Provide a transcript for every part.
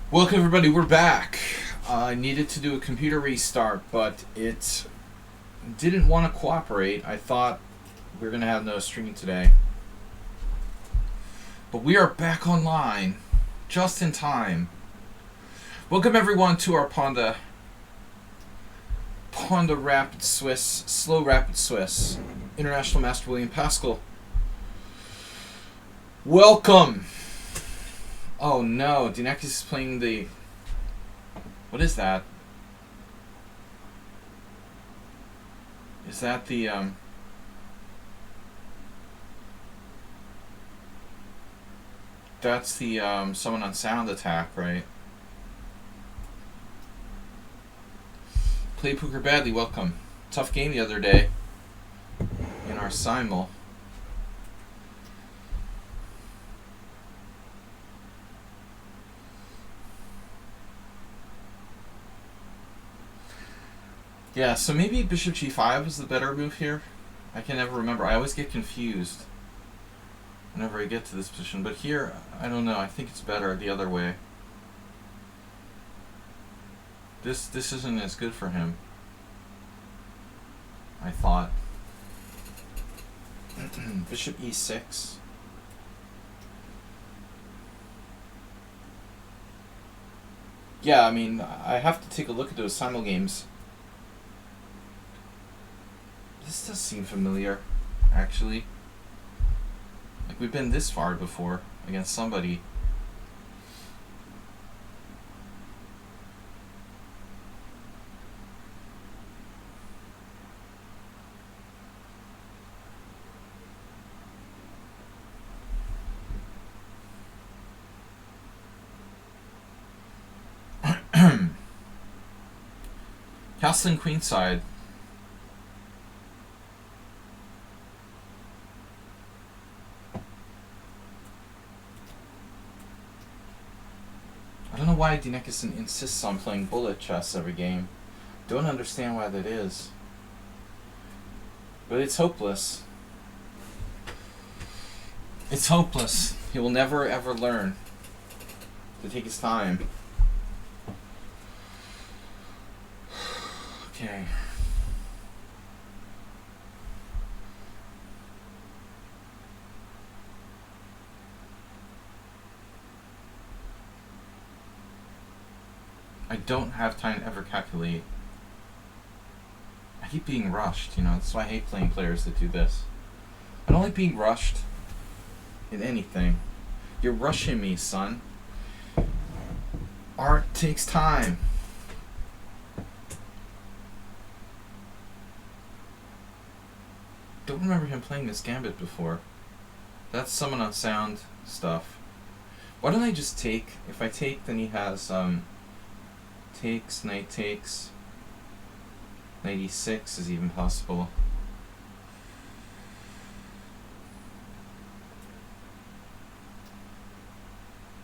Welcome everybody, we're back. I needed to do a computer restart, but it didn't want to cooperate. I thought we were going to have no stream today. But we are back online, just in time. Welcome everyone to our Pawnda Rapid Swiss, Slow Rapid Swiss, International Master William Pascal. Welcome! Oh no, Dinekis is playing the... What is that? Is that the, That's the, someone on sound attack, right? Play poker badly, welcome. Tough game the other day in our simul. Yeah, so maybe bishop g5 is the better move here. I can never remember. I always get confused whenever I get to this position. But here, I don't know. I think it's better the other way. This isn't as good for him, I thought. Bishop e6. Yeah, I mean, I have to take a look at those simul games. This does seem familiar, actually. Like we've been this far before against somebody. Castling queenside. I don't know why Dinekis insists on playing bullet chess every game. Don't understand why that is. But it's hopeless. It's hopeless. He will never ever learn to take his time. Okay. I don't have time to ever calculate. I keep being rushed, you know, that's why I hate playing players that do this. I don't like being rushed in anything. You're rushing me, son. Art takes time. Don't remember him playing this gambit before. That's someone on sound stuff. Why don't I just take? If I take, then he has takes, knight takes. Knight e6 is even possible.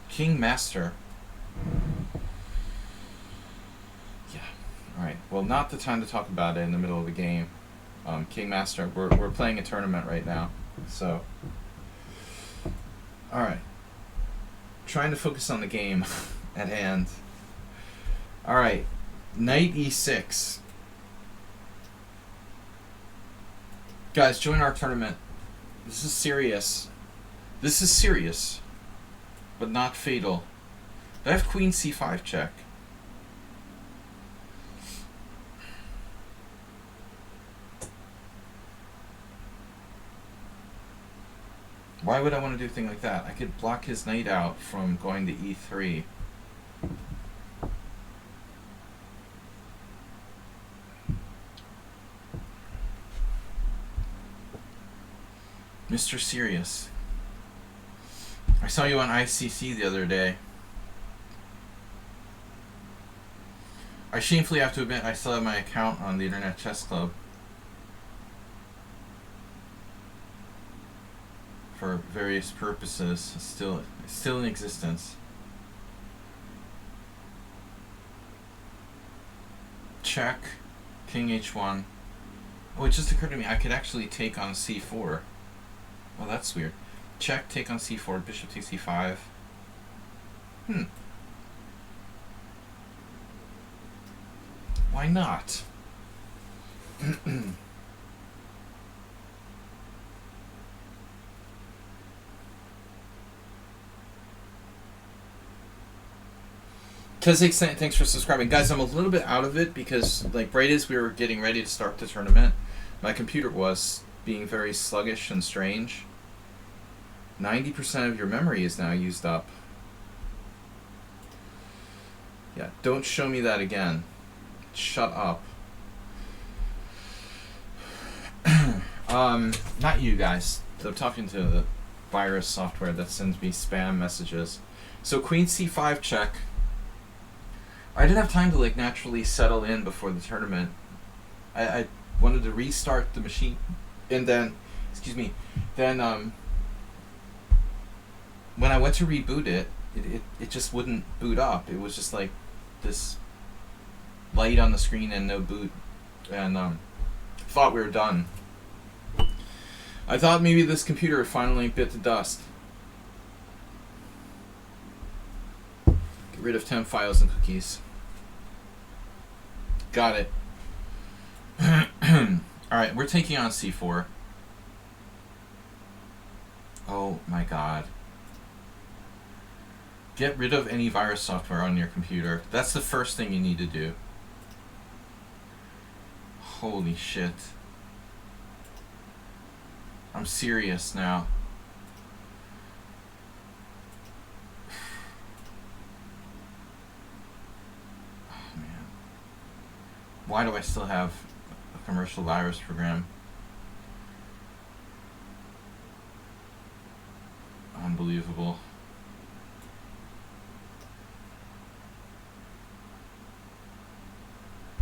King master. Yeah. Alright. Well, not the time to talk about it in the middle of the game. King master. We're playing a tournament right now. So. Alright. Trying to focus on the game at hand. Alright, knight e6. Guys, join our tournament. This is serious. This is serious, but not fatal. I have queen c5 check. Why would I want to do a thing like that? I could block his knight out from going to e3. Mr. Serious. I saw you on ICC the other day. I shamefully have to admit I still have my account on the Internet Chess Club. For various purposes. It's still in existence. Check. King h1. Oh, it just occurred to me I could actually take on c4. Oh, that's weird. Check, take on c4, bishop takes c5. Why not? Kazakh, thanks for subscribing. Guys, I'm a little bit out of it because, like, right as we were getting ready to start the tournament, my computer was being very sluggish and strange. 90% of your memory is now used up. Yeah, don't show me that again. Shut up. Not you guys. I'm talking to the virus software that sends me spam messages. So queen c5 check. I didn't have time to like naturally settle in before the tournament. I wanted to restart the machine, and then, excuse me, then when I went to reboot it, it just wouldn't boot up. It was just like this light on the screen and no boot, and thought we were done. I thought maybe this computer finally bit the dust. Get rid of 10 files and cookies. Got it. Alright, we're taking on c4. Oh my god. Get rid of any virus software on your computer. That's the first thing you need to do. Holy shit. I'm serious now. Oh man. Why do I still have a commercial virus program? Unbelievable.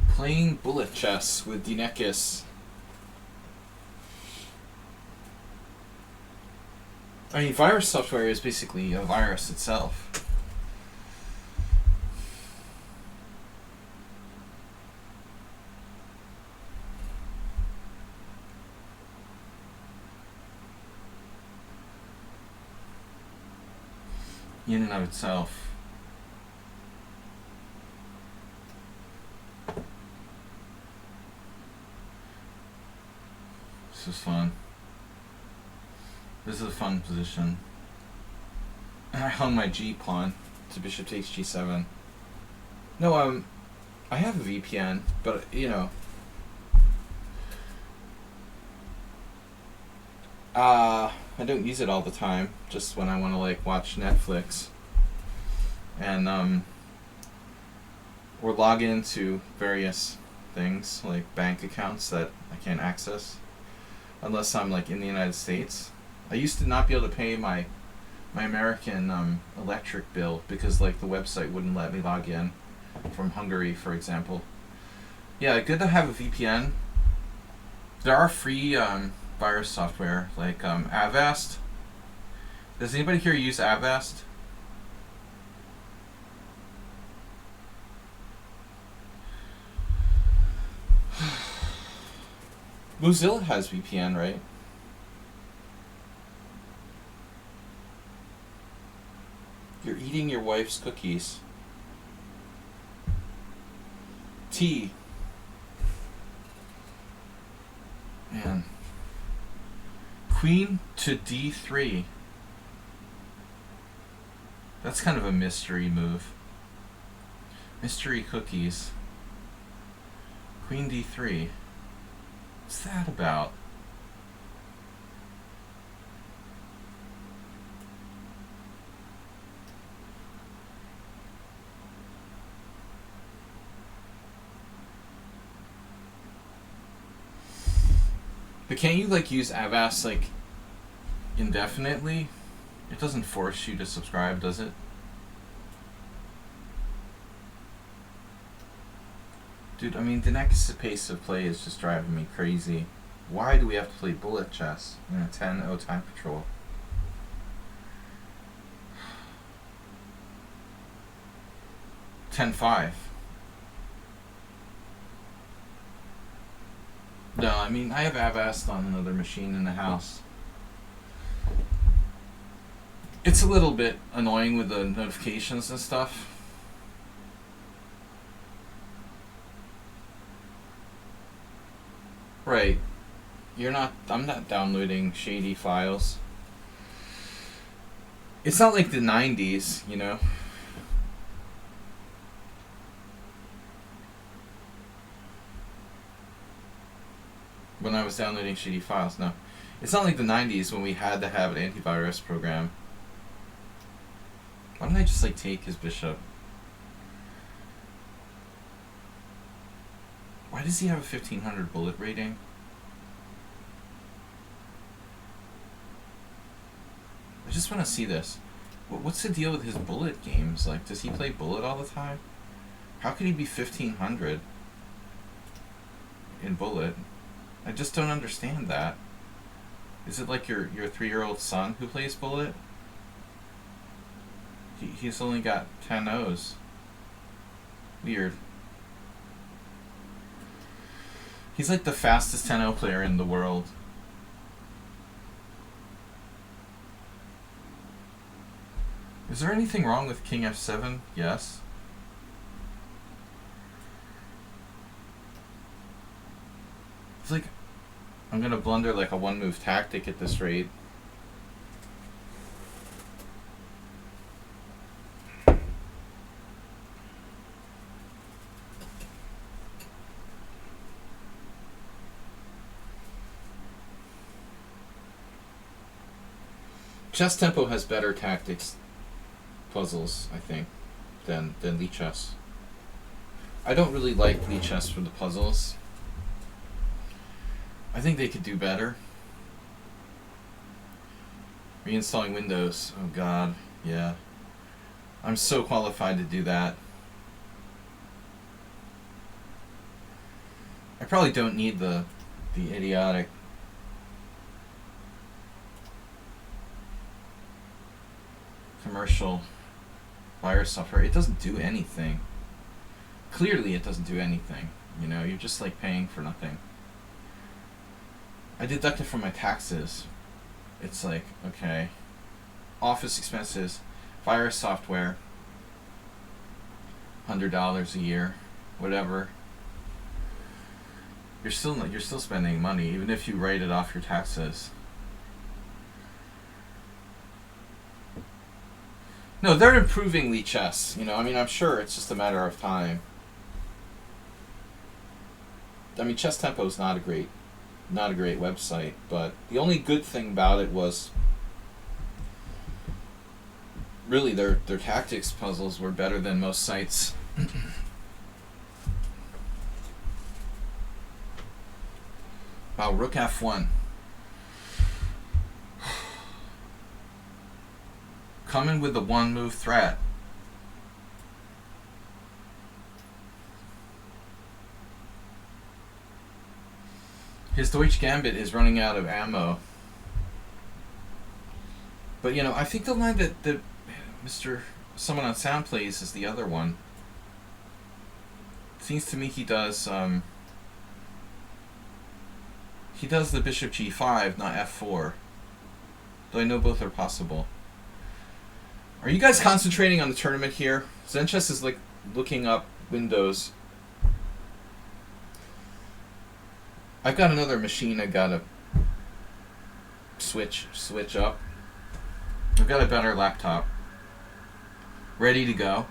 Playing bullet chess with Dinekis. I mean, virus software is basically a virus itself. In and of itself. This is fun. This is a fun position. And I hung my G pawn to bishop takes G7. No, I have a VPN, but you know, I don't use it all the time. Just when I want to like watch Netflix, and or log into various things like bank accounts that I can't access unless I'm like in the United States. I used to not be able to pay my American electric bill because like the website wouldn't let me log in from Hungary, for example. Yeah, good to have a VPN. There are free virus software like Avast. Does anybody here use Avast? Mozilla has VPN, right? You're eating your wife's cookies. Tea. Man. Queen to D3. That's kind of a mystery move. Mystery cookies. Queen D3. What's that about? But can't you like use Avast like indefinitely? It doesn't force you to subscribe, does it? Dude, I mean, the next pace of play is just driving me crazy. Why do we have to play bullet chess in a 10-0 time patrol? (10-5). No, I mean, I have Avast on another machine in the house. It's a little bit annoying with the notifications and stuff. Right. You're not. I'm not downloading shady files. It's not like the 90s, you know? When I was downloading shady files, no. It's not like the 90s when we had to have an antivirus program. Why don't I just, like, take his bishop? Why does he have a 1500 bullet rating? I just want to see this. What's the deal with his bullet games? Like, does he play bullet all the time? How could he be 1500 in bullet? I just don't understand that. Is it like your 3-year-old son who plays bullet? He's only got 10 O's. Weird. He's like the fastest 10-0 player in the world. Is there anything wrong with King F7? Yes. It's like I'm gonna blunder like a one-move tactic at this rate. Chess Tempo has better tactics puzzles, I think, than lichess. I don't really like lichess for the puzzles. I think they could do better. Reinstalling Windows. Oh god, yeah. I'm so qualified to do that. I probably don't need the idiotic commercial virus software. It doesn't do anything. Clearly it doesn't do anything. You know, you're just like paying for nothing. I deduct it from my taxes. It's like, okay, office expenses, virus software, $100 a year, whatever. You're still spending money, even if you write it off your taxes. No, they're improving lichess. You know, I mean, I'm sure it's just a matter of time. I mean, Chess Tempo is not a great website, but the only good thing about it was really their tactics puzzles were better than most sites. Wow, Rook F1. Coming with the one-move threat. His Deutsche Gambit is running out of ammo. But, you know, I think the line that Mr. Someone on Sound plays is the other one. Seems to me he does the bishop g5, not f4. Though I know both are possible. Are you guys concentrating on the tournament here? Zenchess is like looking up Windows. I've got another machine I gotta switch up. I've got a better laptop. Ready to go.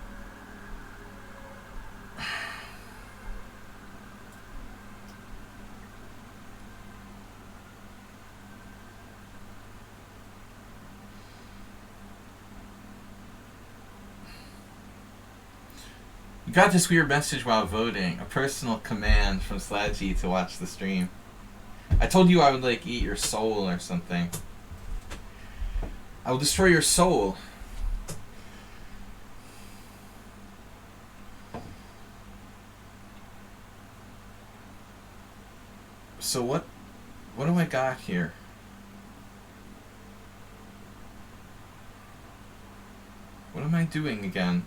You got this weird message while voting. A personal command from SLADGIE to watch the stream. I told you I would like eat your soul or something. I will destroy your soul. So what do I got here? What am I doing again?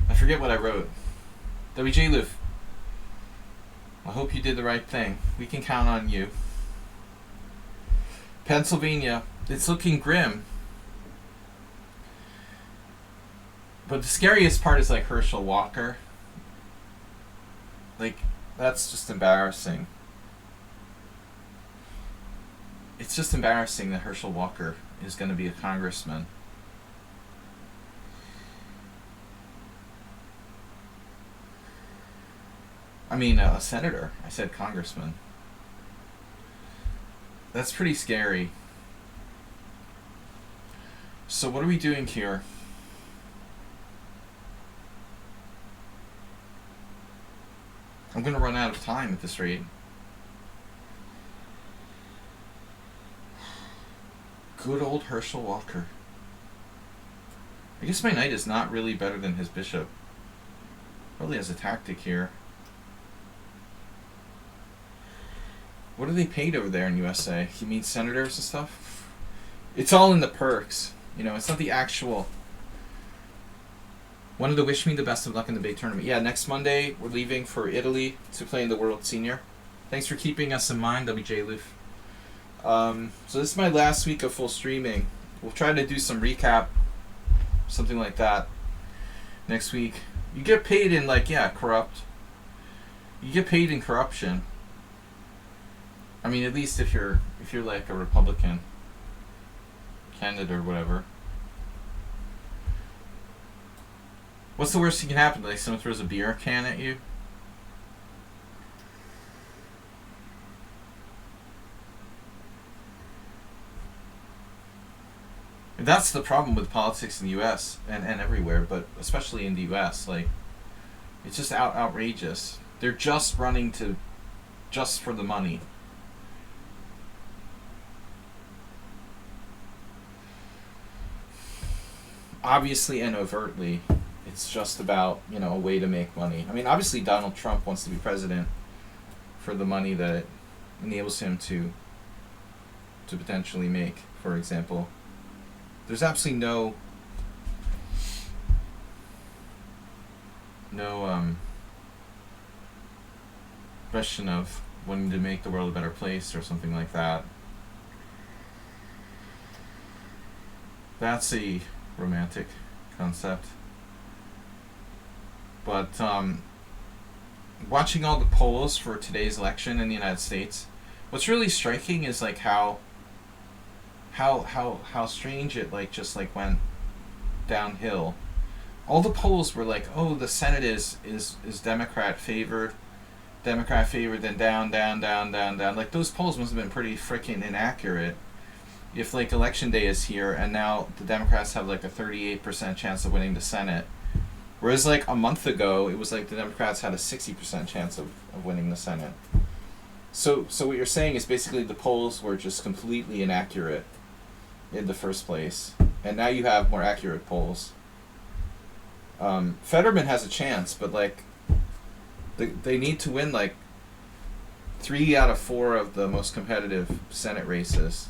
I forget what I wrote. WJ Loof. I hope you did the right thing. We can count on you. Pennsylvania. It's looking grim. But the scariest part is like Herschel Walker. Like, that's just embarrassing. It's just embarrassing that Herschel Walker is going to be a congressman. I mean, a senator. I said congressman. That's pretty scary. So what are we doing here? I'm going to run out of time at this rate. Good old Herschel Walker. I guess my knight is not really better than his bishop. Probably has a tactic here. What are they paid over there in USA? You mean senators and stuff? It's all in the perks. You know, it's not the actual. Wanted to wish me the best of luck in the big tournament. Yeah, next Monday we're leaving for Italy to play in the World Senior. Thanks for keeping us in mind, WJ Loof. So this is my last week of full streaming. We'll try to do some recap, something like that, next week. You get paid in corrupt. You get paid in corruption. I mean, at least if you're like a Republican candidate or whatever. What's the worst thing can happen? Like someone throws a beer can at you? That's the problem with politics in the U.S. and everywhere, but especially in the U.S. Like, it's just outrageous. They're just running just for the money. Obviously and overtly, it's just about, a way to make money. I mean, obviously Donald Trump wants to be president for the money that it enables him to potentially make, for example. There's absolutely no question of wanting to make the world a better place or something like that. That's a romantic concept. But watching all the polls for today's election in the United States, what's really striking is like how strange it just went downhill. All the polls were like, oh, the Senate is Democrat favored, then down. Like, those polls must have been pretty freaking inaccurate. If election day is here and now the Democrats have a 38% chance of winning the Senate, whereas a month ago it was the Democrats had a 60% chance of winning the Senate. So what you're saying is basically the polls were just completely inaccurate in the first place, and now you have more accurate polls. Fetterman has a chance, but they need to win 3 out of 4 of the most competitive Senate races,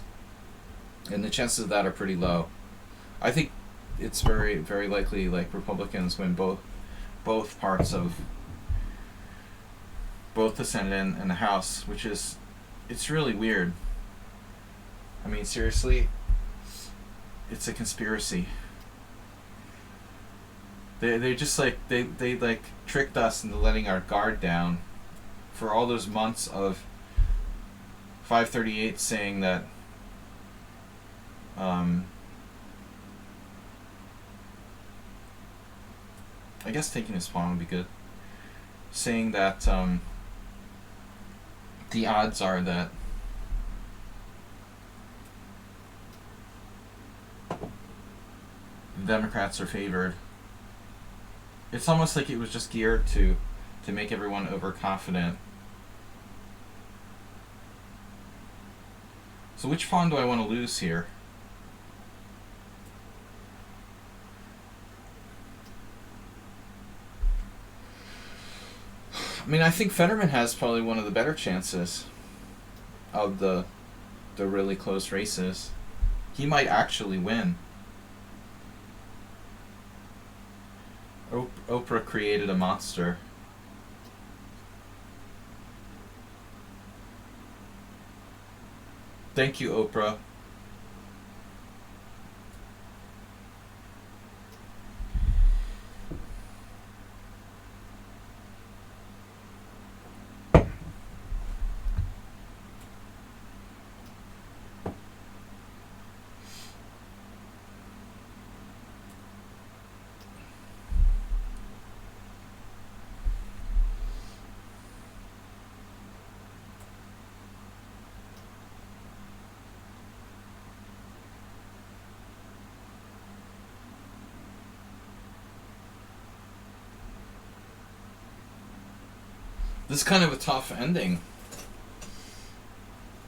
and the chances of that are pretty low. I think it's very, very likely Republicans win both parts of both the Senate and the House, which is, it's really weird. I mean, seriously, it's a conspiracy. They just they tricked us into letting our guard down for all those months of 538 saying that I guess taking his pawn would be good. Saying that the odds are that the Democrats are favored. It's almost like it was just geared to make everyone overconfident. So which pawn do I want to lose here? I mean, I think Fetterman has probably one of the better chances of the really close races. He might actually win. Oprah created a monster. Thank you, Oprah. This is kind of a tough ending.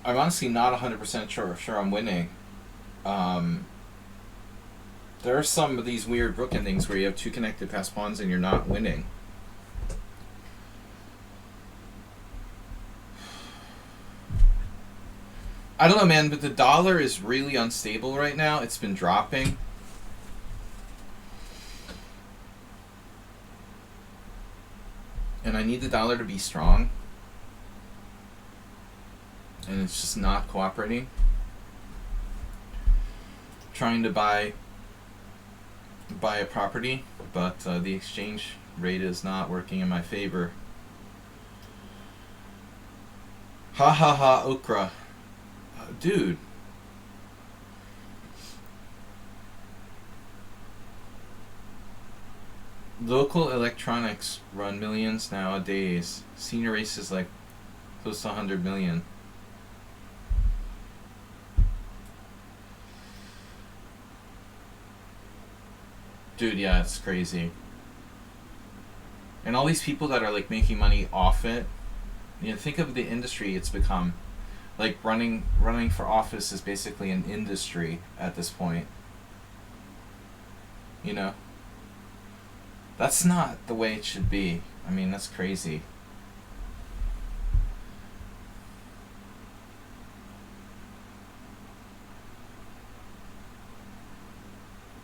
I'm honestly not 100% sure I'm winning. There are some of these weird rook endings where you have two connected passed pawns and you're not winning. I don't know, man, but the dollar is really unstable right now. It's been dropping. And I need the dollar to be strong. And it's just not cooperating. Trying to buy a property, but the exchange rate is not working in my favor. Ha ha ha, okra. Dude. Local electronics run millions nowadays. Senior race is like close to 100 million. Dude, yeah, it's crazy. And all these people that are like making money off it, you know, think of the industry it's become. Like running for office is basically an industry at this point. You know? That's not the way it should be. I mean, that's crazy.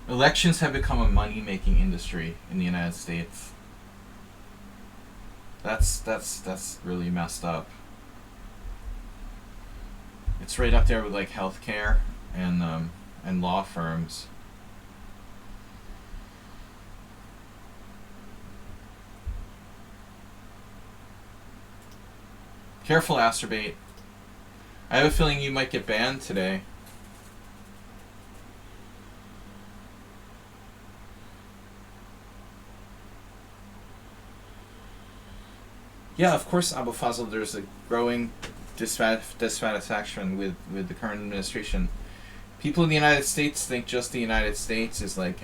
Elections have become a money-making industry in the United States. That's really messed up. It's right up there with like healthcare and law firms. Careful, Asterbate. I have a feeling you might get banned today. Yeah, of course, Abu Fazl, there's a growing dissatisfaction with the current administration. People in the United States think just the United States is like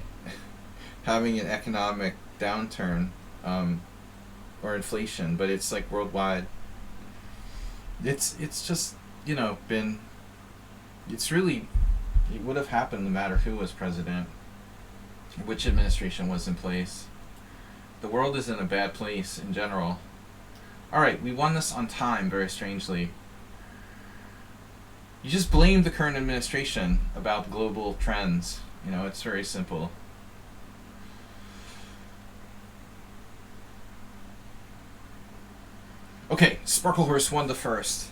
having an economic downturn or inflation, but it's like worldwide. It's just, you know, been, it's really, it would have happened no matter who was president, which administration was in place. The world is in a bad place in general. Alright, we won this on time, very strangely. You just blame the current administration about global trends. You know, it's very simple. Okay, Sparklehorse won the first.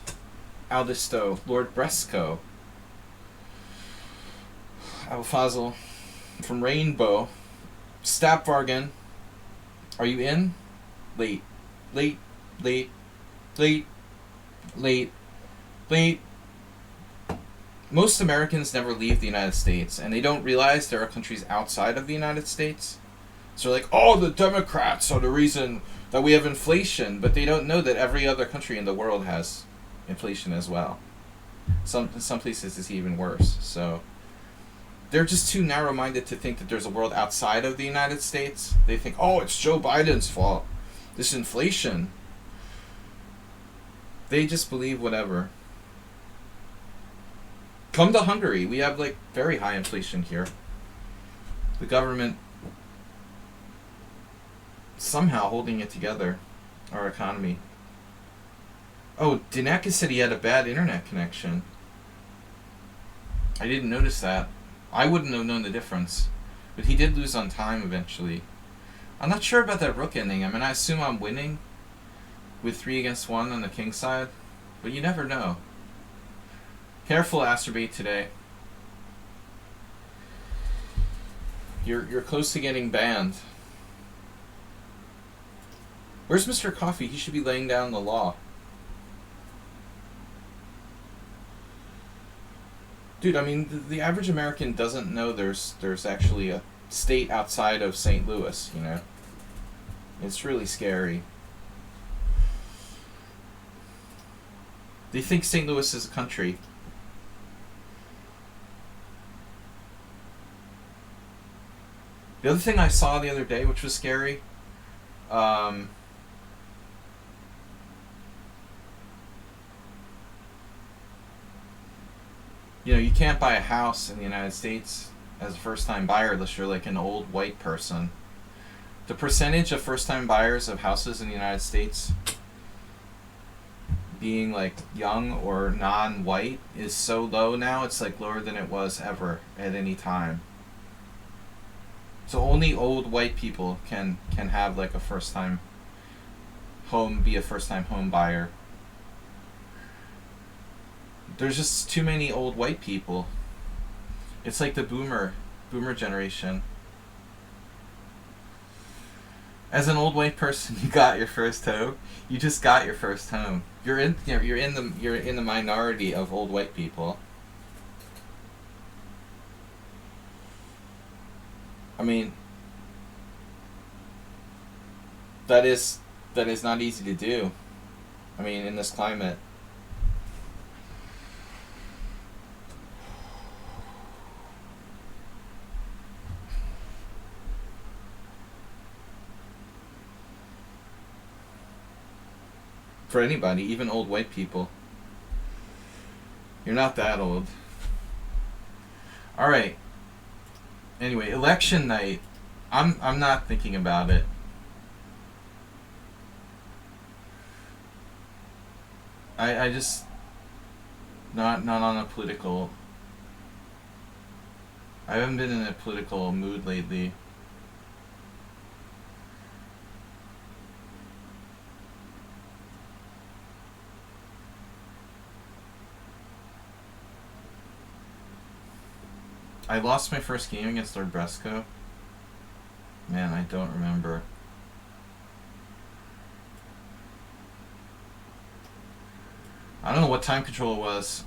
Aldisto, Lord Bresco. Alfazl from Rainbow. Stapvargan. Are you in? Late. Late. Late. Late. Late. Late. Most Americans never leave the United States, and they don't realize there are countries outside of the United States. So they're like, oh, the Democrats are the reason that we have inflation, but they don't know that every other country in the world has inflation as well. Some places it's even worse. So they're just too narrow-minded to think that there's a world outside of the United States. They think, oh, it's Joe Biden's fault. This inflation. They just believe whatever. Come to Hungary. We have like very high inflation here. The government somehow holding it together, our economy. Oh, Dinakis said he had a bad internet connection. I didn't notice that. I wouldn't have known the difference. But he did lose on time eventually. I'm not sure about that rook ending. I mean, I assume I'm winning with 3 against 1 on the king side. But you never know. Careful, Asterbate, today. You're close to getting banned. Where's Mr. Coffee? He should be laying down the law. Dude, I mean, the average American doesn't know there's actually a state outside of St. Louis, you know? It's really scary. They think St. Louis is a country. The other thing I saw the other day, which was scary, You know, you can't buy a house in the United States as a first-time buyer unless you're like an old white person. The percentage of first-time buyers of houses in the United States being like young or non-white is so low now, it's like lower than it was ever at any time. So only old white people can have like a first-time home, be a first-time home buyer. There's just too many old white people. It's like the boomer generation. As an old white person, you got your first home. You just got your first home. You're in the minority of old white people. I mean, that is not easy to do. I mean, in this climate. For anybody, even old white people. You're not that old. All right. Anyway, election night. I'm not thinking about it. I just not on a political. I haven't been in a political mood lately. I lost my first game against Lord Bresco. Man, I don't remember. I don't know what time control it was.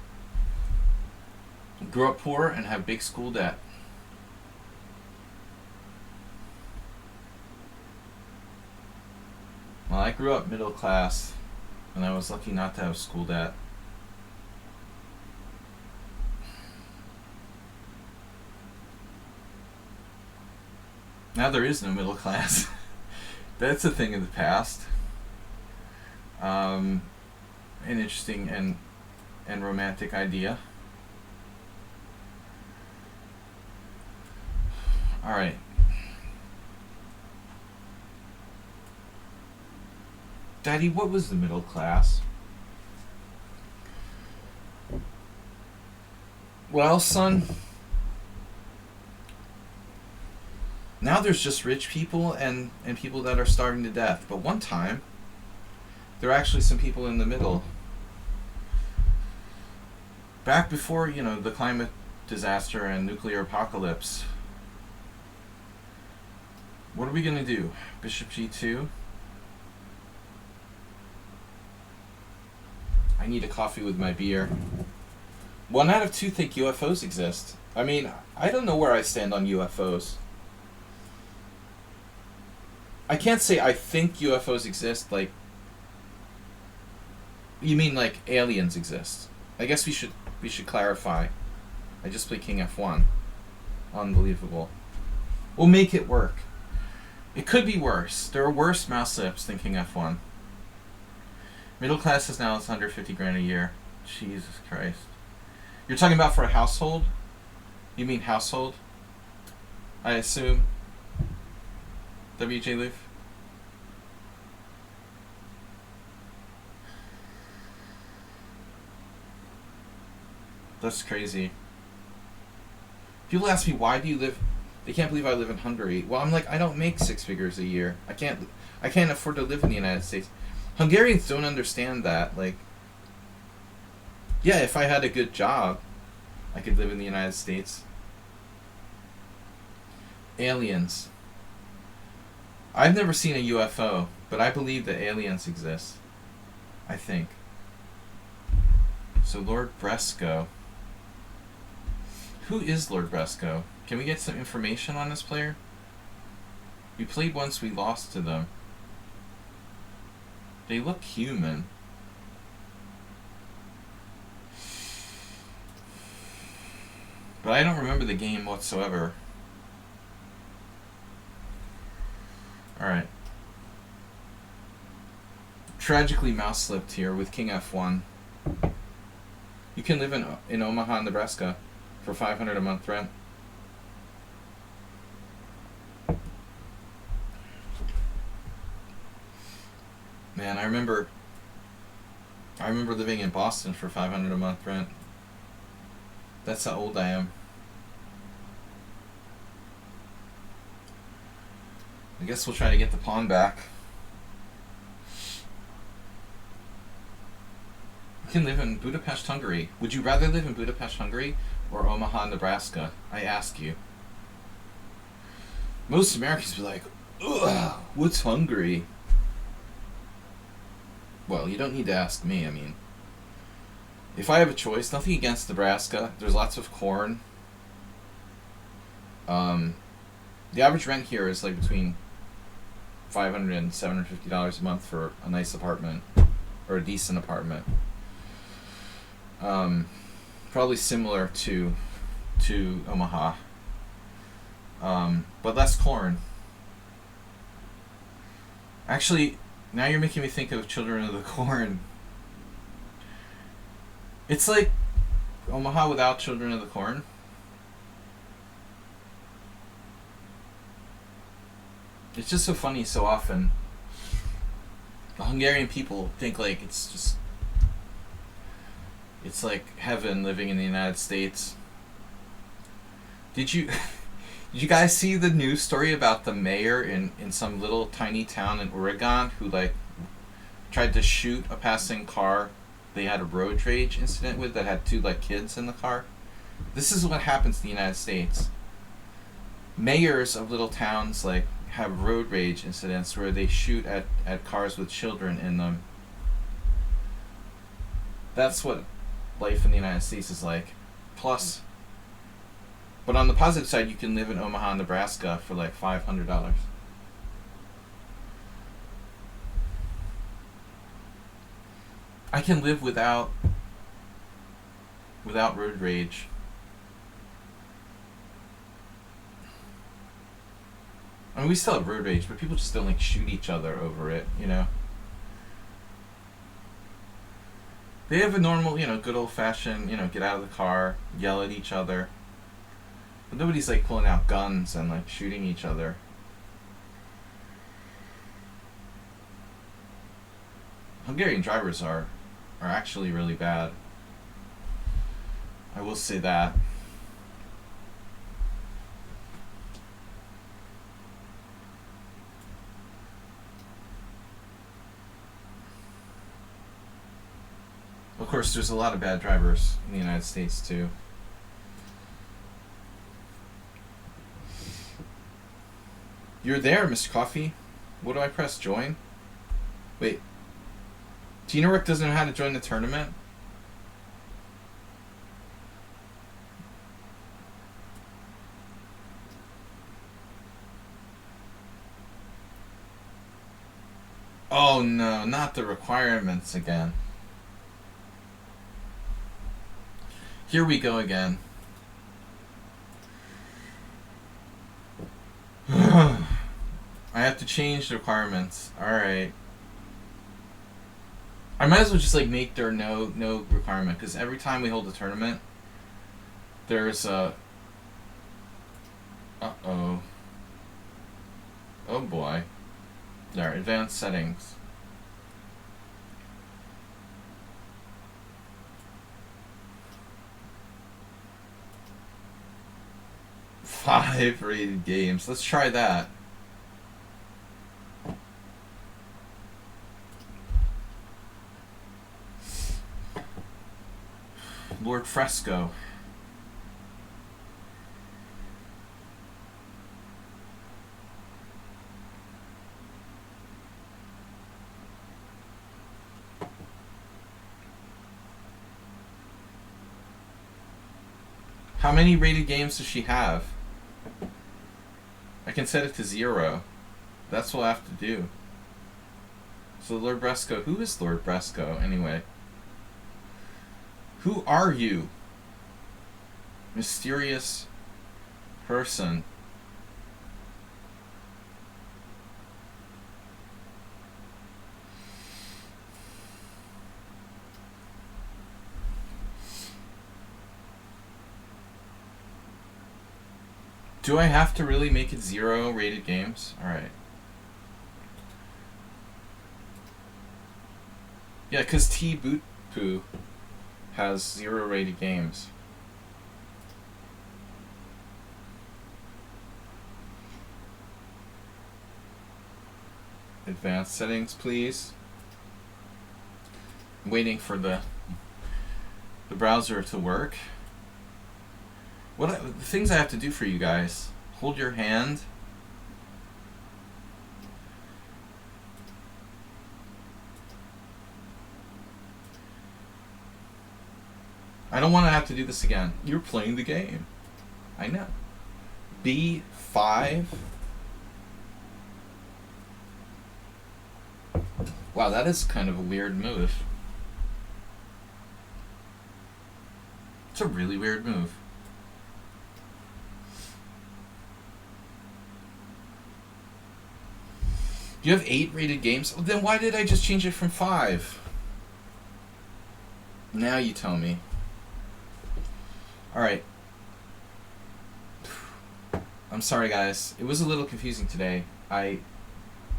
Grew up poor and have big school debt. Well, I grew up middle class, and I was lucky not to have school debt. Now there is no middle class. That's a thing of the past. An interesting and romantic idea. All right. Daddy, what was the middle class? Well, son, now there's just rich people and people that are starving to death. But one time, there are actually some people in the middle. Back before, the climate disaster and nuclear apocalypse. What are we going to do? Bishop g2? I need a coffee with my beer. 1 out of 2 think UFOs exist. I mean, I don't know where I stand on UFOs. I can't say I think UFOs exist, like... You mean like aliens exist? I guess we should clarify. I just played King F1. Unbelievable. We'll make it work. It could be worse. There are worse mouse slips than King F1. Middle class is now it's under 50 grand a year. Jesus Christ. You're talking about for a household? You mean household? I assume. WJ Leaf? That's crazy. People ask me, why do you live... They can't believe I live in Hungary. Well, I'm like, I don't make 6 figures a year. I can't afford to live in the United States. Hungarians don't understand that. Like, yeah, if I had a good job, I could live in the United States. Aliens. I've never seen a UFO, but I believe that aliens exist. I think. So Lord Bresco. Who is Lord Bresco? Can we get some information on this player? We played once, we lost to them. They look human. But I don't remember the game whatsoever. Alright. Tragically mouse slipped here with King F1. You can live in Omaha, Nebraska, for $500 a month rent. Man, I remember living in Boston for $500 a month rent. That's how old I am. I guess we'll try to get the pawn back. You can live in Budapest, Hungary. Would you rather live in Budapest, Hungary, or Omaha, Nebraska? I ask you. Most Americans be like, ugh, what's Hungary? Well, you don't need to ask me, I mean. If I have a choice, nothing against Nebraska. There's lots of corn. The average rent here is like between $500 and $750 a month for a nice apartment, or a decent apartment. Probably similar to Omaha, but less corn. Actually, now you're making me think of Children of the Corn. It's like Omaha without Children of the Corn. It's just so funny so often. The Hungarian people think like it's like heaven living in the United States. Did you guys see the news story about the mayor in some little tiny town in Oregon who like tried to shoot a passing car they had a road rage incident with that had 2 like kids in the car? This is what happens in the United States. Mayors of little towns like have road rage incidents where they shoot at cars with children in them. That's what life in the United States is like. Plus, but on the positive side, you can live in Omaha, Nebraska for like $500. I can live without road rage. I mean, we still have road rage, but people just don't like shoot each other over it, you know? They have a normal, good old-fashioned, get out of the car, yell at each other. But nobody's like pulling out guns and like shooting each other. Hungarian drivers are actually really bad. I will say that. Of course, there's a lot of bad drivers in the United States too. You're there, Mr. Coffee. What do I press? Join? Wait. Tina Rick doesn't know how to join the tournament? Oh no, not the requirements again. Here we go again. I have to change the requirements. Alright. I might as well just like make there no requirement, because every time we hold a tournament, there's a... Uh-oh. Oh boy. There, advanced settings. Five rated games. Let's try that. Lord Fresco. How many rated games does she have? I can set it to 0. That's what I'll have to do. So Lord Bresco, who is Lord Bresco anyway? Who are you? Mysterious person. Do I have to really make it 0 rated games? Alright. Yeah, because T-Boot-Poo has 0 rated games. Advanced settings, please. I'm waiting for the browser to work. The things I have to do for you guys. Hold your hand. I don't want to have to do this again. You're playing the game. I know. B5. Wow, that is kind of a weird move. It's a really weird move. You have 8 rated games? Well, then why did I just change it from 5? Now you tell me. Alright. I'm sorry, guys. It was a little confusing today. I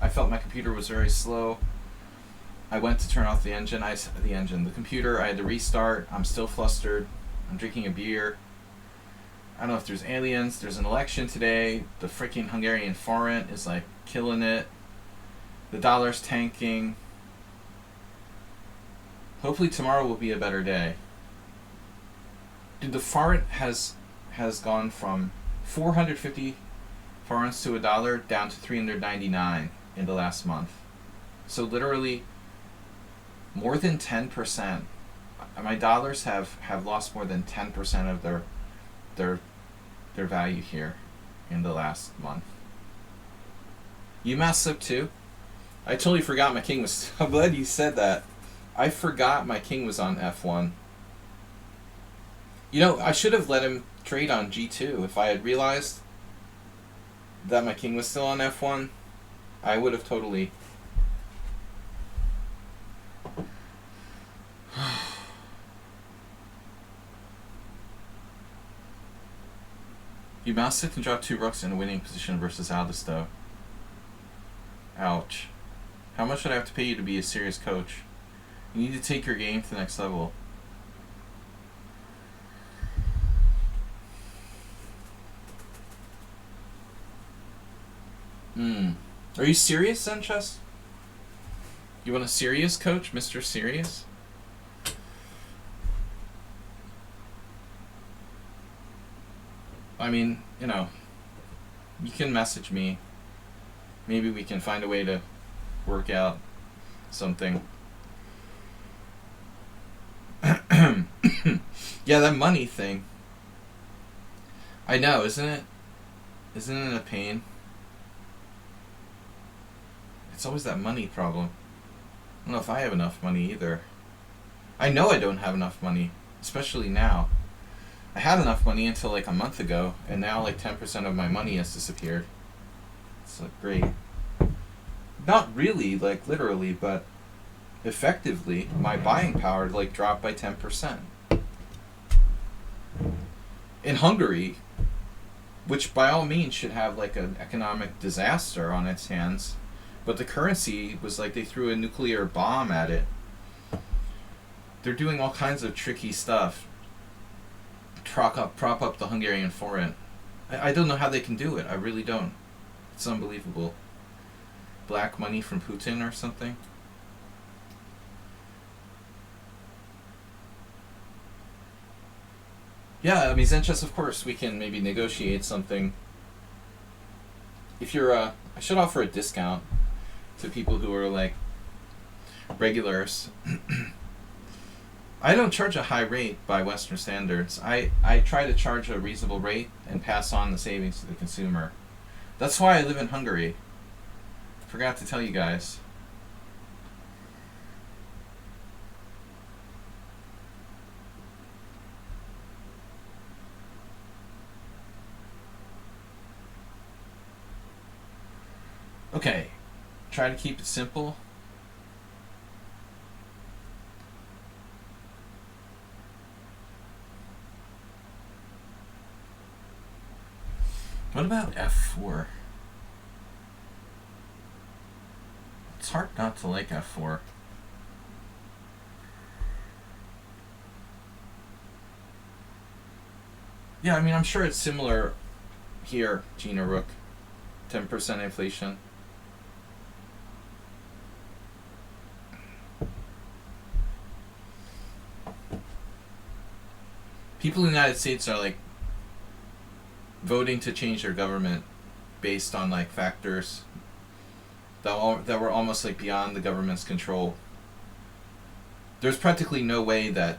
felt my computer was very slow. I went to turn off the engine. The computer. I had to restart. I'm still flustered. I'm drinking a beer. I don't know if there's aliens. There's an election today. The freaking Hungarian forint is like killing it. The dollar's tanking. Hopefully tomorrow will be a better day. Dude, the forint has gone from 450 forints to $1 down to 399 in the last month. So literally more than 10%. My dollars have lost more than 10% of their value here in the last month. UMass slipped too. I totally forgot my king was... I'm glad you said that. I forgot my king was on F1. You know, I should have let him trade on G2. If I had realized that my king was still on F1, I would have totally... You mouse sit and drop 2 rooks in a winning position versus Aldous, though. Ouch. How much would I have to pay you to be a serious coach? You need to take your game to the next level. Are you serious, Zenchess? You want a serious coach, Mr. Serious? I mean, you know, you can message me. Maybe we can find a way to work out something. Yeah, that money thing. I know, isn't it? Isn't it a pain? It's always that money problem. I don't know if I have enough money either. I know I don't have enough money, especially now. I had enough money until like a month ago, and now like 10% of my money has disappeared. It's like great. Not really, like literally, but effectively, my buying power like dropped by 10%. In Hungary, which by all means should have like an economic disaster on its hands, but the currency was like they threw a nuclear bomb at it. They're doing all kinds of tricky stuff. Prop up the Hungarian forint. I don't know how they can do it. I really don't. It's unbelievable. Black money from Putin or something. Yeah, I mean, Zenchess, of course, we can maybe negotiate something. If you're, I should offer a discount to people who are, like, regulars. I don't charge a high rate by Western standards. I try to charge a reasonable rate and pass on the savings to the consumer. That's why I live in Hungary. Forgot to tell you guys. Okay, try to keep it simple. What about f4? It's hard not to like f4. Yeah, I mean, I'm sure it's similar here, Gina Rook. 10% inflation. People in the United States are like voting to change their government based on like factors that were almost like beyond the government's control. There's practically no way that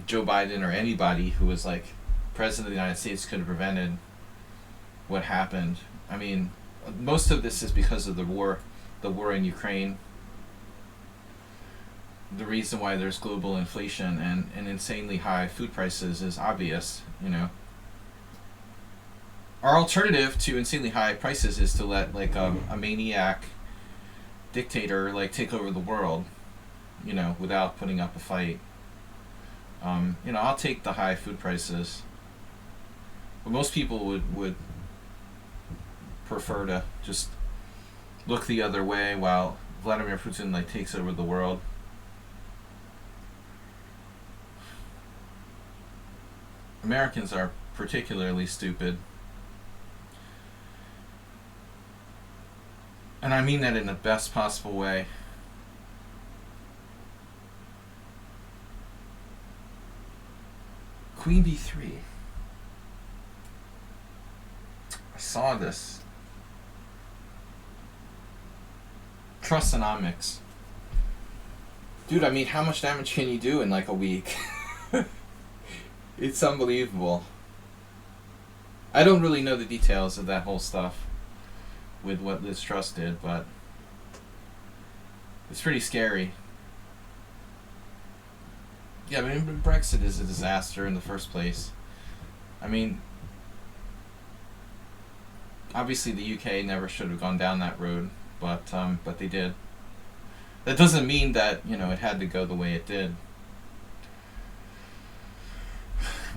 Joe Biden or anybody who was like president of the United States could have prevented what happened. I mean, most of this is because of the war in Ukraine. The reason why there's global inflation and insanely high food prices is obvious, you know. Our alternative to insanely high prices is to let like a maniac dictator like take over the world, you know, without putting up a fight. You know, I'll take the high food prices, but most people would prefer to just look the other way while Vladimir Putin like takes over the world. Americans are particularly stupid. And I mean that in the best possible way. Queen b3. I saw this. Trustonomics. Dude, I mean, how much damage can you do in like a week? It's unbelievable. I don't really know the details of that whole stuff with what Liz Truss did, but it's pretty scary. Yeah, I mean, Brexit is a disaster in the first place. I mean, obviously the UK never should have gone down that road, but they did. That doesn't mean that, you know, it had to go the way it did.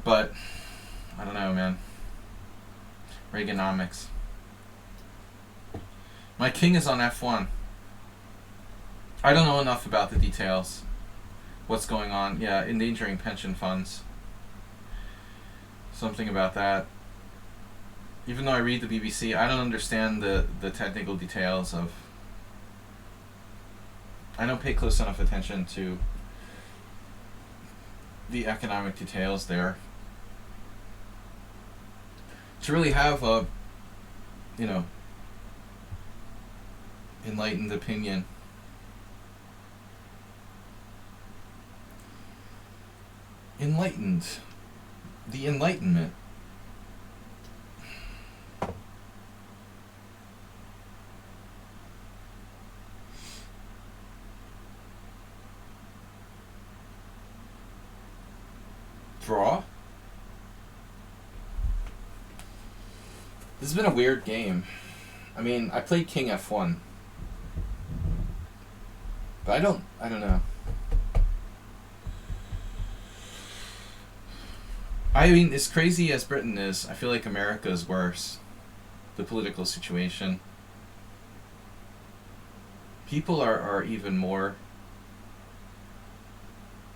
But I don't know, man. Reaganomics. My king is on f1. I don't know enough about the details. What's going on? Yeah, endangering pension funds. Something about that. Even though I read the BBC, I don't understand the technical details of... I don't pay close enough attention to the economic details there to really have a, you know, enlightened opinion. Enlightened. The Enlightenment. Draw? This has been a weird game. I mean, I played King F1. But I don't know. I mean, as crazy as Britain is, I feel like America is worse. The political situation. People are even more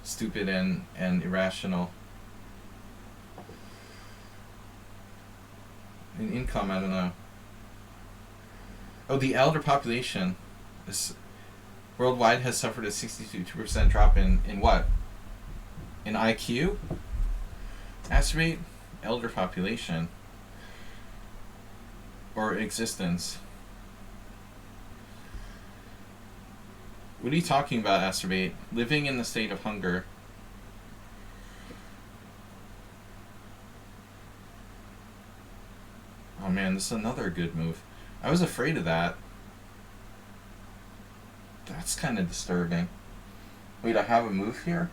stupid and irrational. In income, I don't know. Oh, the elder population is worldwide has suffered a 62% drop in what? In IQ? Estimate elder population or existence. What are you talking about, Acerbate? Living in the state of hunger. Oh man, this is another good move. I was afraid of that. That's kind of disturbing. Wait, I have a move here?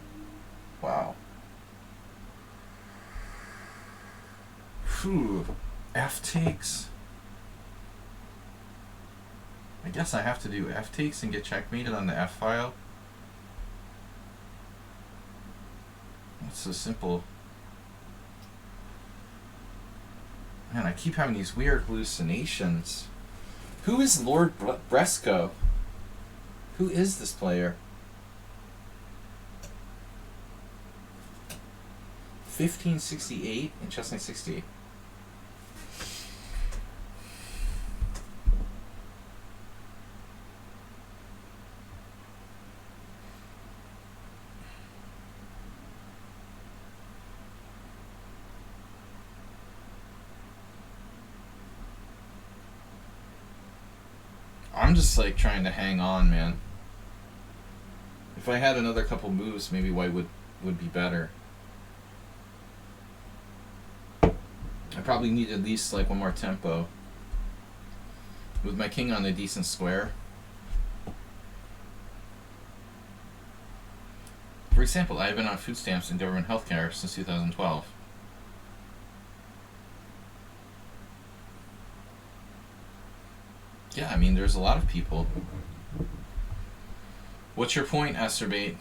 Wow. Phew. F takes. I guess I have to do F takes and get checkmated on the F file. That's so simple. Man, I keep having these weird hallucinations. Who is Lord Bresco? Who is this player? 1568 and chestnut 60. I'm just like trying to hang on, man. If I had another couple moves, maybe white would be better. I probably need at least like one more tempo. With my king on a decent square. For example, I have been on food stamps and government healthcare since 2012. Yeah, I mean, there's a lot of people. What's your point, Acerbate?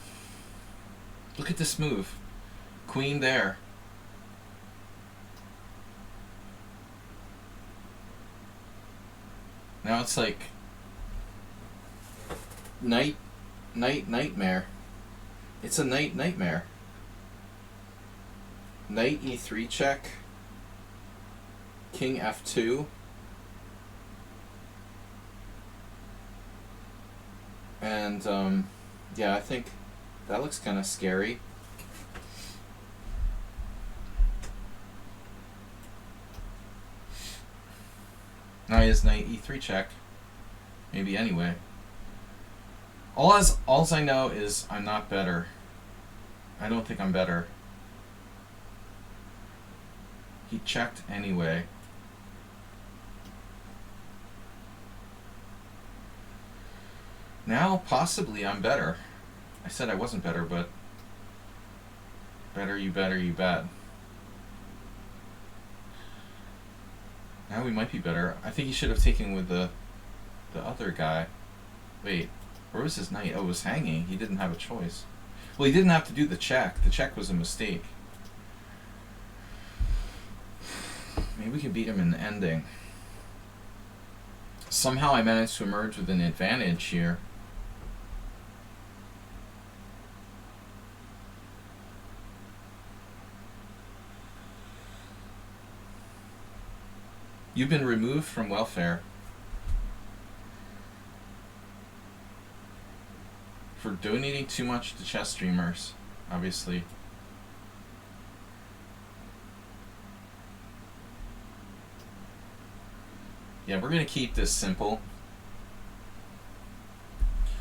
Look at this move. Queen there. Now it's like nightmare. It's a nightmare. Knight e3 check. King f2. And yeah, I think that looks kind of scary. Now he has knight e3 check. Maybe anyway. All I know is I'm not better. I don't think I'm better. He checked anyway. Now, possibly, I'm better. I said I wasn't better, but better, you bet. Now we might be better. I think he should have taken with the other guy. Wait, where was his knight? Oh, it was hanging. He didn't have a choice. Well, he didn't have to do the check. The check was a mistake. Maybe we can beat him in the ending. Somehow I managed to emerge with an advantage here. You've been removed from welfare for donating too much to chess streamers, obviously. Yeah, we're gonna keep this simple.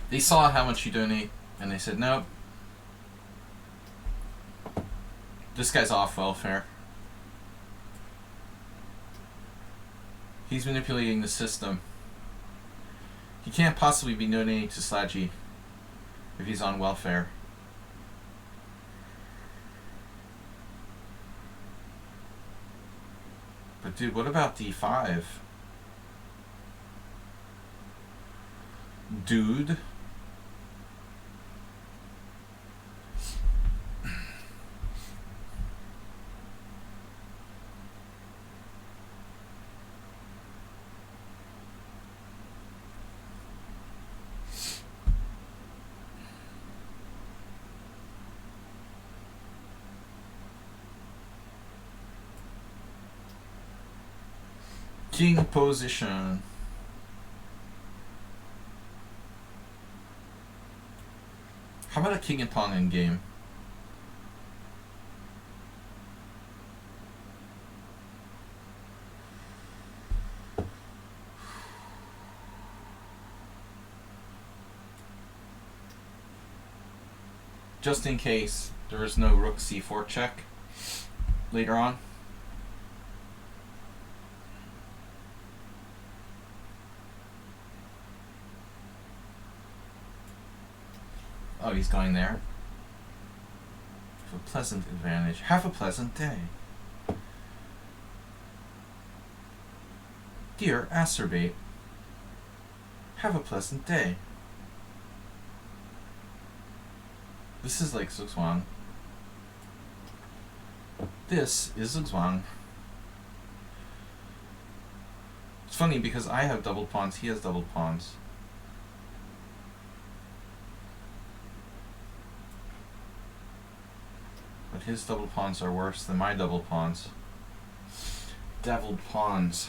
They saw how much you donate and they said, nope, this guy's off welfare. He's manipulating the system. He can't possibly be donating to SLADGIE if he's on welfare. But dude, what about D5? Dude? King position. How about a king and pawn in game? Just in case there is no rook c4 check later on. Oh, he's going there. Have a pleasant advantage. Have a pleasant day. Dear Acerbate, have a pleasant day. This is like Zugzwang. This is Zugzwang. It's funny because I have double pawns, he has double pawns. But his double pawns are worse than my double pawns. Deviled pawns.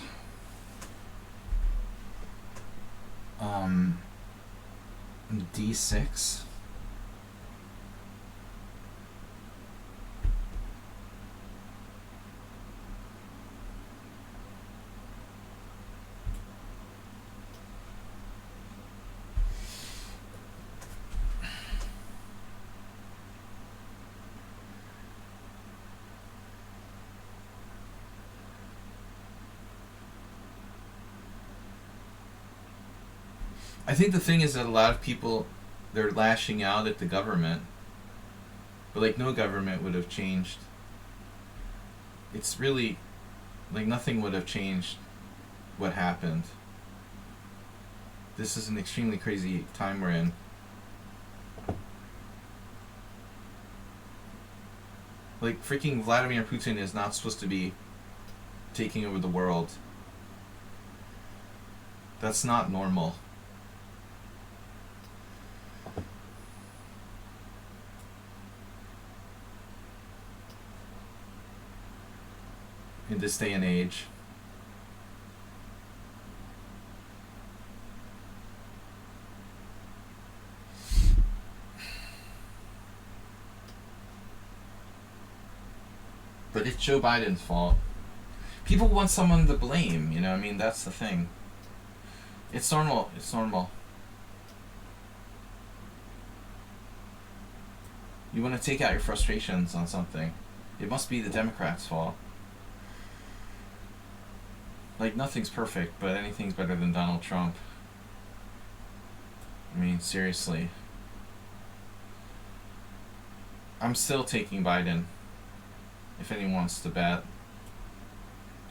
D6. I think the thing is that a lot of people, they're lashing out at the government. But like no government would have changed. It's really, like nothing would have changed what happened. This is an extremely crazy time we're in. Like freaking Vladimir Putin is not supposed to be taking over the world. That's not normal. In this day and age. But it's Joe Biden's fault. People want someone to blame, you know, I mean, that's the thing. It's normal, it's normal. You want to take out your frustrations on something. It must be the Democrats' fault. Like, nothing's perfect, but anything's better than Donald Trump. I mean, seriously. I'm still taking Biden. If anyone wants to bet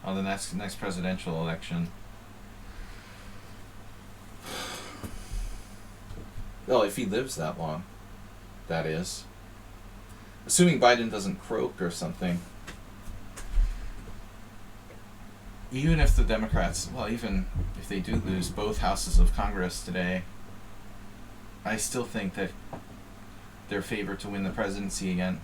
on the next presidential election. Well, if he lives that long, that is. Assuming Biden doesn't croak or something. Even if the Democrats, well, even if they do lose both houses of Congress today, I still think that they're favored to win the presidency again.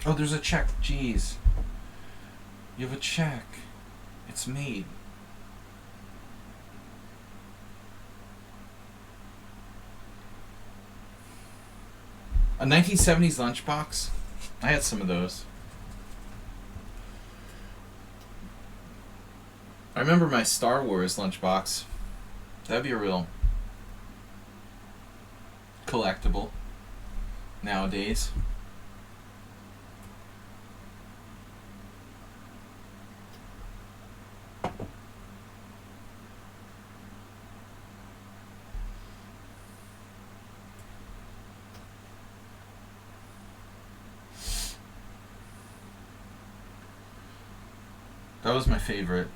Oh, there's a check. Jeez. You have a check. It's made. A 1970s lunchbox? I had some of those. I remember my Star Wars lunchbox. That'd be a real collectible nowadays. That was my favorite.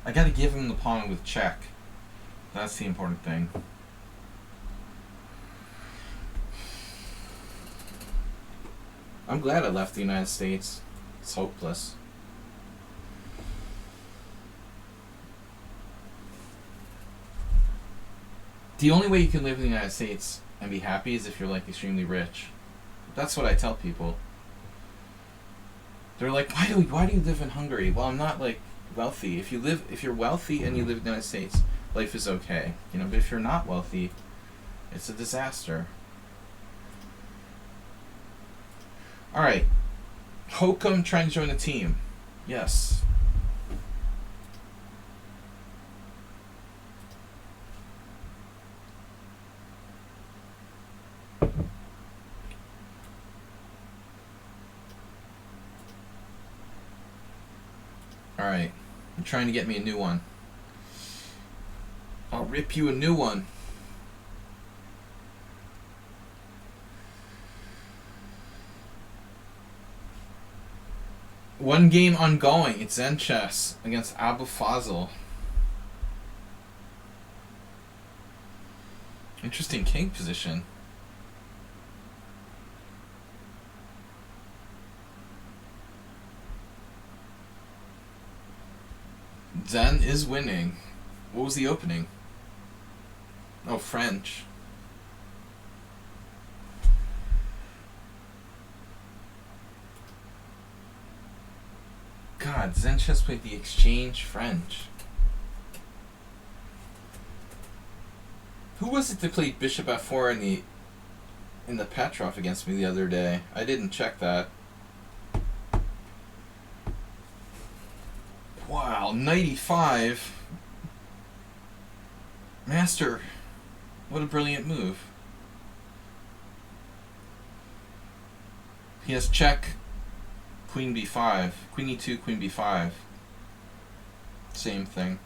I gotta give him the pawn with check. That's the important thing. I'm glad I left the United States. It's hopeless. The only way you can live in the United States and be happy is if you're like extremely rich. That's what I tell people. They're like, why do you live in Hungary? Well, I'm not like wealthy. If you're wealthy and you live in the United States, life is okay. You know, but if you're not wealthy, it's a disaster. Alright. Hokum trying to join the team. Yes. Alright. I'm trying to get me a new one. I'll rip you a new one. One game ongoing. It's Zen Chess against Abu Fazl. Interesting king position. Zen is winning. What was the opening? Oh, French. God, Zen Chess played the Exchange French. Who was it that played Bishop F4 in the Petrov against me the other day? I didn't check that. Wow, 95. Master, what a brilliant move. He has check, Queen B5, Queen E2, Queen B5. Same thing.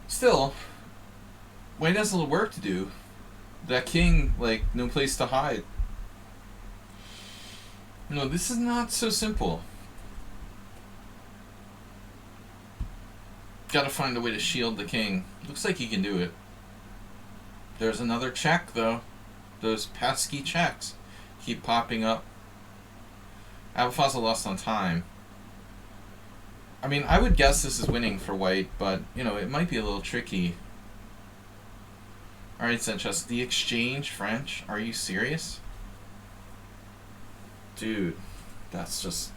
Still, White has a little work to do. That king, like, no place to hide. No, this is not so simple. Gotta find a way to shield the king. Looks like he can do it. There's another check, though. Those pesky checks keep popping up. Abu Fazl lost on time. I mean, I would guess this is winning for White, but, you know, it might be a little tricky. Alright, Sanchez, the Exchange French? Are you serious? Dude, that's just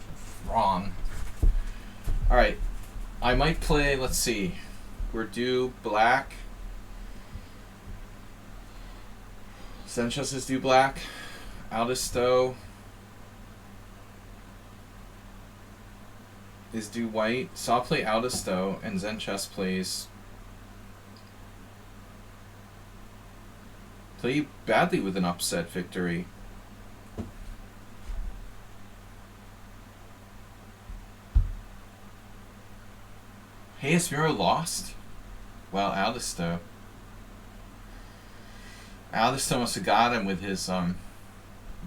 wrong. Alright, I might play, let's see. We're due black. Sanchez is due black. Aldisto is due white. So I'll play Aldisto and Zen Chess plays. Play badly with an upset victory. Hey, Esmiro lost? Well, Aldisto. Aldisto must have got him with his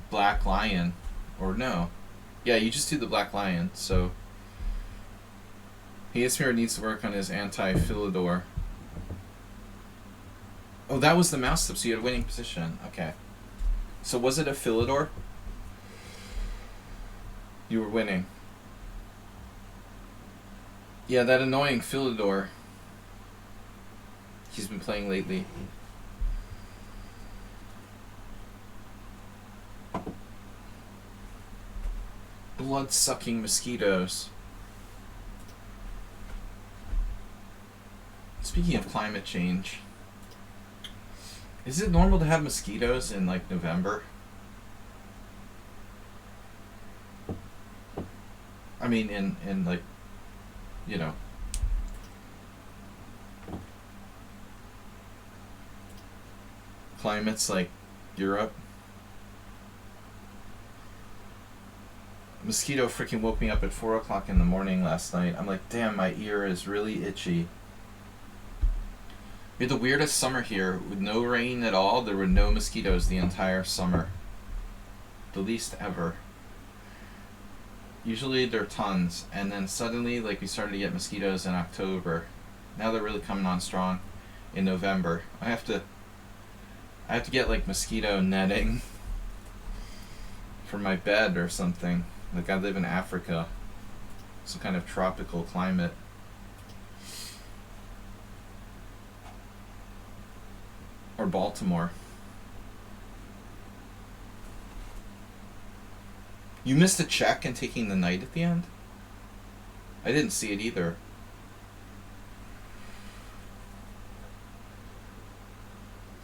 Black Lion. Or no. Yeah, you just do the Black Lion, so Esmiro needs to work on his anti-Philidor. Oh, that was the mouse tip, so you had a winning position. Okay. So was it a Philidor? You were winning. Yeah, that annoying Philidor he's been playing lately. Blood-sucking mosquitoes. Speaking of climate change, is it normal to have mosquitoes in, like, November? I mean, in like, you know, climates like Europe. Mosquito freaking woke me up at 4 o'clock in the morning last night. I'm like, damn, my ear is really itchy. We had the weirdest summer here with no rain at all. There were no mosquitoes the entire summer. The least ever. Usually there are tons, and then suddenly, like, we started to get mosquitoes in October. Now they're really coming on strong in November. I have to get, like, mosquito netting for my bed or something. Like, I live in Africa, some kind of tropical climate. Or Baltimore. You missed a check and taking the knight at the end? I didn't see it either.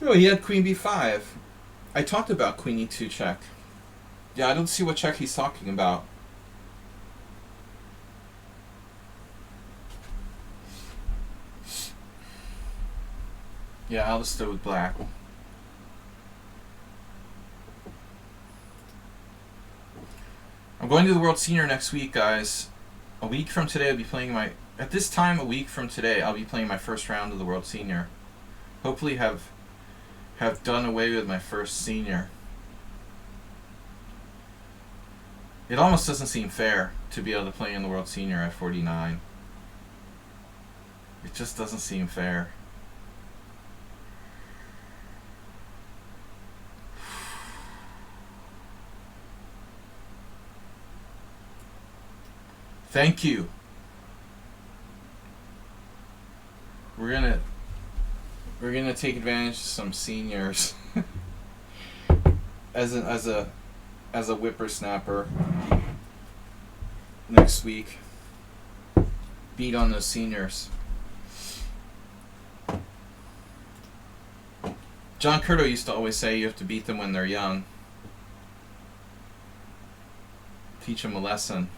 Oh, he had queen b5. I talked about queen e2 check. Yeah, I don't see what check he's talking about. Yeah, I'll just go with black. going to the World Senior next week, guys. A week from today, I'll be playing my... At this time, a week from today, I'll be playing my first round of the World Senior. Hopefully have done away with my first senior. It almost doesn't seem fair to be able to play in the World Senior at 49. It just doesn't seem fair. Thank you. We're gonna take advantage of some seniors as a whippersnapper next week. Beat on those seniors. John Curto used to always say you have to beat them when they're young. Teach them a lesson.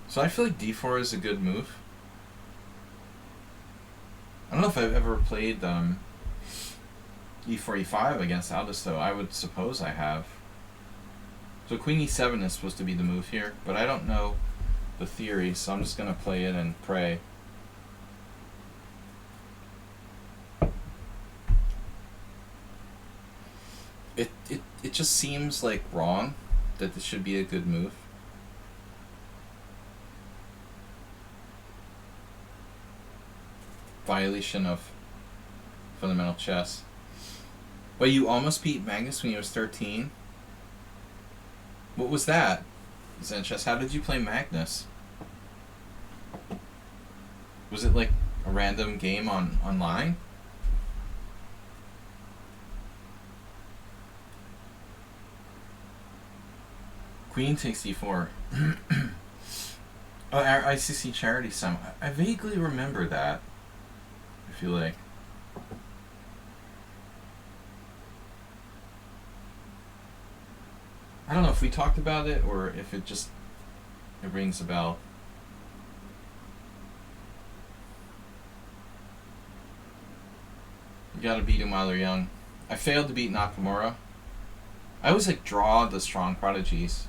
So I feel like d4 is a good move. I don't know if I've ever played e4, e5 against Aldous, though. I would suppose I have. So queen e7 is supposed to be the move here, but I don't know the theory, so I'm just going to play it and pray. It just seems like wrong that this should be a good move. Violation of fundamental chess. Well, you almost beat Magnus when he was 13? What was that? Zen Chess, how did you play Magnus? Was it like a random game online? Queen takes e4. Oh, our ICC charity summit. I vaguely remember that. I feel like. I don't know if we talked about it or if it rings a bell. You gotta beat him while they're young. I failed to beat Nakamura. I always like draw the strong prodigies.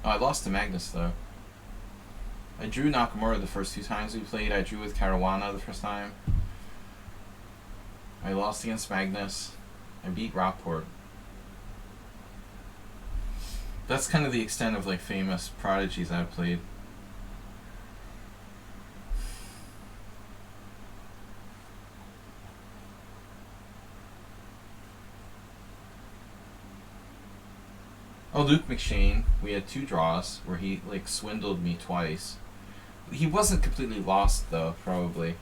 Oh, I lost to Magnus though. I drew Nakamura the first two times we played. I drew with Caruana the first time. I lost against Magnus. I beat Rockport. That's kind of the extent of like famous prodigies I've played. Oh, Luke McShane, we had 2 draws where he like swindled me twice. He wasn't completely lost though, probably.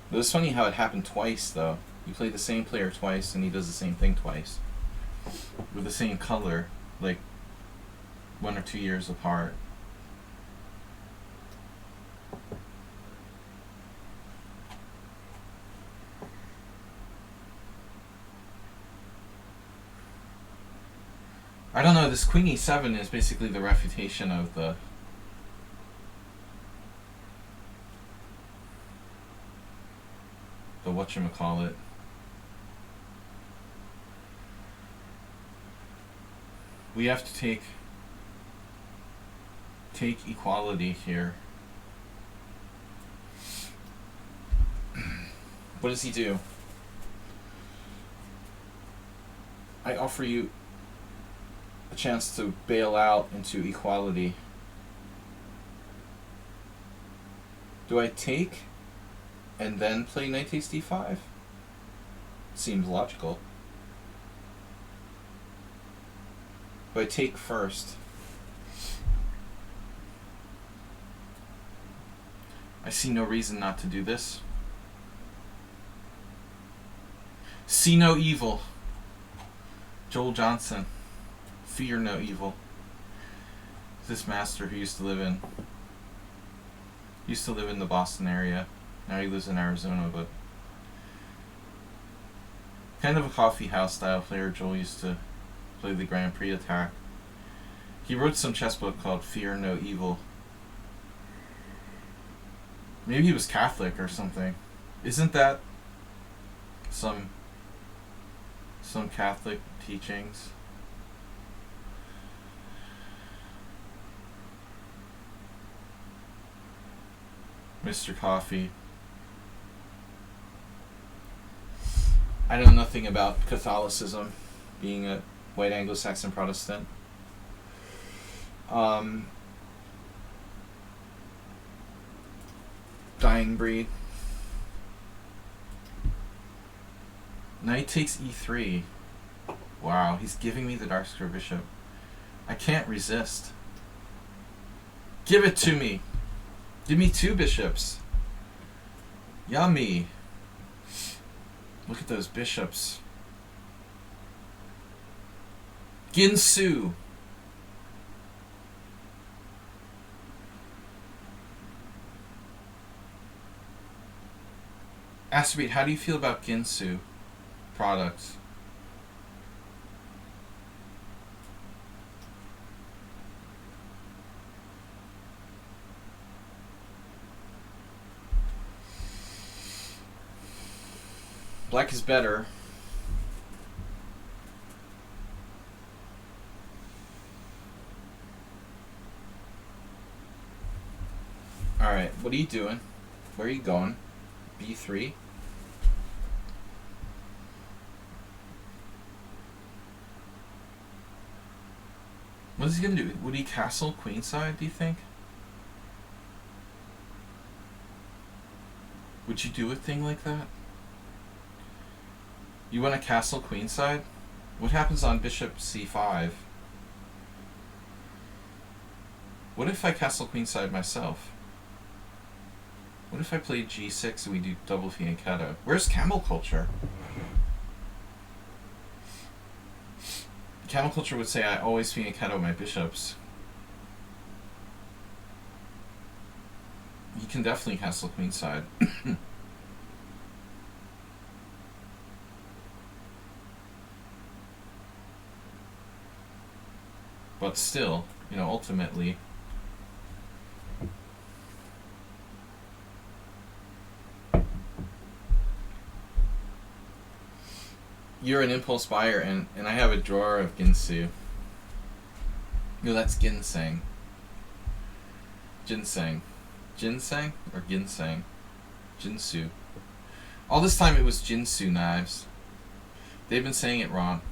It was funny how it happened twice though. You play the same player twice and he does the same thing twice. With the same color, like 1 or 2 years apart. I don't know, this queen e7 is basically the refutation of the whatchamacallit. We have to take equality here. What does he do? I offer you a chance to bail out into equality. Do I take and then play knight takes d5? Seems logical. Do I take first? I see no reason not to do this. See no evil. Joel Johnson. Fear no evil. This master who used to live in the Boston area. Now he lives in Arizona, but kind of a coffee house style player. Joel used to play the Grand Prix attack. He wrote some chess book called Fear No Evil. Maybe he was Catholic or something. Isn't that some Catholic teachings? Mr. Coffee. I know nothing about Catholicism, being a white Anglo-Saxon Protestant. Dying breed. Knight takes e3. Wow, he's giving me the dark square bishop. I can't resist. Give it to me. Give me 2 bishops. Yummy. Look at those bishops. Ginsu. Asteroid, how do you feel about Ginsu products? Black is better. Alright, what are you doing? Where are you going? B3? What is he gonna do? Would he castle queenside, do you think? Would you do a thing like that? You want to castle queenside? What happens on bishop c5? What if I castle queenside myself? What if I play g6 and we do double fianchetto? Where's camel culture? Camel culture would say I always fianchetto my bishops. You can definitely castle queenside. But still, you know, ultimately, you're an impulse buyer, and I have a drawer of Ginsu. No, that's ginseng. Ginseng. Ginseng or ginseng? Jinsu. All this time it was Jinsu knives. They've been saying it wrong.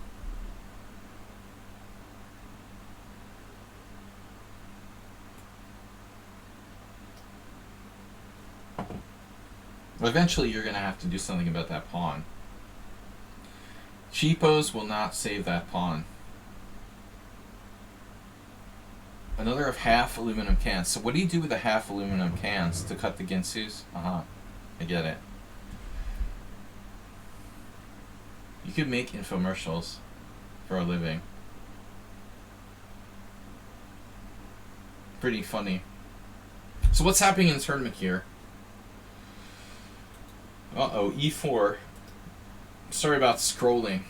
Eventually you're going to have to do something about that pawn. Cheapos will not save that pawn. Another of half aluminum cans. So what do you do with the half aluminum cans to cut the Ginsus? I get it. You could make infomercials for a living. Pretty funny. So what's happening in the tournament here? Uh-oh, e4. Sorry about scrolling.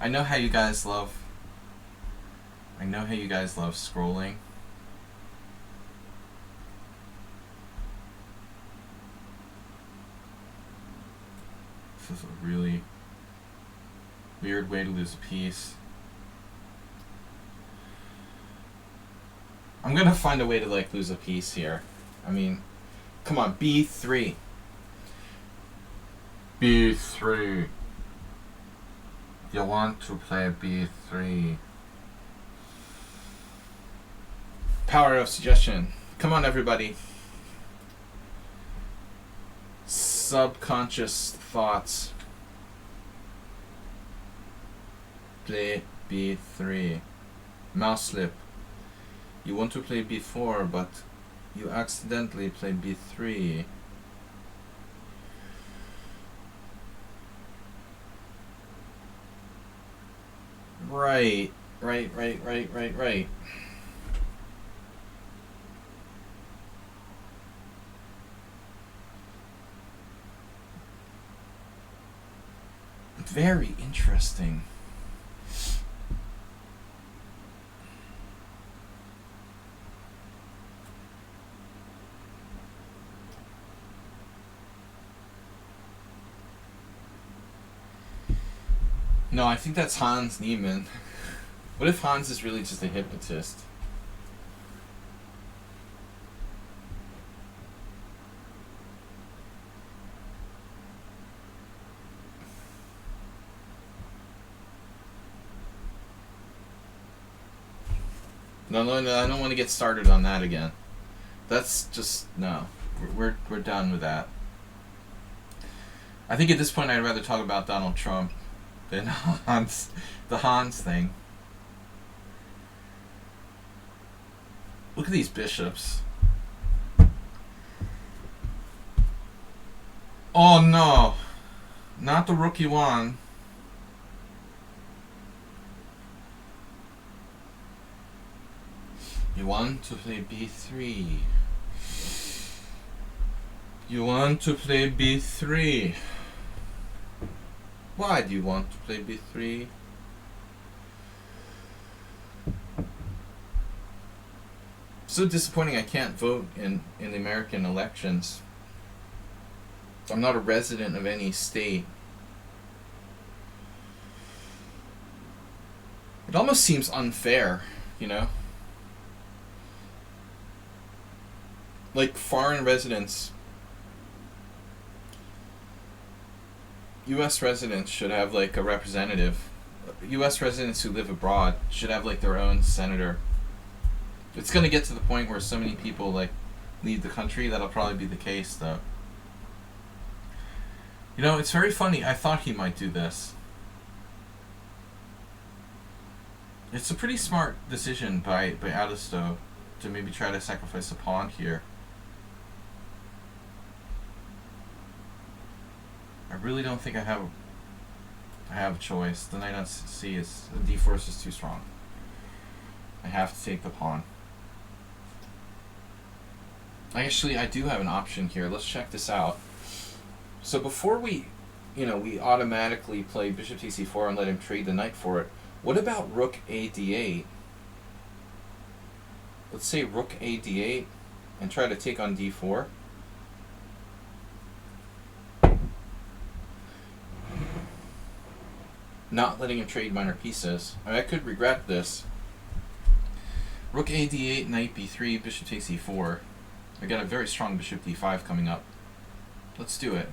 I know how you guys love scrolling. This is a really weird way to lose a piece. I'm gonna find a way to like lose a piece here. I mean, come on, b3. b3. You want to play b3. Power of suggestion. Come on, everybody. Subconscious thoughts. Play b3. Mouse slip. You want to play b4, but you accidentally play b3. Right. Very interesting. No, I think that's Hans Niemann. What if Hans is really just a hypnotist? No, I don't want to get started on that again. That's just, no. We're done with that. I think at this point I'd rather talk about Donald Trump than Hans, the Hans thing. Look at these bishops. Oh no, not the rook you won. You want to play b3. You want to play b3. Why do you want to play b3? So disappointing I can't vote in the American elections. I'm not a resident of any state. It almost seems unfair, you know? Like foreign residents, U.S. residents should have like a representative. U.S. residents who live abroad should have like their own senator. It's gonna get to the point where so many people like leave the country that'll probably be the case though. You know, it's very funny. I thought he might do this. It's a pretty smart decision by Adisto to maybe try to sacrifice a pawn here. I really don't think I have a choice. The knight on c is the d4 is just too strong. I have to take the pawn. Actually, I do have an option here. Let's check this out. So before we automatically play bishop takes c4 and let him trade the knight for it, what about rook a d8? Let's say rook a d8 and try to take on d4. Not letting him trade minor pieces. I mean, I could regret this. Rook a d8, knight b3, bishop takes e4. I got a very strong bishop d5 coming up. Let's do it.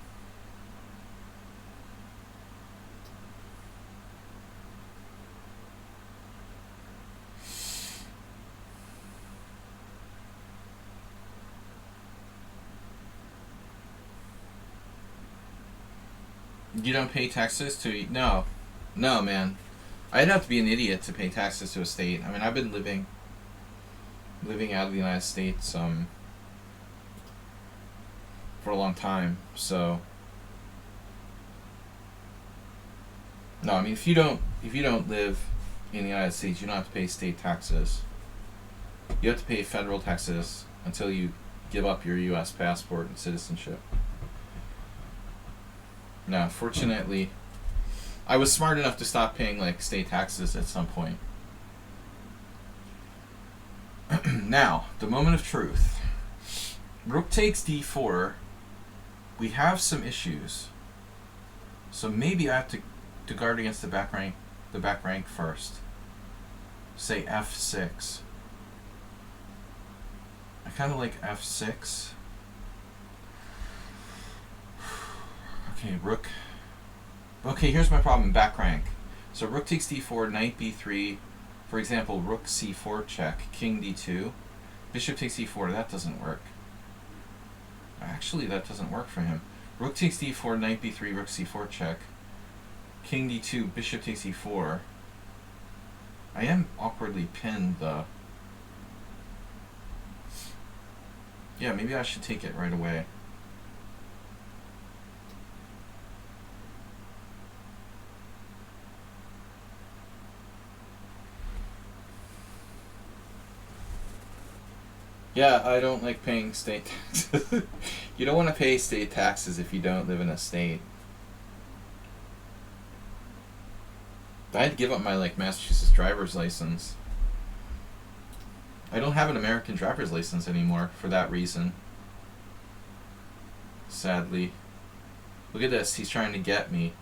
You don't pay taxes to... No, man. I'd have to be an idiot to pay taxes to a state. I mean, I've been living out of the United States for a long time, so no. I mean, if you don't live in the United States, you don't have to pay state taxes. You have to pay federal taxes until you give up your U.S. passport and citizenship. Now, fortunately, I was smart enough to stop paying like state taxes at some point. Now, the moment of truth. Rook takes d4. We have some issues. So maybe I have to guard against the back rank first. Say f6. I kind of like f6. Okay, rook. Okay, here's my problem, back rank. So rook takes d4, knight b3. For example, rook c4 check, king d2. Bishop takes e4, that doesn't work. Actually, that doesn't work for him. Rook takes d4, knight b3, rook c4 check. King d2, bishop takes e4. I am awkwardly pinned, though. Yeah, maybe I should take it right away. Yeah, I don't like paying state taxes. You don't want to pay state taxes if you don't live in a state. I had to give up my Massachusetts driver's license. I don't have an American driver's license anymore for that reason. Sadly. Look at this, he's trying to get me.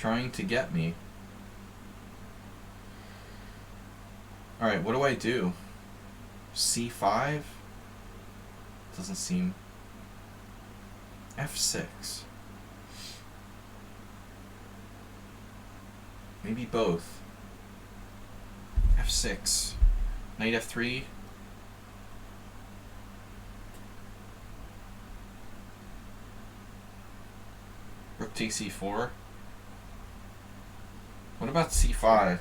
trying to get me. Alright, what do I do? C5? Doesn't seem... F6. Maybe both. F6. Knight F3. Rook takes E4. What about C5?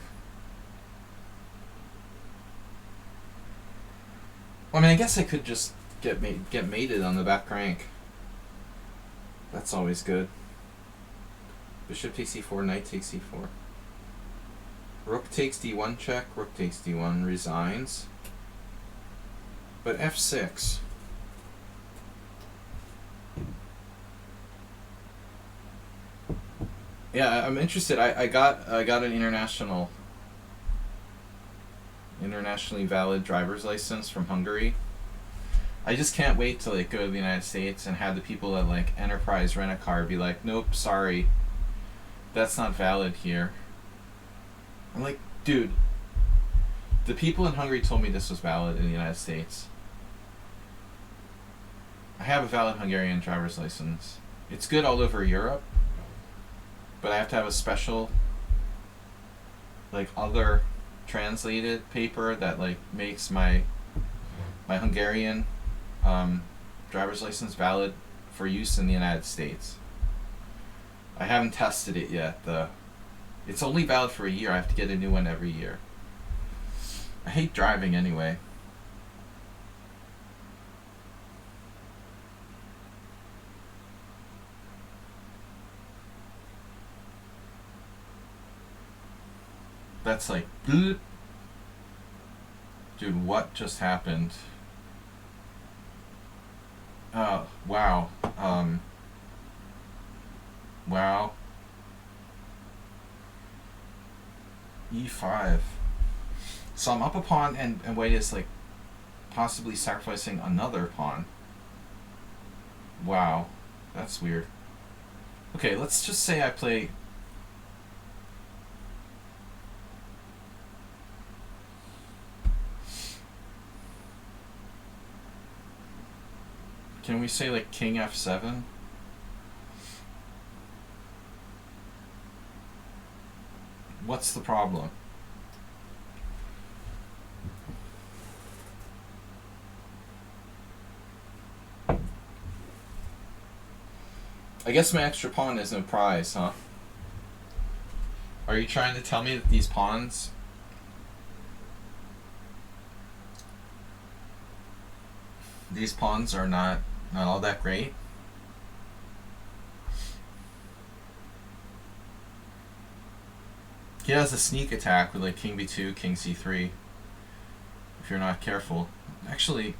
Well, I mean, I guess I could just get mated on the back rank. That's always good. Bishop takes E4, knight takes E4. Rook takes D1 check, rook takes D1, resigns. But F6. Yeah, I'm interested. I got an internationally valid driver's license from Hungary. I just can't wait to like go to the United States and have the people at like Enterprise Rent a Car be like, nope, sorry, that's not valid here. I'm like, dude, the people in Hungary told me this was valid in the United States. I have a valid Hungarian driver's license. It's good all over Europe, but I have to have a special, like, other translated paper that like makes my Hungarian driver's license valid for use in the United States. I haven't tested it yet though. It's only valid for a year. I have to get a new one every year. I hate driving anyway. That's like, bloop. Dude, what just happened? Oh, wow. Wow. E5. So I'm up a pawn, and Wade is like possibly sacrificing another pawn. Wow. That's weird. Okay, let's just say I play... Can we say like King F7? What's the problem? I guess my extra pawn is no prize, huh? Are you trying to tell me that these pawns... These pawns are not all that great? He has a sneak attack with like King B2, King C3. If you're not careful. Actually...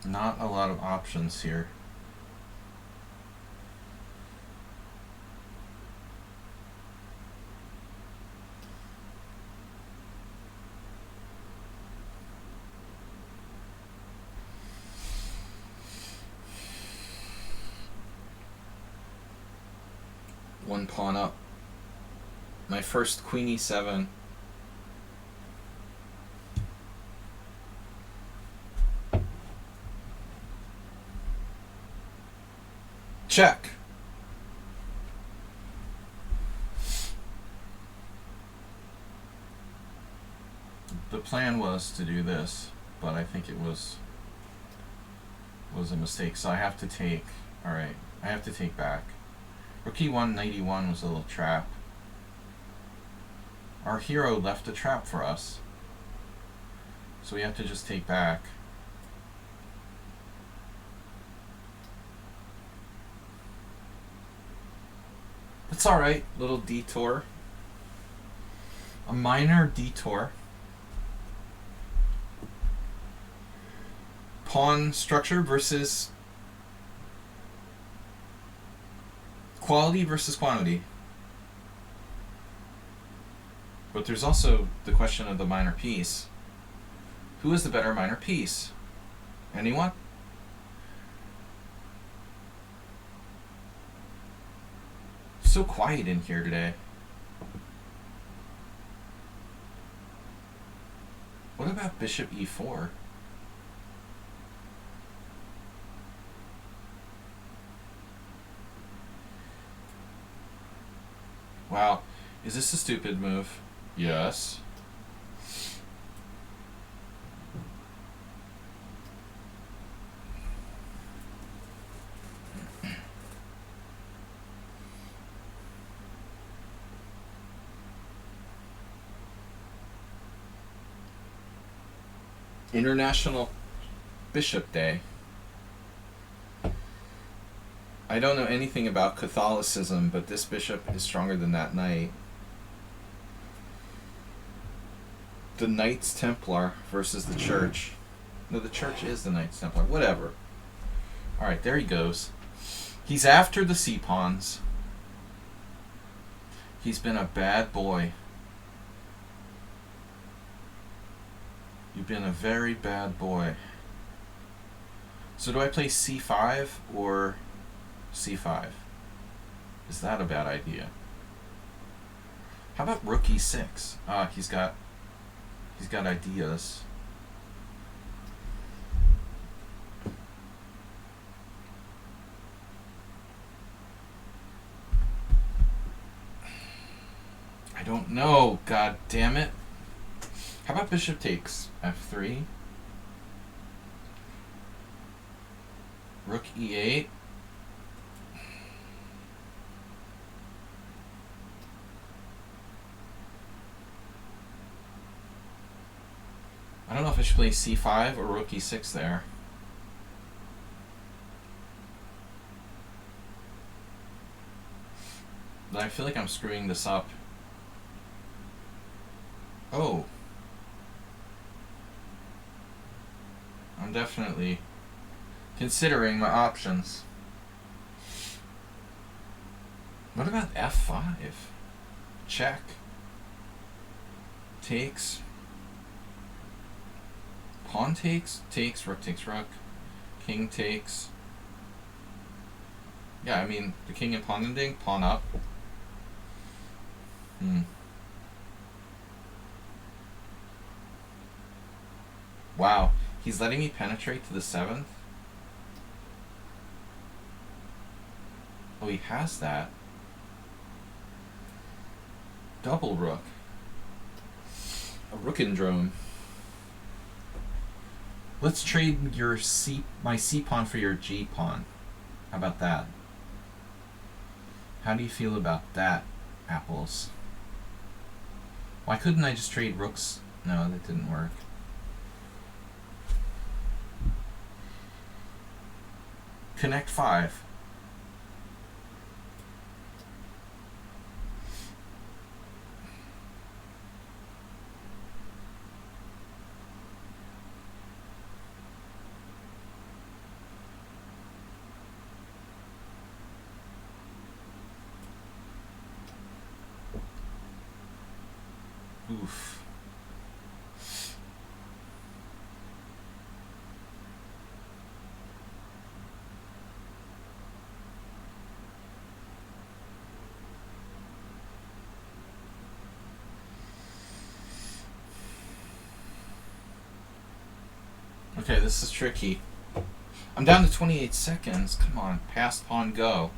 Not a lot of options here. One pawn up. My first Queen E7. Check. The plan was to do this, but I think it was a mistake. So I have to take. All right, I have to take back. Rook E1, Knight E1 was a little trap. Our hero left a trap for us, so we have to just take back. That's alright, little detour. A minor detour. Pawn structure versus quality versus quantity. But there's also the question of the minor piece. Who is the better minor piece? Anyone? so quiet in here today. What about bishop e4? Wow. Is this a stupid move? Yes. International Bishop Day. I don't know anything about Catholicism, but this bishop is stronger than that knight. The Knights Templar versus the Church. No, the Church is the Knights Templar. Whatever. Alright, there he goes. He's after the c-pawns. He's been a bad boy. You've been a very bad boy. So do I play c5 or c5? Is that a bad idea? How about rook e6? He's got ideas. I don't know, god damn it. How about bishop takes f3? Rook e8. I don't know if I should play c5 or rook e6 there. But I feel like I'm screwing this up. Oh. I'm definitely considering my options. What about f5? Check. Takes. Pawn takes, rook takes rook, king takes. Yeah, I mean, the king and pawn ending, pawn up. Wow, he's letting me penetrate to the 7th? Oh, he has that. Double rook. A rookindrome. Let's trade your my c-pawn for your g-pawn. How about that? How do you feel about that, apples? Why couldn't I just trade rooks? No, that didn't work. Connect 5. Oof. Okay, this is tricky. I'm down to 28 seconds. Come on, pass, pawn, go.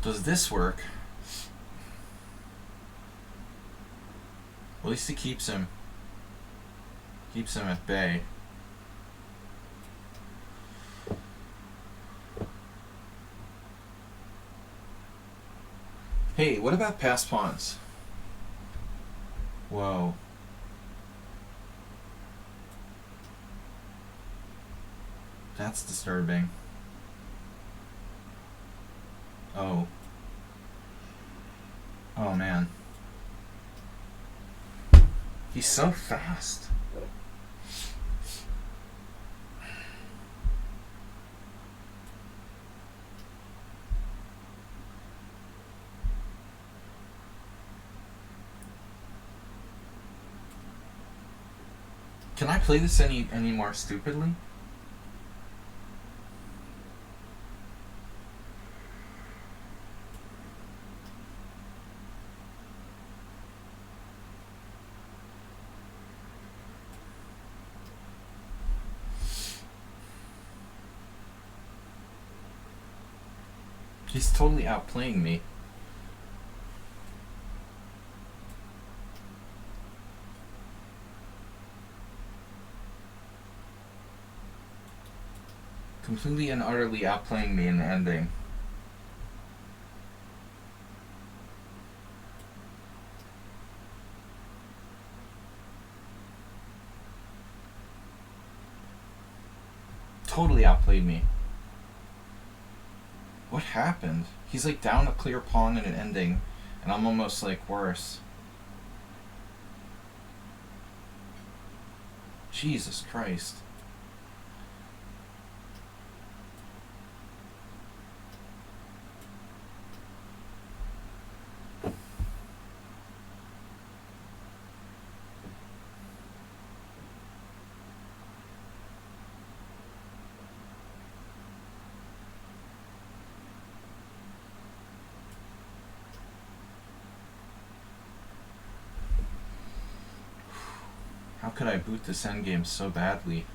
Does this work? At least it keeps him at bay. Hey, what about passed pawns? Whoa. That's disturbing. Oh. Oh man. He's so fast. Can I play this any more stupidly? He's totally outplaying me. Completely and utterly outplaying me in the ending. Totally outplayed me. What happened? He's like down a clear pawn in an ending, and I'm almost like worse. Jesus Christ. How could I boot this endgame so badly?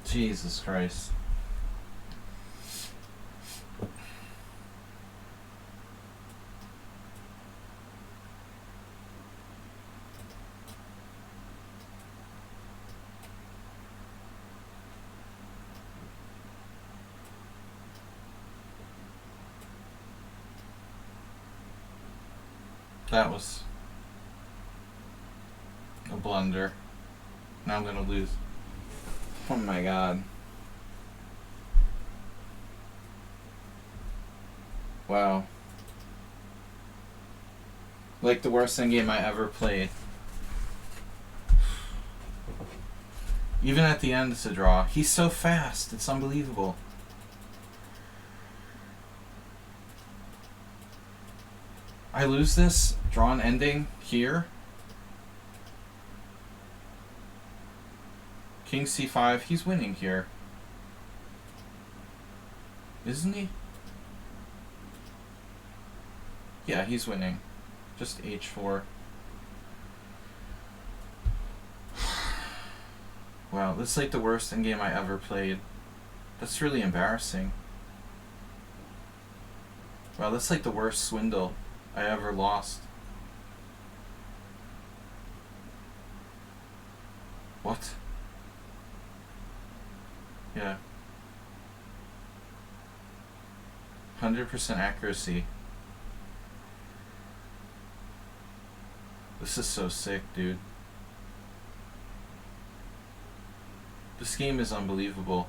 Jesus Christ. That was a blunder. Now I'm gonna lose. Oh my god. Wow. Like the worst endgame I ever played. Even at the end it's a draw. He's so fast, it's unbelievable. I lose this drawn ending here. King c5, he's winning here. Isn't he? Yeah, he's winning. Just h4. Wow, that's like the worst endgame I ever played. That's really embarrassing. Wow, that's like the worst swindle I ever lost. What? Yeah. 100% accuracy. This is so sick, dude. This game is unbelievable.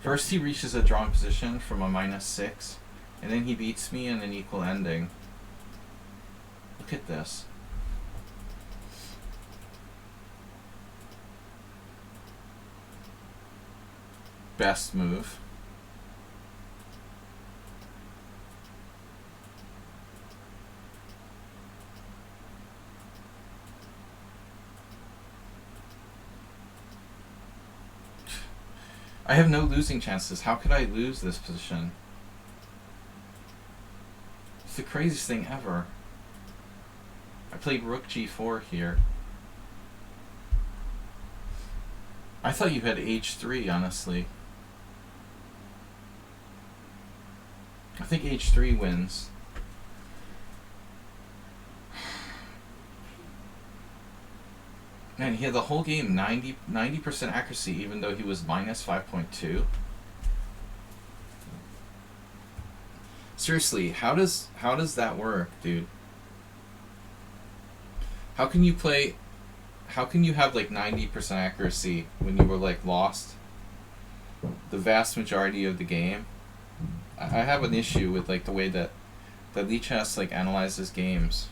First he reaches a drawn position from a -6, and then he beats me in an equal ending. Look at this. Best move. I have no losing chances. How could I lose this position? It's the craziest thing ever. I played rook g4 here. I thought you had h3, honestly. I think h3 wins. Man, he had the whole game 90% accuracy, even though he was minus 5.2. Seriously, how does that work, dude? How can you play? How can you have like 90% accuracy when you were like lost the vast majority of the game? I have an issue with like the way that lichess like analyzes games.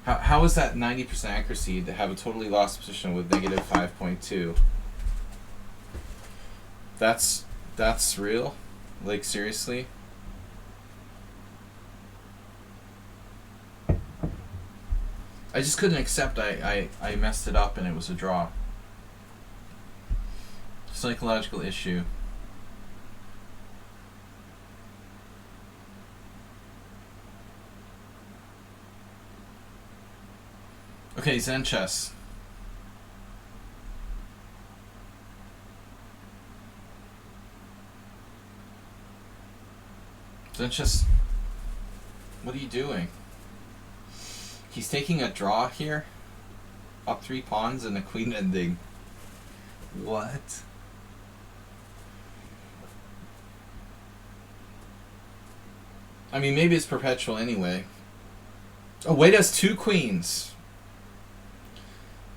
How is that 90% accuracy to have a totally lost position with negative 5.2? That's real? Like, seriously? I just couldn't accept I messed it up and it was a draw. Psychological issue. Okay, Zen chess. Zen chess. What are you doing? He's taking a draw here. Up 3 pawns and a queen ending. What? I mean, maybe it's perpetual anyway. Oh, Wade has 2 queens.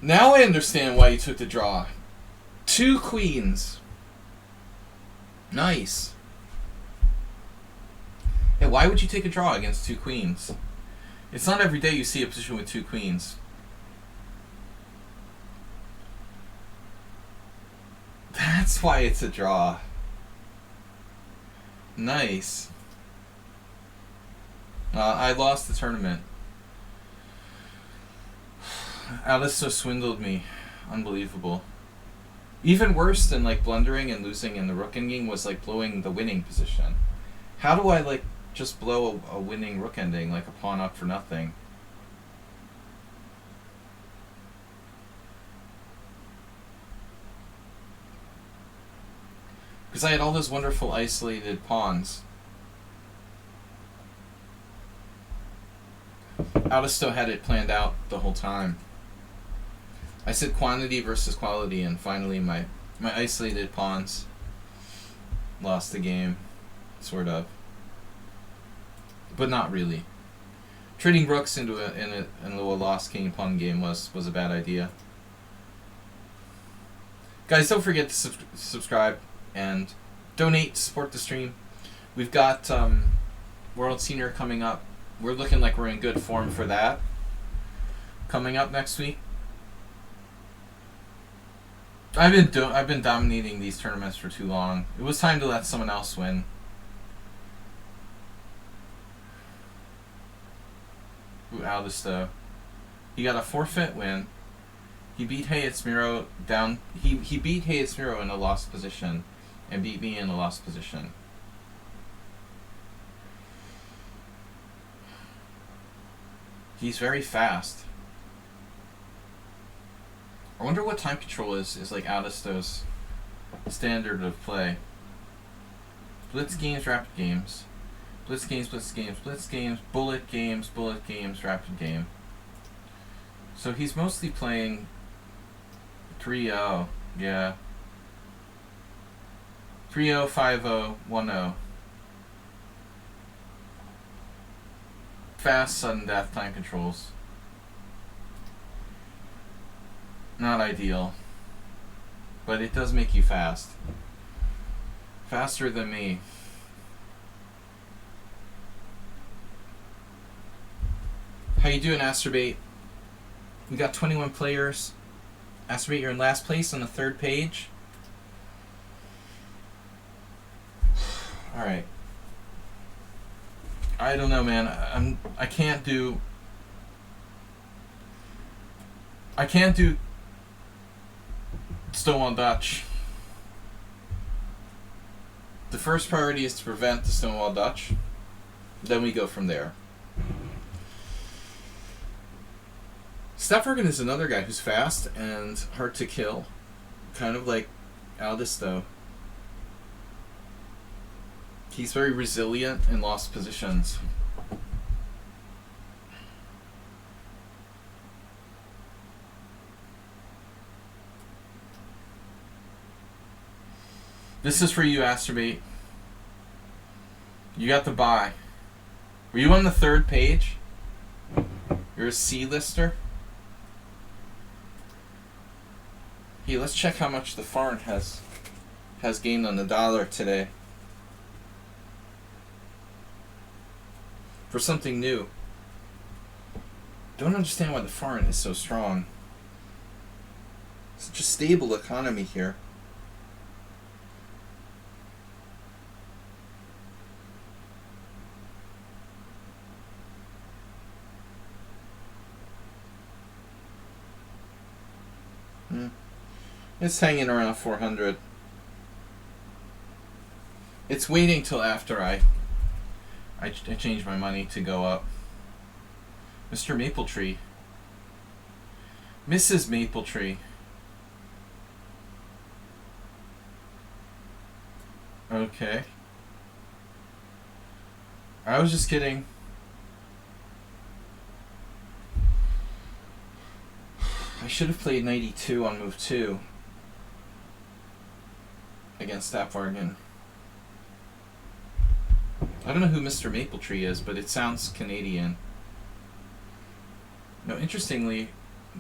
Now I understand why you took the draw. 2 queens. Nice. Hey, why would you take a draw against 2 queens? It's not every day you see a position with 2 queens. That's why it's a draw. Nice. I lost the tournament. Alisto swindled me. Unbelievable. Even worse than like blundering and losing in the rook ending was like blowing the winning position. How do I like just blow a winning rook ending, like a pawn up for nothing? Because I had all those wonderful isolated pawns. Alisto had it planned out the whole time. I said quantity versus quality, and finally my isolated pawns lost the game, sort of, but not really. Trading rooks into a lost king pawn game was a bad idea. Guys, don't forget to subscribe and donate to support the stream. We've got World Senior coming up. We're looking like we're in good form for that. Coming up next week. I've been dominating these tournaments for too long. It was time to let someone else win. Ooh, Aldisto. He got a forfeit win. He beat Hayetsmiro down. He beat Hayetsmiro in a lost position, and beat me in a lost position. He's very fast. I wonder what time control is like Aldisto's standard of play. Blitz games, rapid games. Blitz games, blitz games, blitz games, bullet games, rapid game. So he's mostly playing 3-0, yeah. 3-0, 5-0, 1-0. Fast, sudden death time controls. Not ideal. But it does make you fast. Faster than me. How you doing, Astrobate? We got 21 players. Astrobate, you're in last place on the 3rd page. Alright. I don't know, man. I can't do Stonewall Dutch. The first priority is to prevent the Stonewall Dutch. Then we go from there. Stepfergan is another guy who's fast and hard to kill. Kind of like Aldous, though. He's very resilient in lost positions. This is for you, Astrobate. You got the buy. Were you on the third page? You're a C-lister? Hey, let's check how much the foreign has gained on the dollar today. For something new. Don't understand why the foreign is so strong. Such a stable economy here. It's hanging around 400. It's waiting till after I change my money to go up. Mr. Mapletree. Mrs. Mapletree. Okay. I was just kidding. I should have played 92 on move 2 against Stepfergan. I don't know who Mr. Mapletree is, but it sounds Canadian. No, interestingly,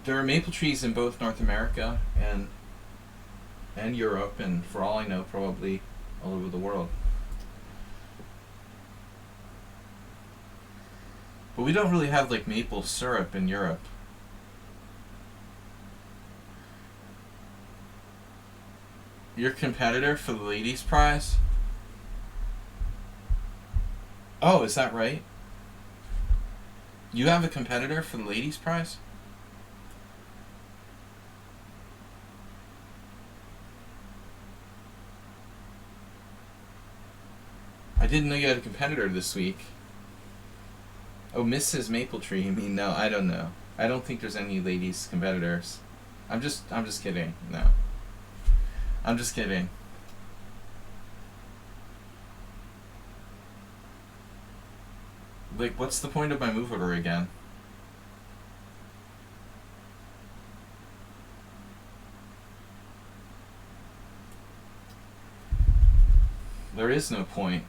there are maple trees in both North America and Europe, and for all I know, probably all over the world. But we don't really have like maple syrup in Europe. Your competitor for the ladies' prize? Oh, is that right? You have a competitor for the ladies' prize? I didn't know you had a competitor this week. Oh, Mrs. Mapletree, you mean? No, I don't know. I don't think there's any ladies' competitors. I'm just kidding. No. I'm just kidding. Like, what's the point of my move order again? There is no point.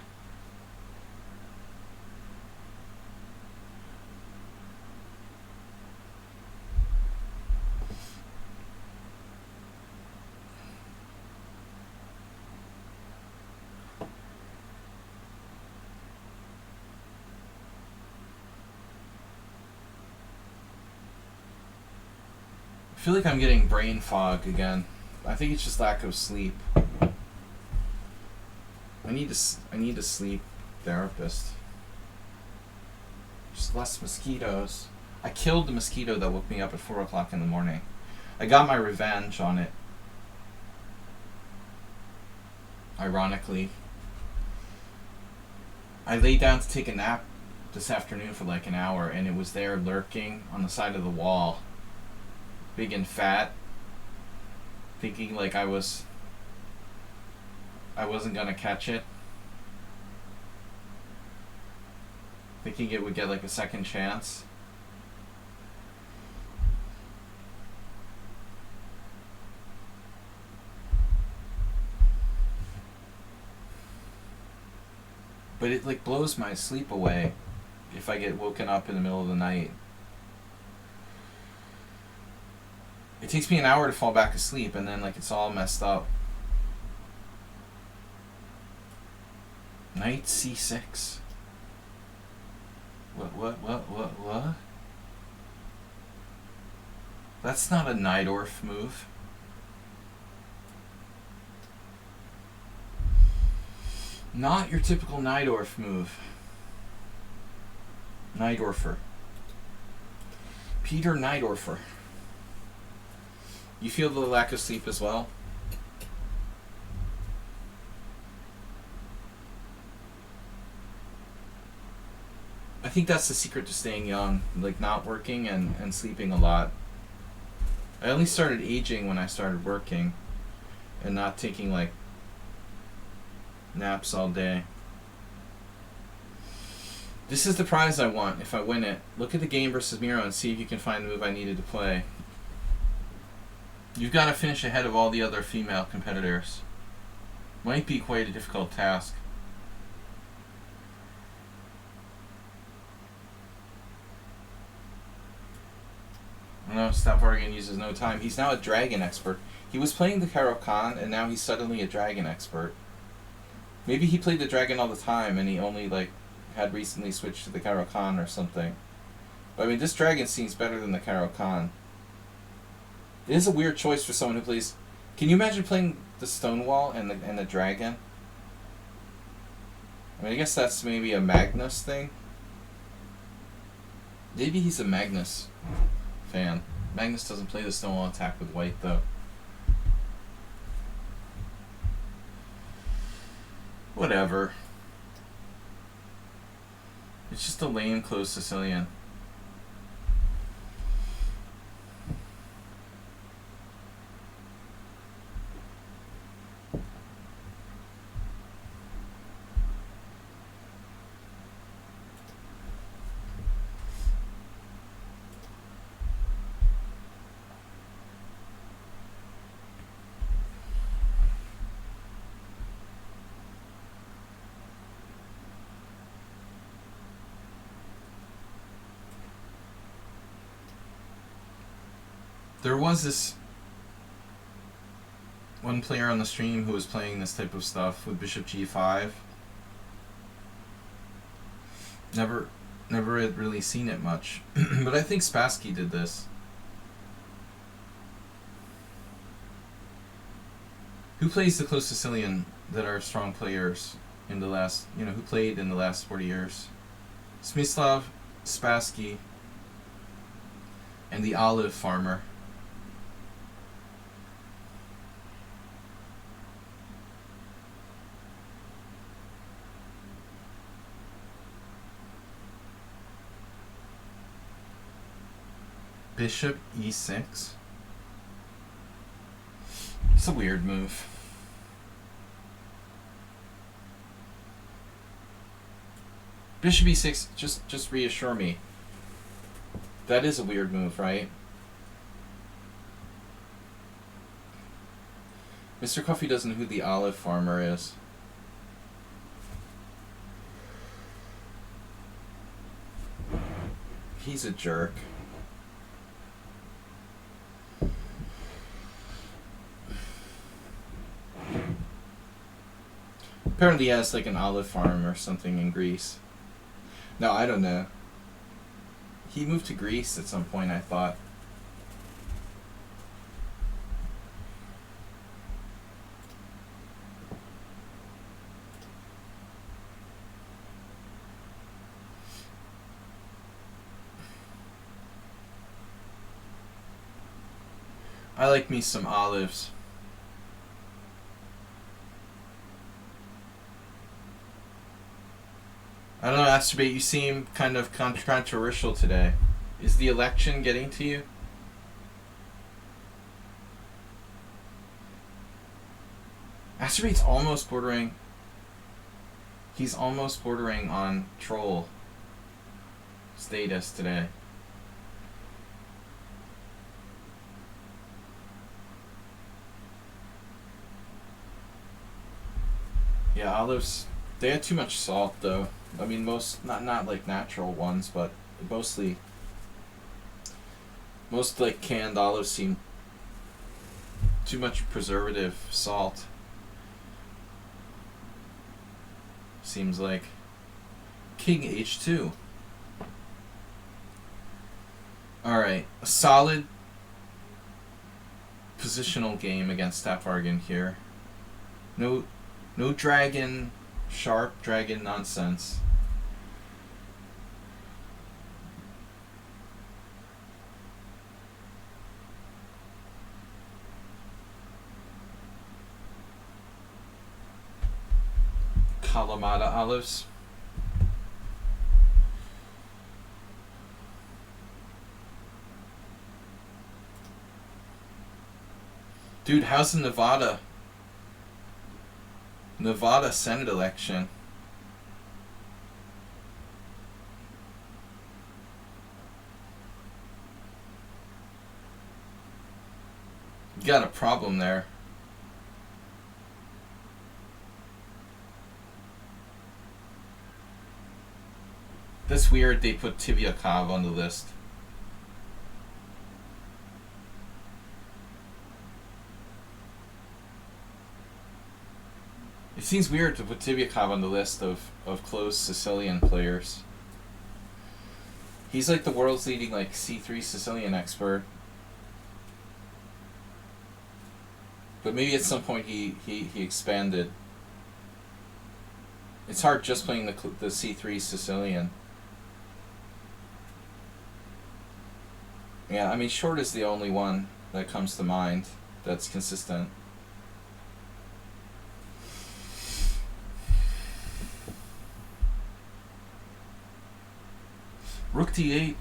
I feel like I'm getting brain fog again. I think it's just lack of sleep. I need a sleep therapist. Just less mosquitoes. I killed the mosquito that woke me up at 4 o'clock in the morning. I got my revenge on it. Ironically. I laid down to take a nap this afternoon for like an hour, and it was there lurking on the side of the wall. Big and fat, thinking like I wasn't gonna catch it, thinking it would get like a second chance. But it like blows my sleep away if I get woken up in the middle of the night. It takes me an hour to fall back asleep, and then like it's all messed up. Knight C6. What? That's not a Najdorf move. Not your typical Najdorf move. Najdorfer. Peter Najdorfer. You feel the lack of sleep as well? think that's the secret to staying young, like not working and sleeping a lot. I only started aging when I started working and not taking like naps all day. This is the prize I want if I win it. Look at the game versus Miro and see if you can find the move I needed to play. You've got to finish ahead of all the other female competitors. Might be quite a difficult task. I know Stavargan uses no time. He's now a dragon expert. He was playing the Karo-Kan and now he's suddenly a dragon expert. Maybe he played the dragon all the time and he only like had recently switched to the Karo-Kan or something. But I mean, this dragon seems better than the Karo-Kan. It is a weird choice for someone who plays... Can you imagine playing the Stonewall and the dragon? I mean, I guess that's maybe a Magnus thing. Maybe he's a Magnus fan. Magnus doesn't play the Stonewall attack with white, though. Whatever. It's just a lame closed Sicilian. There was this one player on the stream who was playing this type of stuff with Bishop G5. Never had really seen it much. But I think Spassky did this. Who plays the close Sicilian that are strong players in the last, who played in the last 40 years? Smyslov, Spassky, and the olive farmer. Bishop e6. It's a weird move. Bishop e6, just reassure me. That is a weird move, right? Mr. Coffee doesn't know who the olive farmer is. He's a jerk. Apparently he has like an olive farm or something in Greece. No, I don't know. He moved to Greece at some point, I thought. I like me some olives. I don't know, Astrobate, you seem kind of controversial today. Is the election getting to you? Astrobate's almost bordering... He's almost bordering on troll status today. Yeah, olives... They had too much salt, though. I mean, not like natural ones, but most like canned olives seem too much preservative salt. Seems like. King H2. Alright, a solid positional game against Stavargan here. No dragon, sharp dragon nonsense. Kalamata olives. Dude, how's the Nevada Senate election? You got a problem there. That's weird they put Tivyakov on the list. It seems weird to put Tivyakov on the list of closed Sicilian players. He's like the world's leading like C3 Sicilian expert. But maybe at some point he expanded. It's hard just playing the C3 Sicilian. Yeah, I mean, short is the only one that comes to mind that's consistent. Rook d8.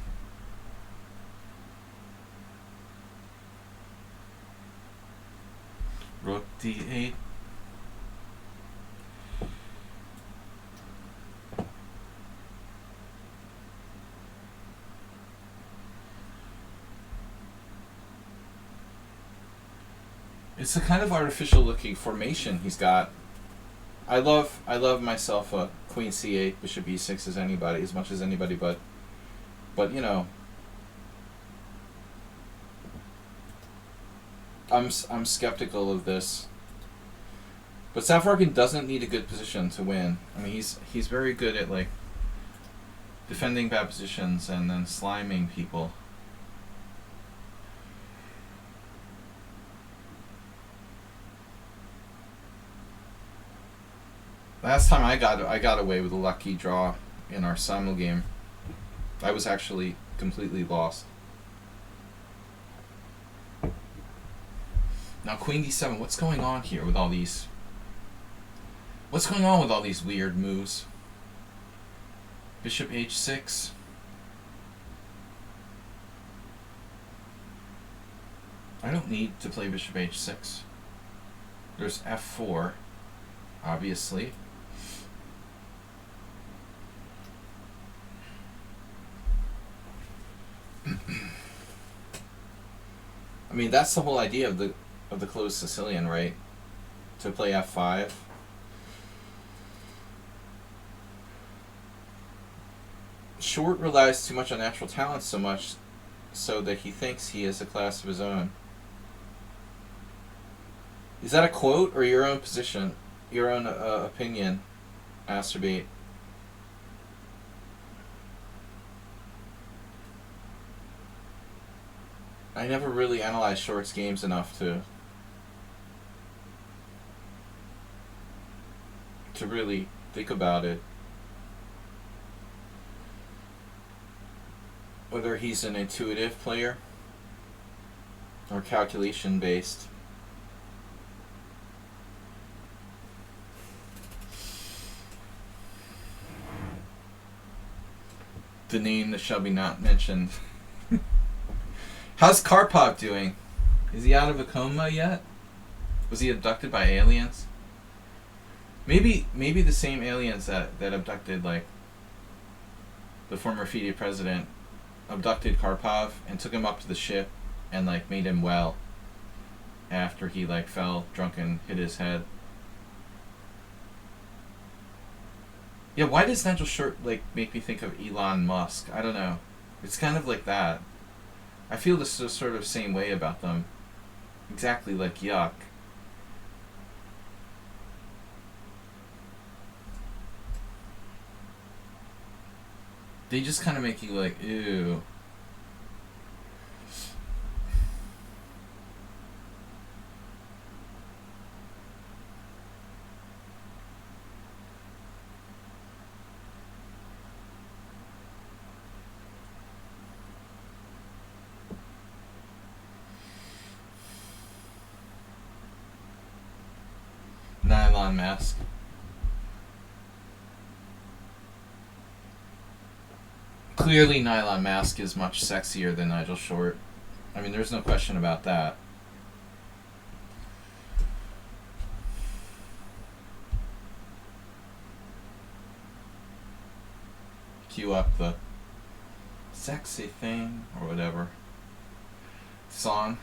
Rook d8. It's a kind of artificial looking formation he's got. I love myself a queen c8, bishop e6 as much as anybody, but you know, I'm skeptical of this. But Safarkin doesn't need a good position to win. I mean, he's very good at like defending bad positions and then sliming people. Last time I got away with a lucky draw in our simul game. I was actually completely lost. Now queen d7, what's going on here with all these? What's going on with all these weird moves? Bishop h6. I don't need to play bishop h6. There's f4, obviously. I mean, that's the whole idea of the closed Sicilian, right? To play f5. Short relies too much on natural talent, so much so that he thinks he has a class of his own. Is that a quote or your own position, your own opinion, Masturbate? I never really analyzed Short's games enough to really think about it. Whether he's an intuitive player or calculation based. The name that shall be not mentioned. How's Karpov doing? Is he out of a coma yet? Was he abducted by aliens? Maybe the same aliens that abducted like the former FIDE president abducted Karpov and took him up to the ship and like made him well after he like fell drunk and hit his head. Yeah, why does Nigel Short like make me think of Elon Musk? I don't know. It's kind of like that. I feel the sort of same way about them. Exactly like yuck. They just kind of make you like, ew. Nylon mask. Clearly Nylon Mask is much sexier than Nigel Short. I mean, there's no question about that. cue up the sexy thing or whatever song.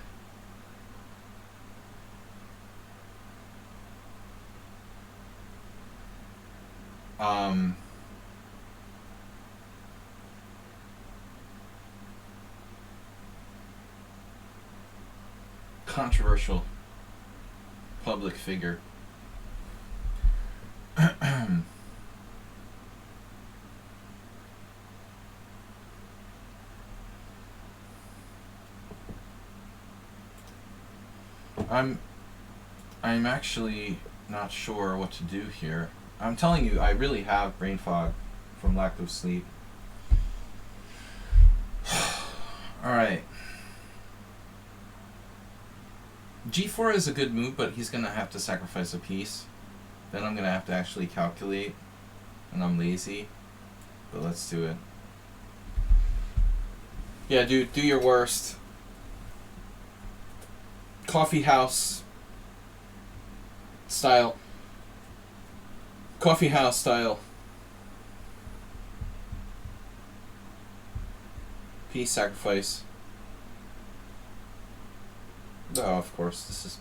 Controversial public figure. I'm actually not sure what to do here. I'm telling you, I really have brain fog from lack of sleep. Alright. G4 is a good move, but he's going to have to sacrifice a piece. Then I'm going to have to actually calculate, and I'm lazy. But let's do it. Yeah, dude, do your worst. Coffee house style. Coffee house style. Piece sacrifice. Oh, of course, this is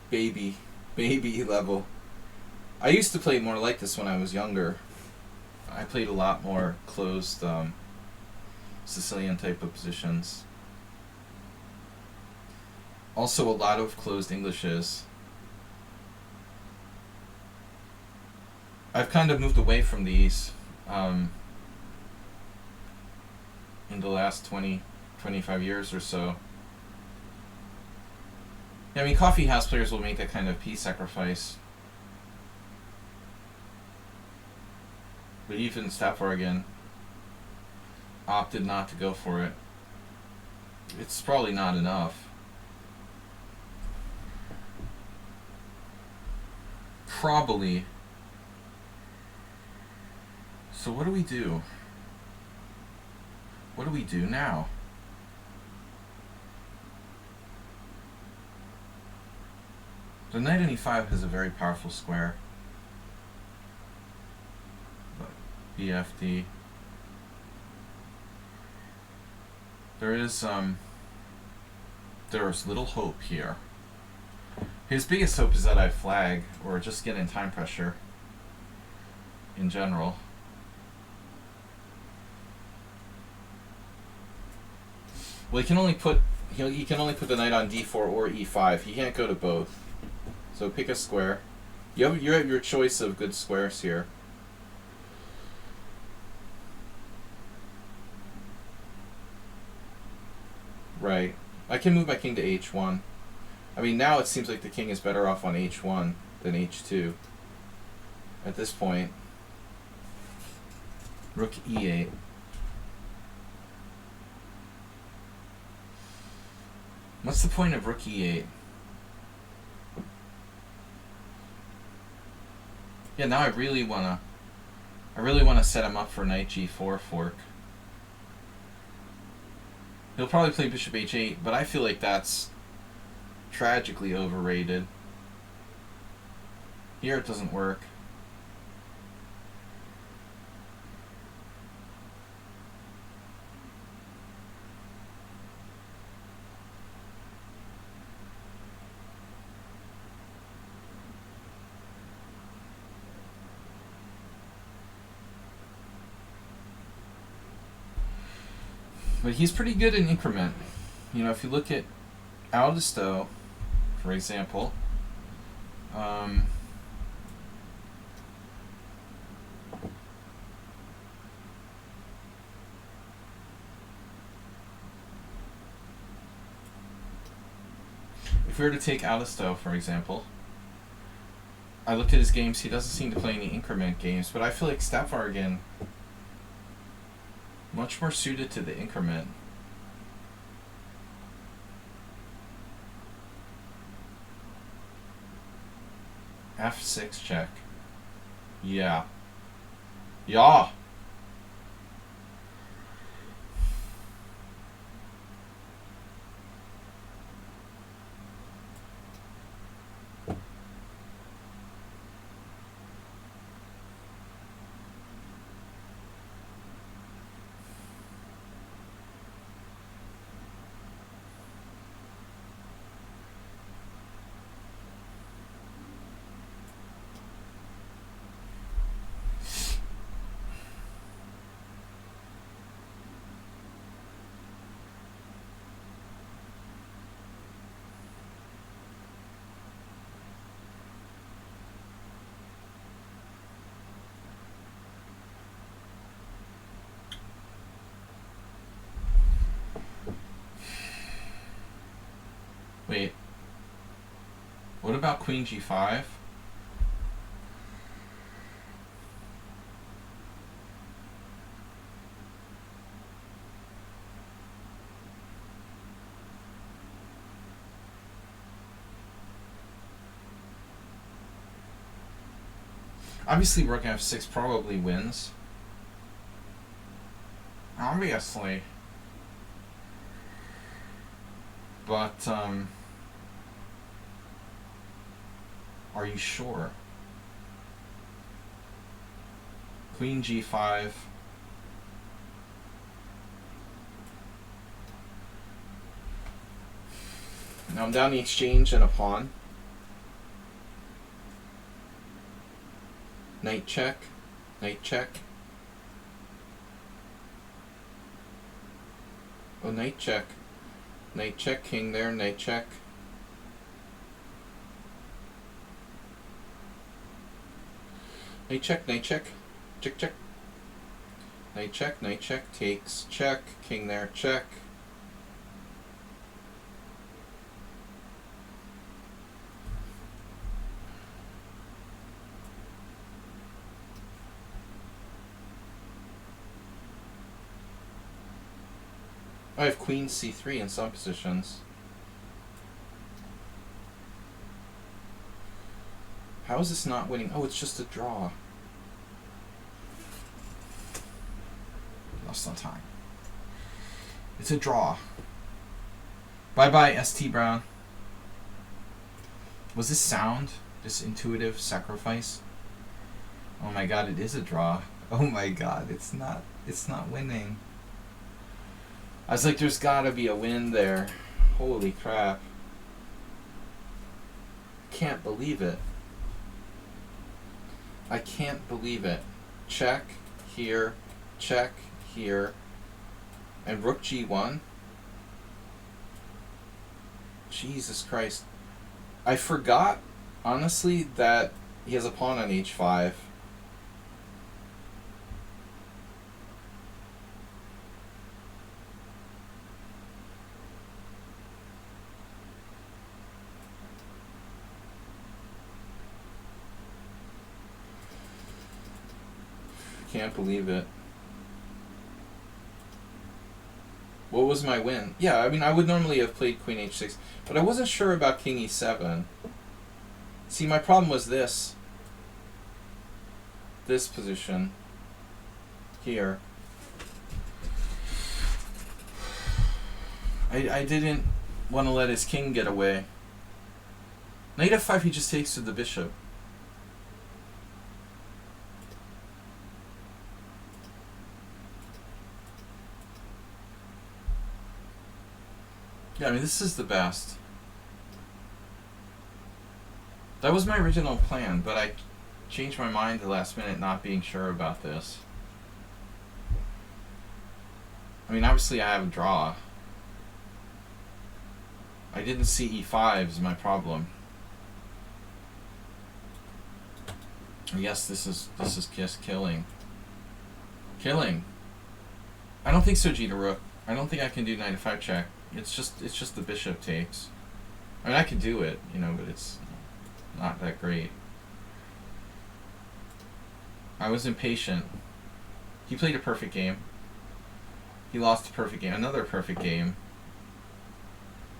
baby level. I used to play more like this when I was younger. I played a lot more closed Sicilian type of positions. Also a lot of closed Englishes. I've kind of moved away from these in the last 25 years or so. Yeah, I mean, coffee house players will make that kind of piece sacrifice. But even Stafford opted not to go for it. It's probably not enough. Probably. So what do we do? What do we do now? The knight on e5 has a very powerful square. But BFD. There's little hope here. His biggest hope is that I flag or just get in time pressure in general. Well, he can only put the knight on d4 or e5. He can't go to both. So pick a square. You have your choice of good squares here. Right. I can move my king to h1. I mean, now it seems like the king is better off on h1 than h2. At this point. Rook e8. What's the point of rook e8? Yeah, now I really wanna set him up for knight g4 fork. He'll probably play bishop h8, but I feel like that's tragically overrated. Here it doesn't work. But he's pretty good in increment. You know, if you look at Aldisto, for example, if we were to take Aldisto, for example, I looked at his games, he doesn't seem to play any increment games, but I feel like Stafford much more suited to the increment. F6 check. Yeah. Yeah. Wait. What about queen g5? Obviously, rook f6 probably wins. Obviously. But, are you sure? Queen g5. Now I'm down the exchange and a pawn. Knight check. Knight check. Oh, knight check. Knight check, king there, knight check. Knight check, knight check. Check, check. Knight check, takes, check, king there, check. I have queen c3 in some positions. How is this not winning? Oh, it's just a draw. Lost on time. It's a draw. Bye-bye, ST Brown. Was this sound? This intuitive sacrifice? Oh my god, it is a draw. Oh my god, it's not winning. I was like, there's gotta be a win there. Holy crap. Can't believe it. I can't believe it. Check here, check here, and rook g1. Jesus Christ. I forgot, honestly, that he has a pawn on h5. Can't believe it. What was my win? Yeah, I mean, I would normally have played queen h6, but I wasn't sure about king e7. See, my problem was this position here. I didn't want to let his king get away. Knight f5, he just takes to the bishop. Yeah, I mean, this is the best. That was my original plan, but I changed my mind the last minute, not being sure about this. I mean, obviously I have a draw. I didn't see e5 is my problem. Yes, this is just killing. Killing. I don't think so, G to rook. I don't think I can do knight f5 check. It's just the bishop takes. I mean, I could do it, you know, but it's not that great. I was impatient. He played a perfect game. He lost a perfect game. Another perfect game.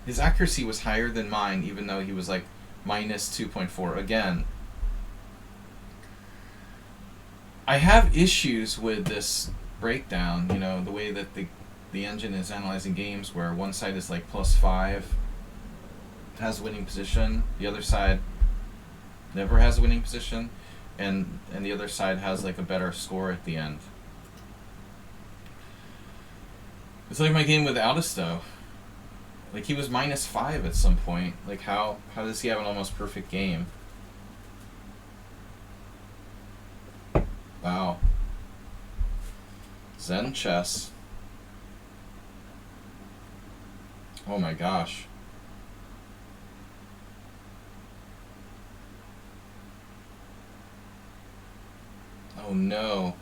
His accuracy was higher than mine, even though he was like minus 2.4. Again, I have issues with this breakdown, you know, the way that the engine is analyzing games, where one side is like +5, has winning position, the other side never has a winning position, and the other side has like a better score at the end. It's like my game with Aldisto. Like, he was -5 at some point. Like, how does he have an almost perfect game? Wow. Zen chess. Oh my gosh. Oh no.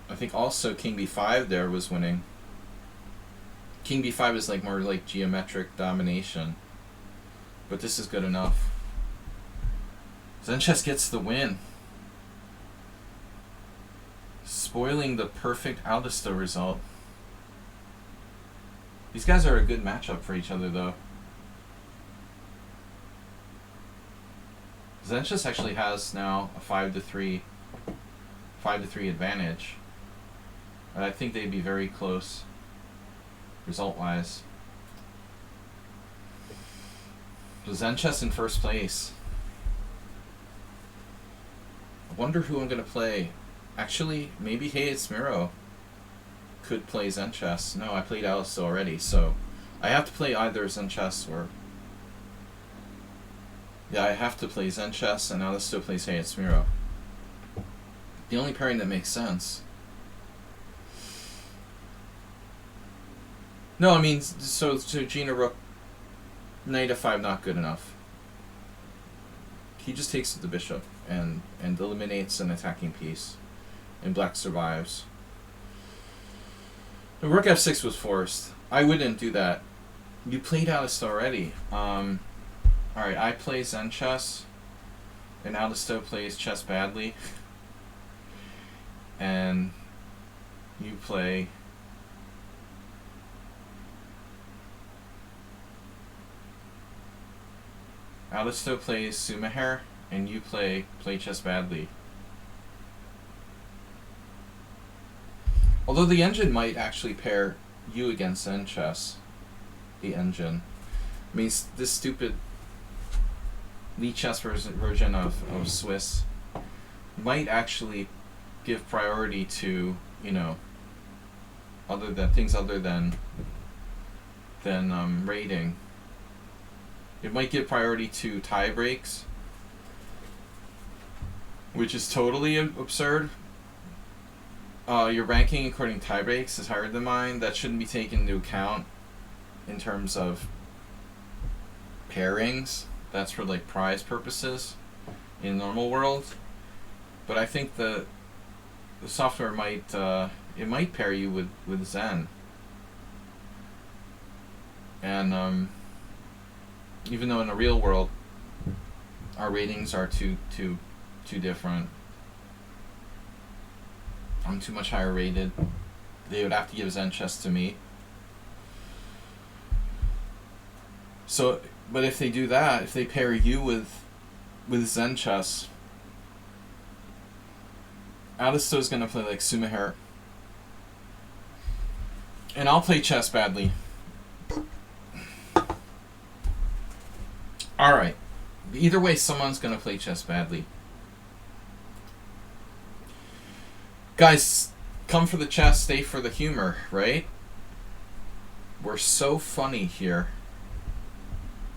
I think also king b5 there was winning. King b5 is like more like geometric domination. But this is good enough. Zenchess gets the win. Spoiling the perfect Aldisto result. These guys are a good matchup for each other though. Zenchess actually has now a 5-3 advantage. And I think they'd be very close result-wise. So Zenchess in first place. I wonder who I'm going to play. Actually, maybe Hey It's Miro could play Zenchess. No, I played Alice already, so I have to play either Zenchess or... Yeah, I have to play Zenchess, and Alice still plays Hey It's Miro. The only pairing that makes sense. No, I mean, so Gina Rook, Knight f5 not good enough. He just takes the bishop and eliminates an attacking piece, and black survives. The Rook f6 was forced. I wouldn't do that. You played Alice already. Alright, I play Zenchess, and Aldisto plays chess badly. And you play... Aldisto plays Sumaher, and you play chess badly. Although the engine might actually pair you against Zenchess. The engine. I mean, this stupid lichess version of Swiss might actually give priority to, you know, things other than rating. It might give priority to tie breaks, which is totally absurd. Your ranking according to tie breaks is higher than mine. That shouldn't be taken into account in terms of pairings. That's for like prize purposes in normal world. But I think the software might it might pair you with Zen. And even though in the real world our ratings are too different. I'm too much higher rated. They would have to give Zenchess to me. So, but if they do that, if they pair you with Zenchess, Alisto's gonna play like Sumaher, and I'll play chess badly. All right. Either way, someone's gonna play chess badly. Guys, come for the chess, stay for the humor, right? We're so funny here.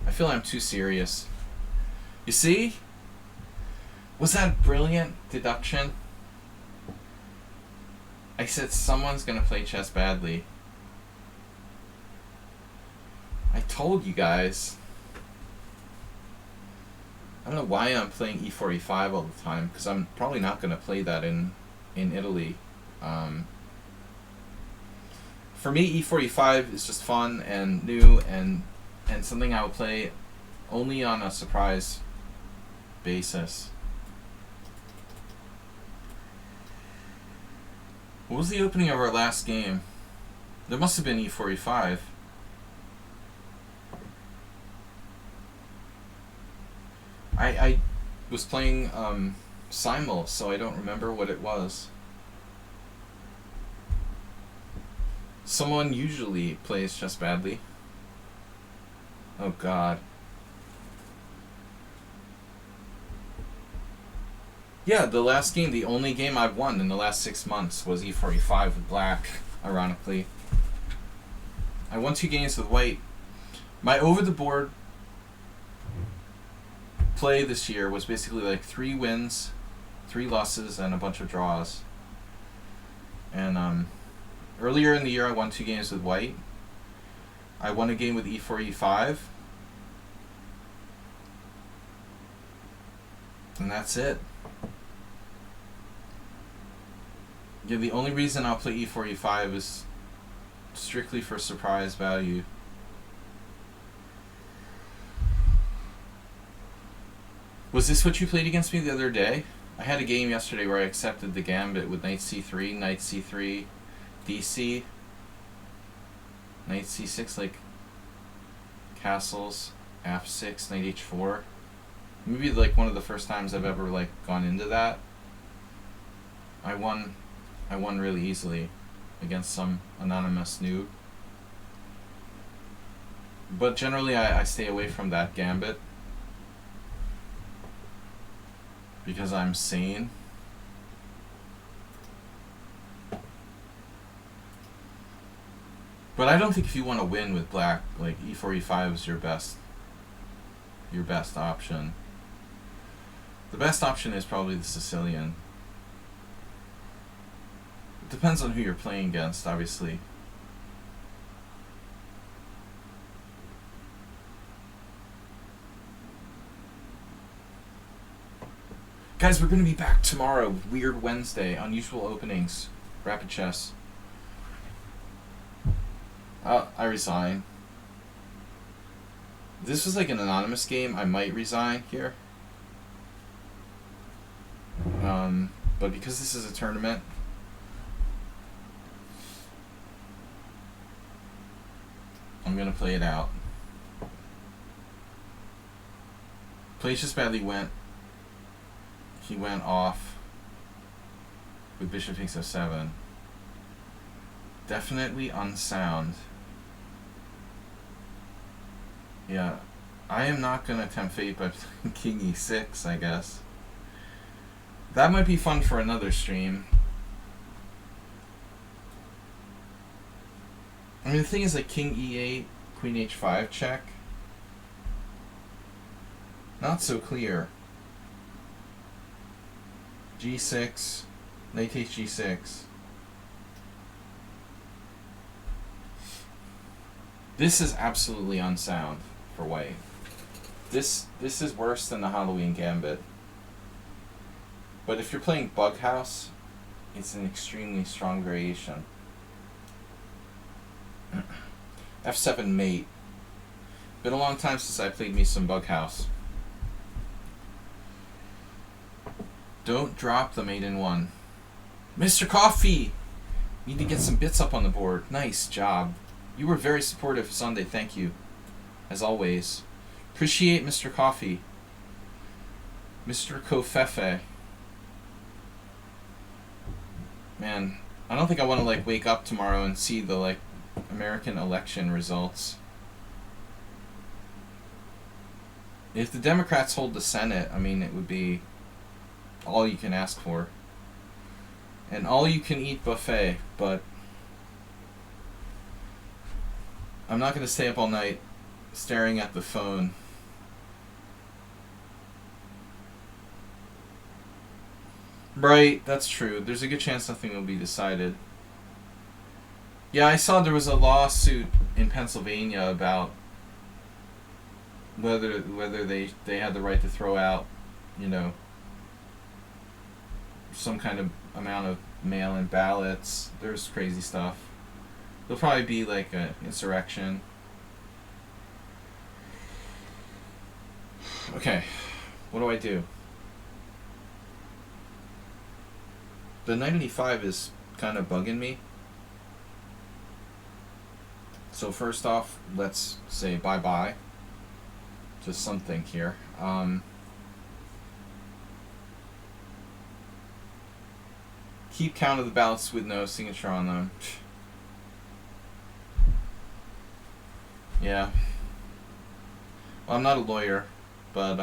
I feel I'm too serious. You see? Was that a brilliant deduction? I said someone's gonna play chess badly. I told you guys. I don't know why I'm playing e4, e5 all the time, because I'm probably not gonna play that in Italy. For me, e4, e5 is just fun and new and something I would play only on a surprise basis. What was the opening of our last game? There must have been e4, e5. I was playing Simul, so I don't remember what it was. Someone usually plays chess badly. Oh god. Yeah, the last game, the only game I've won in the last 6 months was e4, e5 with black, ironically. I won 2 games with white. My over-the-board play this year was basically like 3 wins, 3 losses, and a bunch of draws. And earlier in the year I won 2 games with white. I won a game with e4, e5. And that's it. Yeah, the only reason I'll play e4, e5 is strictly for surprise value. Was this what you played against me the other day? I had a game yesterday where I accepted the gambit with knight c3, knight c3, dc, knight c6, like castles, f6, knight h4. Maybe like one of the first times I've ever like gone into that. I won really easily against some anonymous noob. But generally I stay away from that gambit because I'm sane. But I don't think if you want to win with black, like e4, e5 is your best option. The best option is probably the Sicilian. It depends on who you're playing against, obviously. Guys, we're going to be back tomorrow with Weird Wednesday, unusual openings, Rapid Chess. I resign. If this was like an anonymous game, I might resign here. But because this is a tournament, I'm going to play it out. Plays just badly went. He went off with bishop takes f7. Definitely unsound. Yeah, I am not going to tempt fate by playing king e6, I guess. That might be fun for another stream. I mean, the thing is like king e8, queen h5 check. Not so clear. g6, knight takes g6. This is absolutely unsound for white. This is worse than the Halloween Gambit. But if you're playing Bug House, it's an extremely strong variation. f7 mate. Been a long time since I played me some Bug House. Don't drop the mate in one. Mr. Coffee! Need to get some bits up on the board. Nice job. You were very supportive Sunday, thank you. As always. Appreciate Mr. Coffee. Mr. Kofefe. Man, I don't think I want to like wake up tomorrow and see the like American election results. If the Democrats hold the Senate, I mean, it would be all you can ask for. An all-you-can-eat buffet, but I'm not going to stay up all night staring at the phone. Right, that's true. There's a good chance nothing will be decided. Yeah, I saw there was a lawsuit in Pennsylvania about whether they had the right to throw out, you know, some kind of amount of mail-in ballots. There's crazy stuff. There'll probably be like an insurrection. Okay, what do I do? The knight on e5 is kind of bugging me. So first off, let's say bye-bye to something here. Keep count of the ballots with no signature on them. Yeah. Well, I'm not a lawyer, but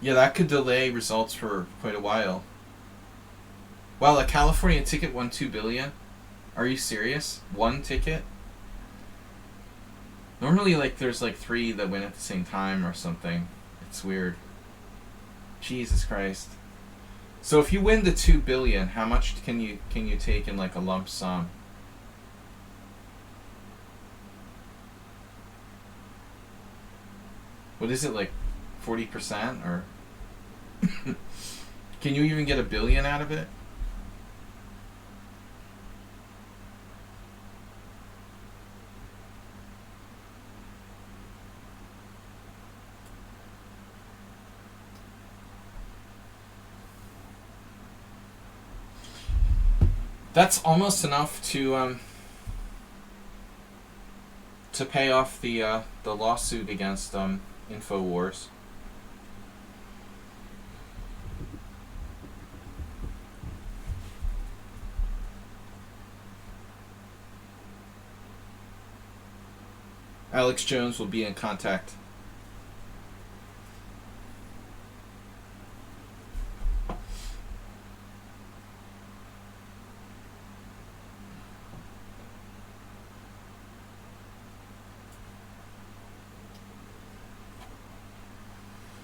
yeah, that could delay results for quite a while. Wow, a California ticket won $2 billion? Are you serious? One ticket? Normally, like, there's like 3 that win at the same time or something. It's weird. Jesus Christ. So if you win the $2 billion, how much can you take in like a lump sum? What is it, like 40% or? Can you even get $1 billion out of it? That's almost enough to pay off the lawsuit against InfoWars. Alex Jones will be in contact.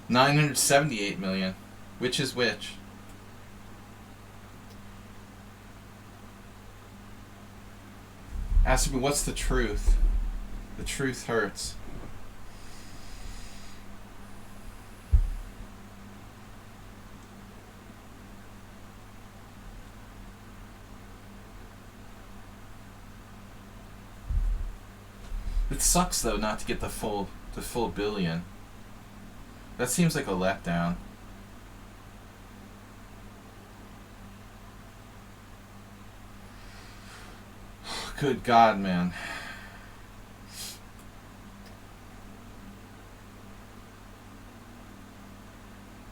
$978 million. Which is which? Ask me, what's the truth? The truth hurts. It sucks though not to get the full billion. That seems like a letdown. Good God, man.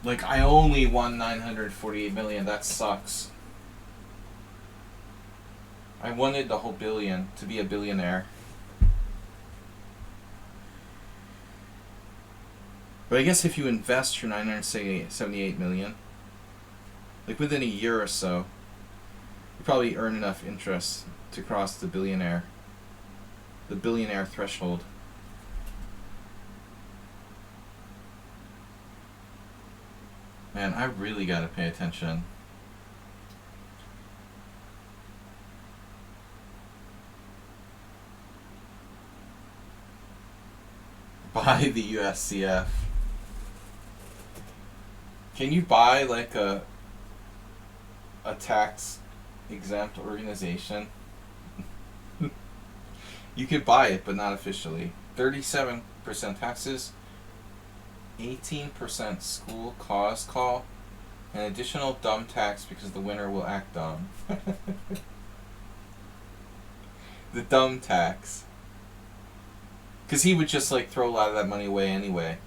Like, I only won $948 million. That sucks. I wanted the whole billion to be a billionaire. But I guess if you invest your $978 million, like within a year or so, you probably earn enough interest to cross the billionaire threshold. Man, I really gotta pay attention. Buy the USCF. Can you buy like a tax exempt organization? You could buy it, but not officially. 37% taxes, 18% school cause call, an additional dumb tax because the winner will act dumb. The dumb tax. Because he would just like throw a lot of that money away anyway.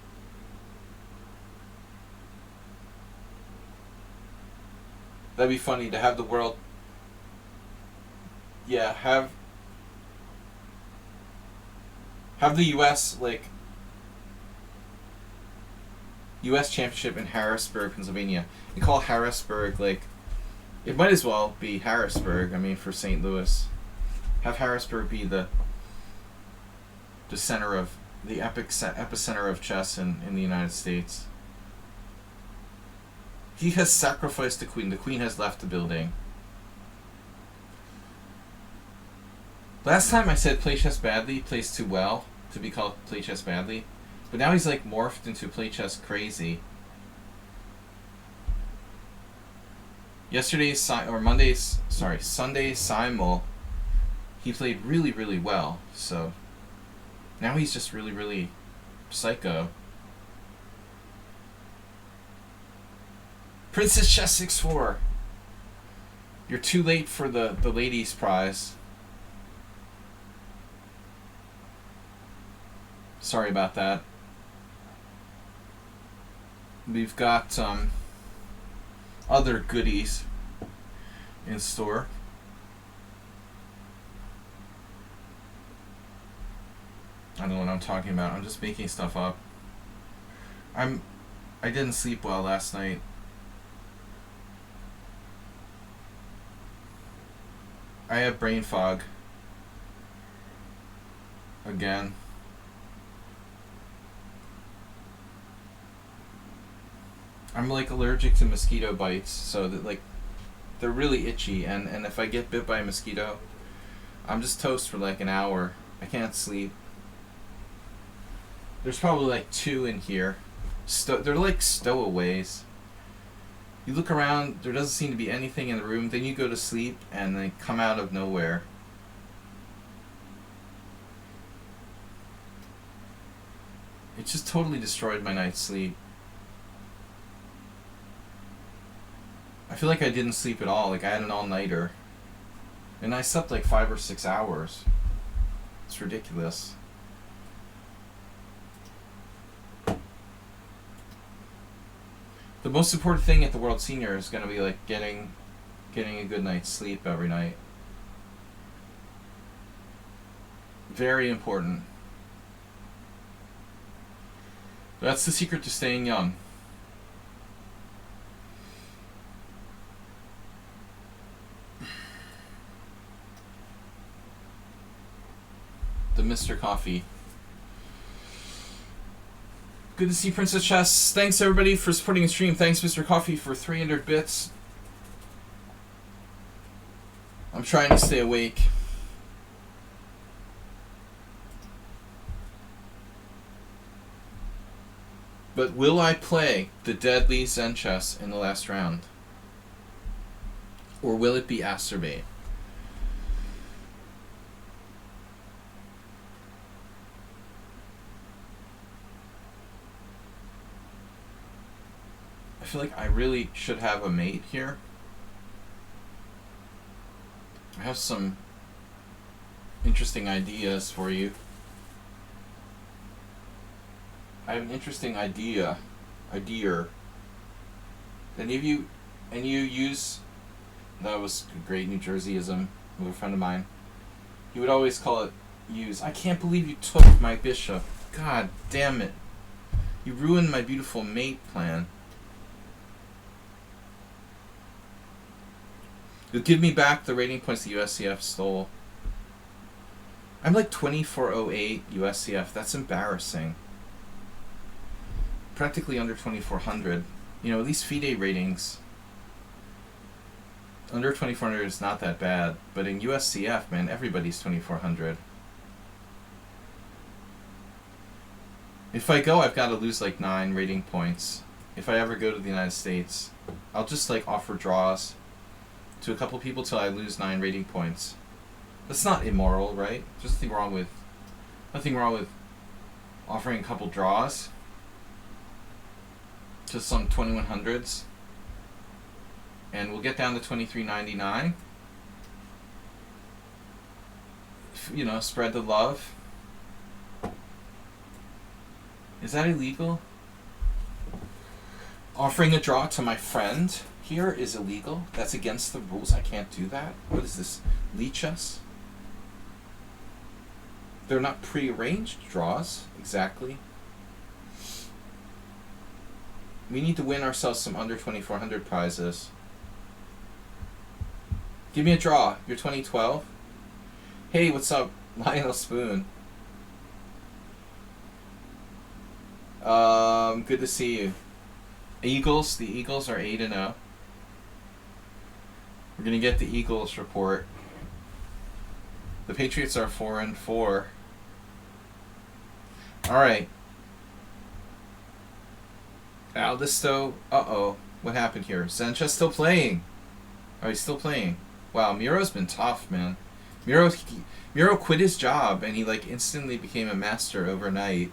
That'd be funny to have the world... Yeah, have the U.S. like U.S. Championship in Harrisburg, Pennsylvania, and call Harrisburg like, it might as well be Harrisburg. I mean, for St. Louis, have Harrisburg be the center of the epicenter of chess in the United States. He has sacrificed the queen. The queen has left the building. Last time I said play chess badly, plays too well to be called play chess badly. But now he's like morphed into play chess crazy. Sunday's simul, he played really, really well. So now he's just really, really psycho. Princess Chess 6-4. You're too late for the ladies' prize. Sorry about that. We've got other goodies in store. I don't know what I'm talking about. I'm just making stuff up. I didn't sleep well last night. I have brain fog. Again. I'm like allergic to mosquito bites, so that like they're really itchy, and if I get bit by a mosquito, I'm just toast for like an hour. I can't sleep. There's probably like 2 in here. They're like stowaways. You look around, there doesn't seem to be anything in the room, then you go to sleep and they come out of nowhere. It just totally destroyed my night's sleep. I feel like I didn't sleep at all, like I had an all-nighter. And I slept like 5 or 6 hours. It's ridiculous. The most important thing at the World Senior is going to be like getting a good night's sleep every night. Very important. That's the secret to staying young. The Mr. Coffee. Good to see Princess Chess. Thanks everybody for supporting the stream. Thanks Mr. Coffee for 300 bits. I'm trying to stay awake. But will I play the deadly Zen chess in the last round? Or will it be Asterbait? I feel like I really should have a mate here. I have some interesting ideas for you. I have an interesting idea. Any of you, and you use, that was a great New Jerseyism with a friend of mine. He would always call it use. I can't believe you took my bishop. God damn it. You ruined my beautiful mate plan. You'll give me back the rating points the USCF stole. I'm like 2408 USCF. That's embarrassing. Practically under 2400. You know, at least FIDE ratings. Under 2400 is not that bad. But in USCF, man, everybody's 2400. If I go, I've got to lose like 9 rating points. If I ever go to the United States, I'll just like offer draws to a couple people till I lose 9 rating points. That's not immoral, right? There's nothing wrong with offering a couple draws to some 2100s, and we'll get down to 2399. You know, spread the love. Is that illegal? Offering a draw to my friend here is illegal. That's against the rules. I can't do that. What is this? Lichess? They're not pre-arranged draws, exactly. We need to win ourselves some under 2400 prizes. Give me a draw. You're 2012. Hey, what's up, Lionel Spoon? Good to see you. Eagles. The Eagles are 8-0. We're gonna get the Eagles report. The Patriots are 4-4. All right. Aldisto. Uh-oh. What happened here? Sanchez still playing. Oh, he's still playing. Wow, Miro's been tough, man. Miro quit his job and he like instantly became a master overnight.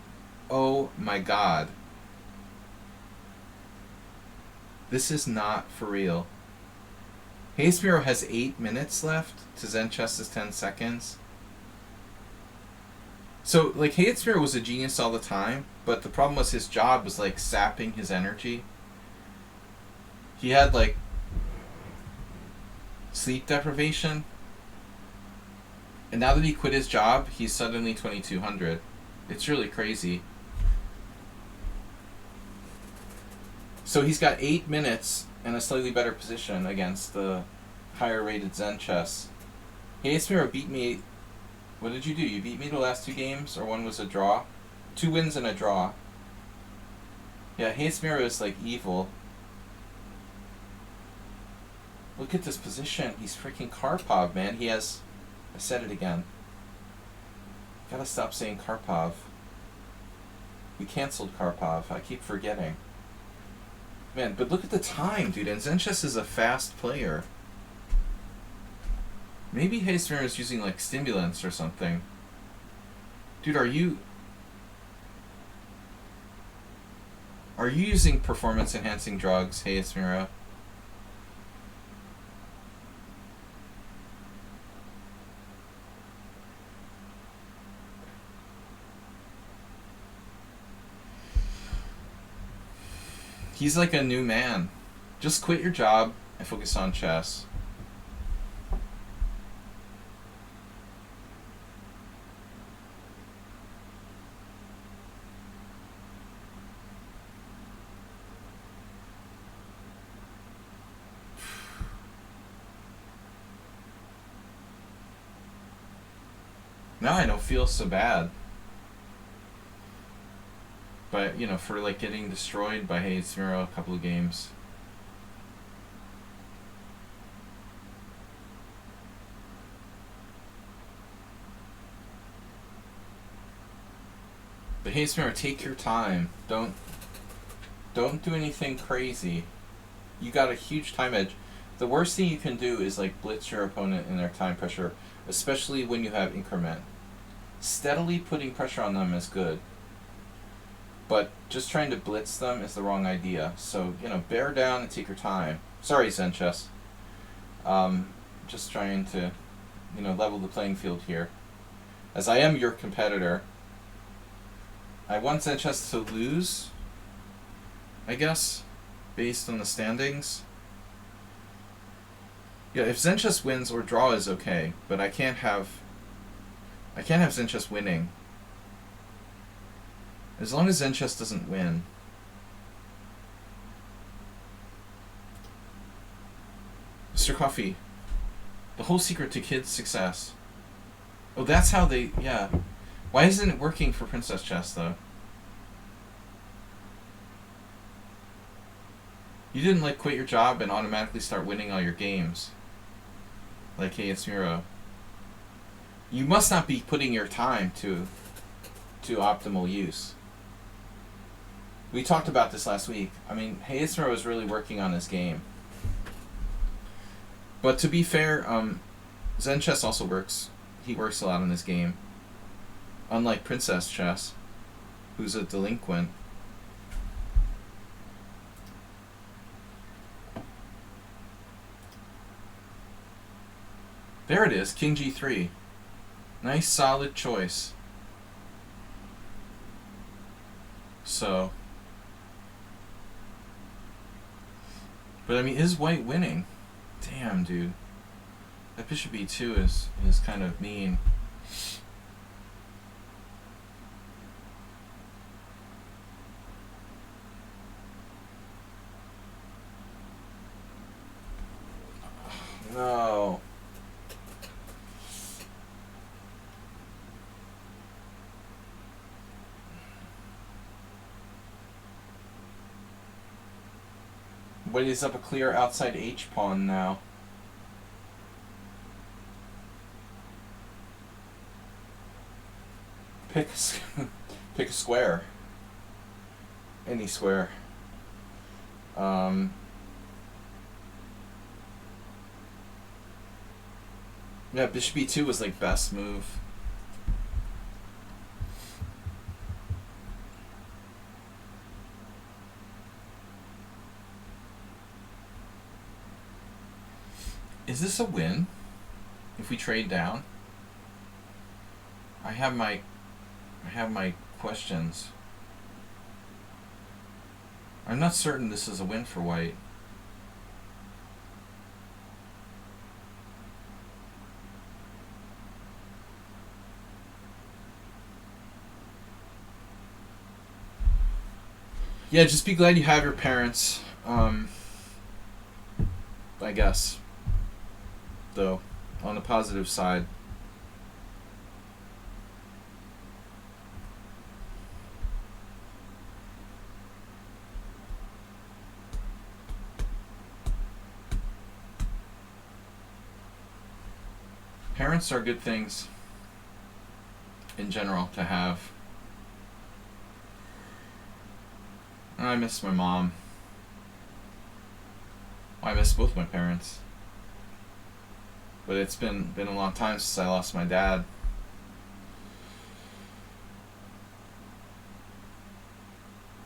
Oh my god. This is not for real. Hayes Miro has 8 minutes left to Zenchess's 10 seconds. So, like, Hayes Miro was a genius all the time, but the problem was his job was, like, sapping his energy. He had, like, sleep deprivation. And now that he quit his job, he's suddenly 2200. It's really crazy. So he's got 8 minutes and a slightly better position against the higher rated Zen chess. Hayes Miro beat me. What did you do? You beat me the last 2 games, or one was a draw? 2 wins and a draw. Yeah, Hayes Miro is like evil. Look at this position. He's freaking Karpov, man. He has... I said it again. Gotta stop saying Karpov. We canceled Karpov. I keep forgetting. Man, but look at the time, dude. And Zenchess is a fast player. Maybe Hayesmere is using like stimulants or something. Dude, are you using performance enhancing drugs, Hayesmere? He's like a new man. Just quit your job and focus on chess. Now I don't feel so bad. But, you know, for like getting destroyed by Hayesmere a couple of games. But Hayesmere, take your time. Don't do anything crazy. You got a huge time edge. The worst thing you can do is like blitz your opponent in their time pressure, especially when you have increment. Steadily putting pressure on them is good. But just trying to blitz them is the wrong idea. So, you know, bear down and take your time. Sorry, Zenchess. Just trying to, you know, level the playing field here. As I am your competitor, I want Zenchess to lose, I guess, based on the standings. Yeah, if Zenchess wins or draw is okay, but I can't have Zenchess winning. As long as Zenchess doesn't win. Mr. Coffee, the whole secret to kids' success. Oh, that's how they, yeah. Why isn't it working for Princess Chess, though? You didn't, like, quit your job and automatically start winning all your games. Like Hayesmere. You must not be putting your time to optimal use. We talked about this last week. I mean, Hayesmere was really working on his game. But to be fair, Zenchess also works. He works a lot on his game. Unlike Princess Chess, who's a delinquent. There it is, King G3. Nice, solid choice. So... But I mean, is white winning? Damn, dude. That bishop e2 is kind of mean. No. White is up a clear outside H pawn now. Pick a square. Any square. Yeah, bishop e2 was like best move. Is this a win? If we trade down? I have my questions. I'm not certain this is a win for white. Yeah, just be glad you have your parents. I guess. Though, on the positive side. Parents are good things in general to have. I miss my mom. I miss both my parents. But it's been a long time since I lost my dad.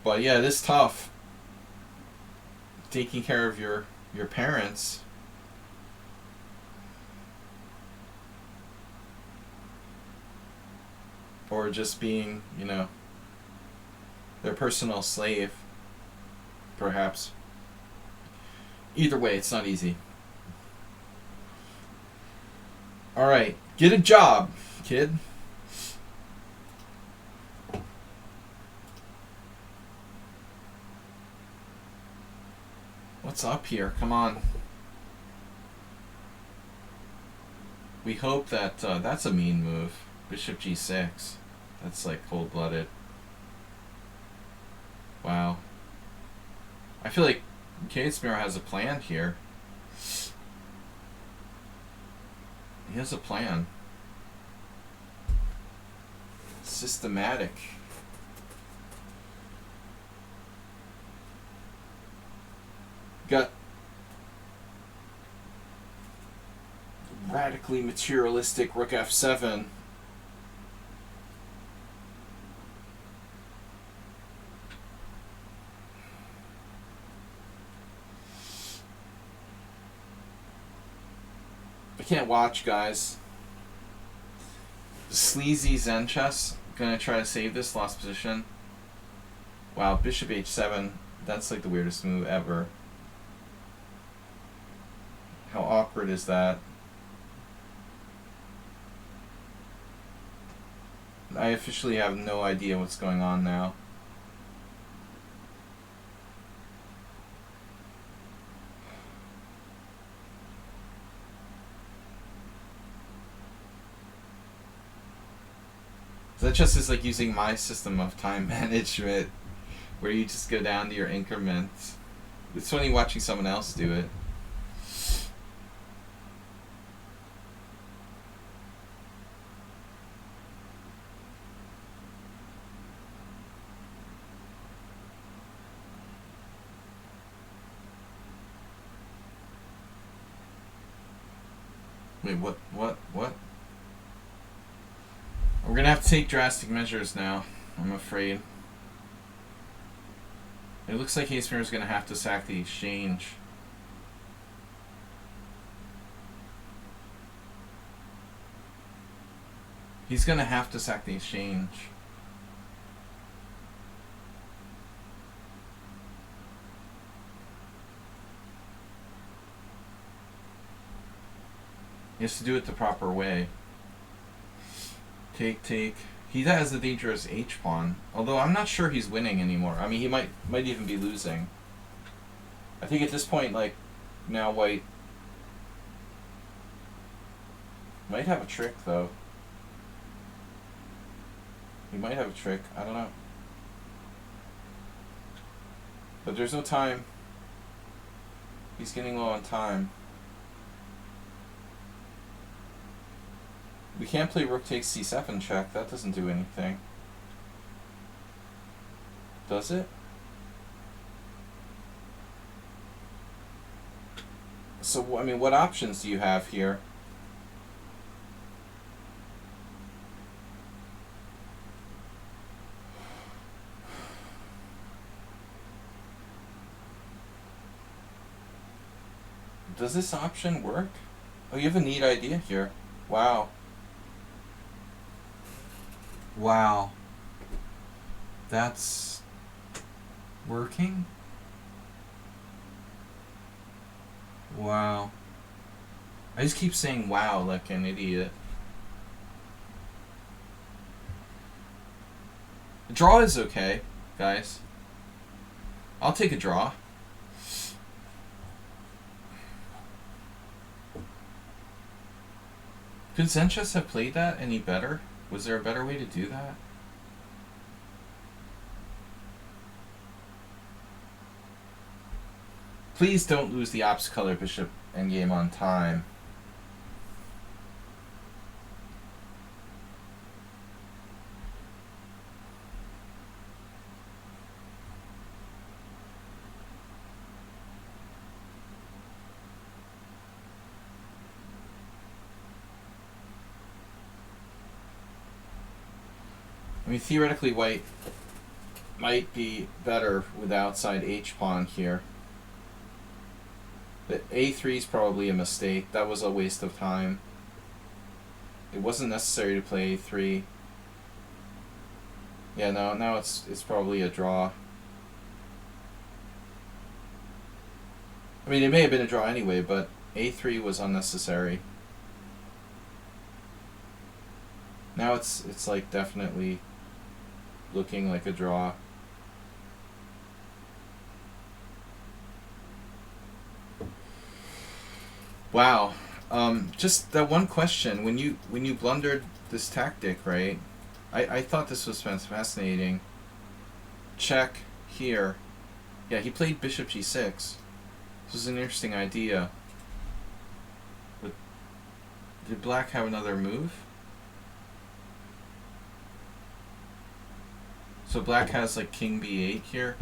But yeah, it is tough. Taking care of your parents. Or just being, you know, their personal slave. Perhaps. Either way, it's not easy. Alright, get a job, kid. What's up here? Come on. We hope that, that's a mean move. Bishop g6. That's like cold-blooded. Wow. I feel like Casimir has a plan here. He has a plan. Systematic. Got radically materialistic rook f7. I can't watch, guys. Sleazy Zen chess. Gonna try to save this lost position. Wow, bishop h7. That's like the weirdest move ever. How awkward is that? I officially have no idea what's going on now. That just is like using my system of time management, where you just go down to your increments. It's funny watching someone else do it. Wait, what? We're gonna have to take drastic measures now, I'm afraid. It looks like Casimir is gonna have to sack the exchange. He's gonna have to sack the exchange. He has to do it the proper way. Take. He has a dangerous h-pawn. Although I'm not sure he's winning anymore. I mean, he might even be losing. I think at this point, like, now white might have a trick, though. He might have a trick. I don't know. But there's no time. He's getting low on time. We can't play rook takes c7 check. That doesn't do anything. Does it? So, I mean, what options do you have here? Does this option work? Oh, you have a neat idea here. Wow. Wow. That's working? Wow. I just keep saying wow like an idiot. A draw is okay, guys. I'll take a draw. Could Zen chess have played that any better? Was there a better way to do that? Please don't lose the opposite color bishop endgame on time. I mean, theoretically, white might be better with outside h-pawn here. The a3 is probably a mistake. That was a waste of time. It wasn't necessary to play a3. Yeah, no, now it's probably a draw. I mean, it may have been a draw anyway, but a3 was unnecessary. Now it's like definitely looking like a draw. Wow. Just that one question, when you blundered this tactic, right? I thought this was fascinating. Check here. Yeah, he played bishop g6. This was an interesting idea. But did black have another move? So black has like king b8 here.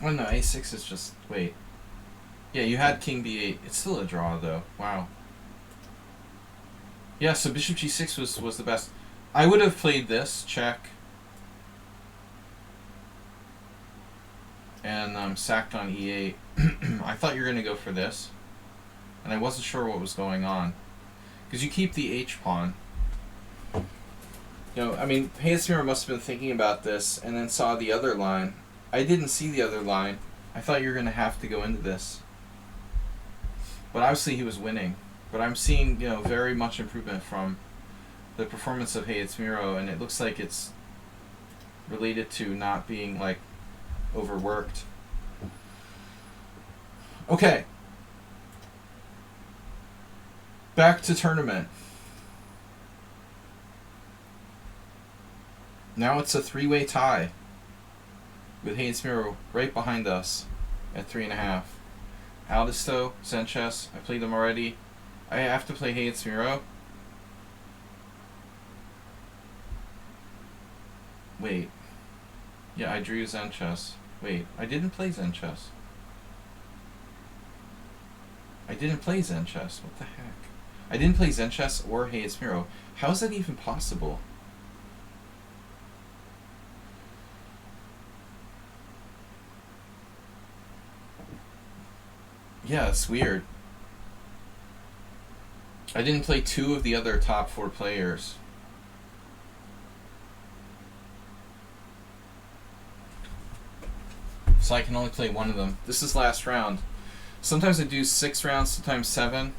Oh no, a6 is just, wait. Yeah, you had king b8. It's still a draw though. Wow. Yeah, so bishop g6 was the best. I would have played this, check. And sacked on e8. I thought you were going to go for this. And I wasn't sure what was going on. Because you keep the h-pawn. You know, I mean, Hayesmiro must have been thinking about this and then saw the other line. I didn't see the other line. I thought you were going to have to go into this. But obviously he was winning. But I'm seeing, you know, very much improvement from the performance of Hayesmiro, and it looks like it's related to not being, like, overworked. Okay. Back to tournament. Now it's a three-way tie with Hayesmiro right behind us at 3.5. Aldisto, Sanchez, I played them already. I have to play Hayesmiro. Wait. Yeah, I drew Sanchez. Wait, I didn't play Sanchez. I didn't play Sanchez. What the heck? I didn't play Sanchez or Hayesmiro. How is that even possible? Yeah, it's weird. I didn't play two of the other top 4 players. So I can only play one of them. This is last round. Sometimes I do 6 rounds, sometimes 7.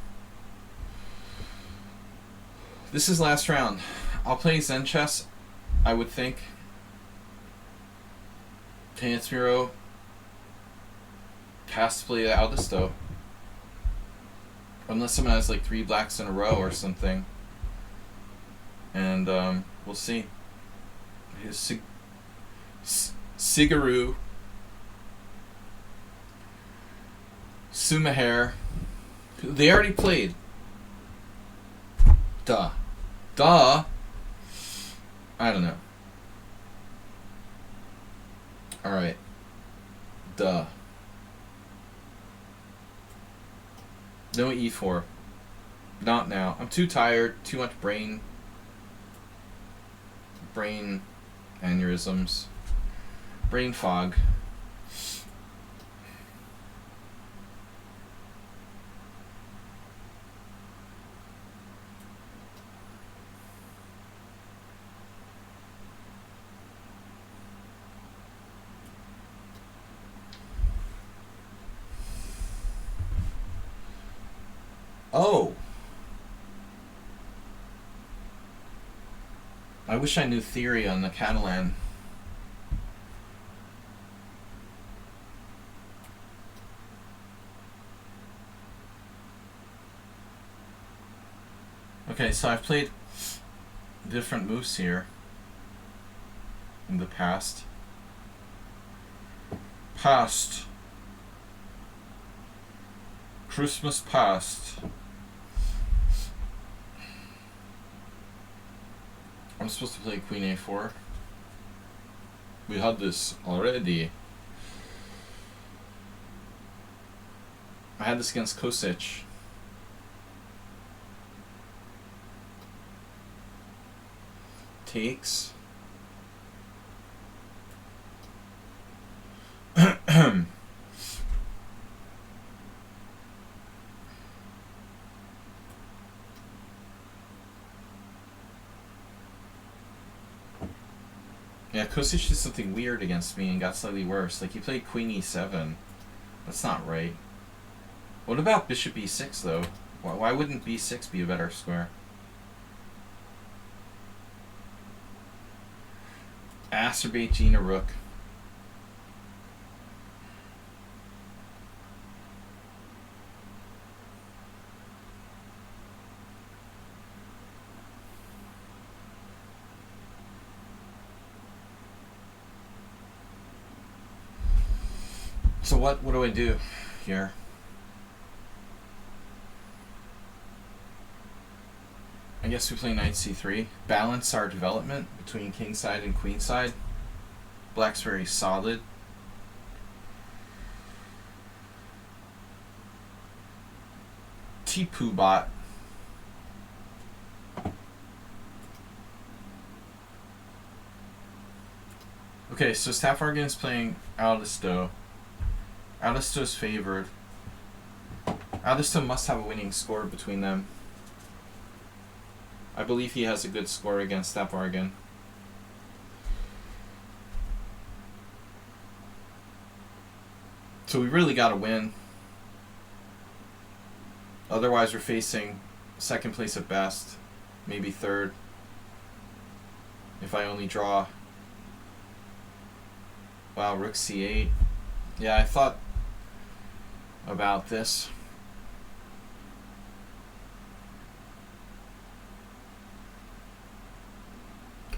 This is last round. I'll play Zen chess, I would think. Hayesmiro has to play Aldisto. Unless someone has like 3 blacks in a row or something. And we'll see. Sigaru. Sumaher. They already played. Duh. I don't know. Alright. Duh. No e4. Not now. I'm too tired. Too much brain aneurysms. Brain fog. Oh! I wish I knew theory on the Catalan. Okay, so I've played different moves here in the past. Christmas past. I'm supposed to play Queen A4. We had this already. I had this against Kosic. Takes. Yeah, Kosic did something weird against me and got slightly worse. Like, he played Queen E7. That's not right. What about Bishop E6, though? Why wouldn't B6 be a better square? Acerbate Gina Rook. So what do I do here? I guess we play knight c3. Balance our development between kingside and queenside. Black's very solid. T-Poo bot. Okay, so Stafargan is playing Aldisto. Aldisto's favored. Aldisto must have a winning score between them. I believe he has a good score against Stafargan. So we really got to win. Otherwise we're facing second place at best, maybe third, if I only draw. Wow, Rook C8. Yeah, I thought about this.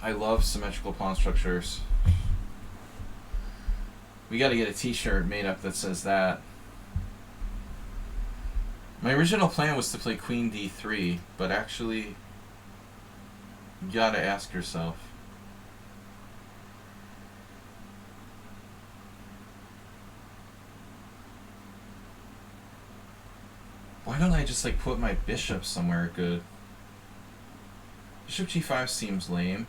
I love symmetrical pawn structures. We gotta get a t-shirt made up that says that. My original plan was to play Queen D3, but actually, you gotta ask yourself. Why don't I just like put my bishop somewhere good? Bishop G5 seems lame.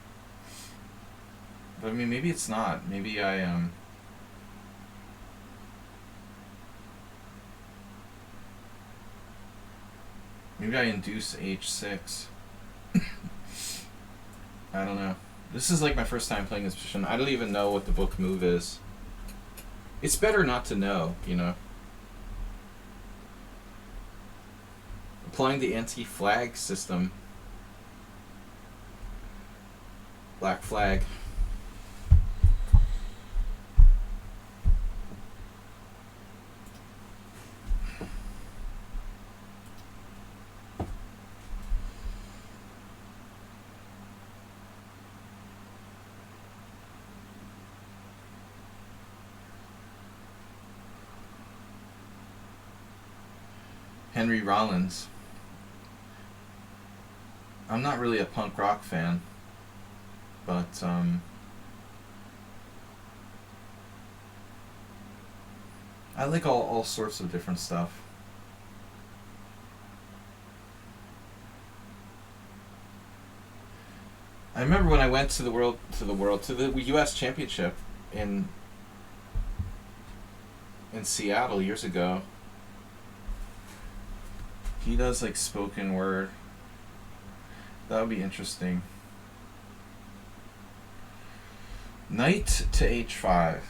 But I mean, maybe it's not. Maybe I maybe I induce H6. I don't know. This is like my first time playing this position. I don't even know what the book move is. It's better not to know, you know. Applying the anti-flag system. Black flag. Henry Rollins. I'm not really a punk rock fan, but I like all sorts of different stuff. I remember when I went to the U.S. Championship in Seattle years ago. He does like spoken word. That would be interesting. Knight to H5.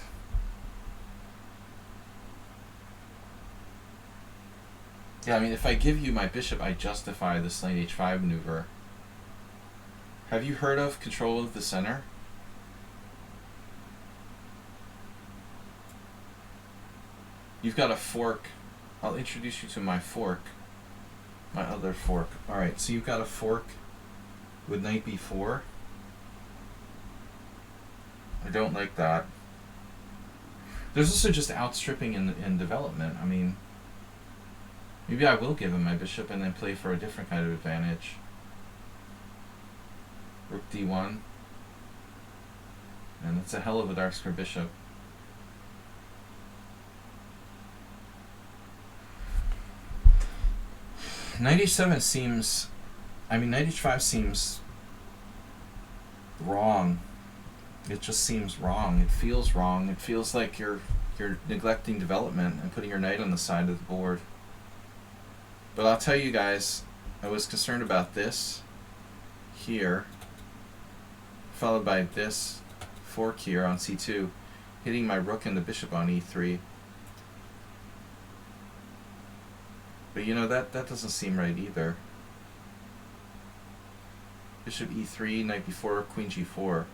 Yeah, I mean, if I give you my bishop, I justify this knight H5 maneuver. Have you heard of control of the center? You've got a fork. I'll introduce you to my fork. My other fork. Alright, so you've got a fork with knight b4. I don't like that. There's also just outstripping in development. I mean, maybe I will give him my bishop and then play for a different kind of advantage. Rook d1. And that's a hell of a dark square bishop. Knight h7 seems... I mean, Knight h5 seems wrong. It just seems wrong. It feels wrong. It feels like you're neglecting development and putting your knight on the side of the board. But I'll tell you guys, I was concerned about this here, followed by this fork here on c2, hitting my rook and the bishop on e3. But you know, that doesn't seem right either. Bishop e3, knight b4, queen g4.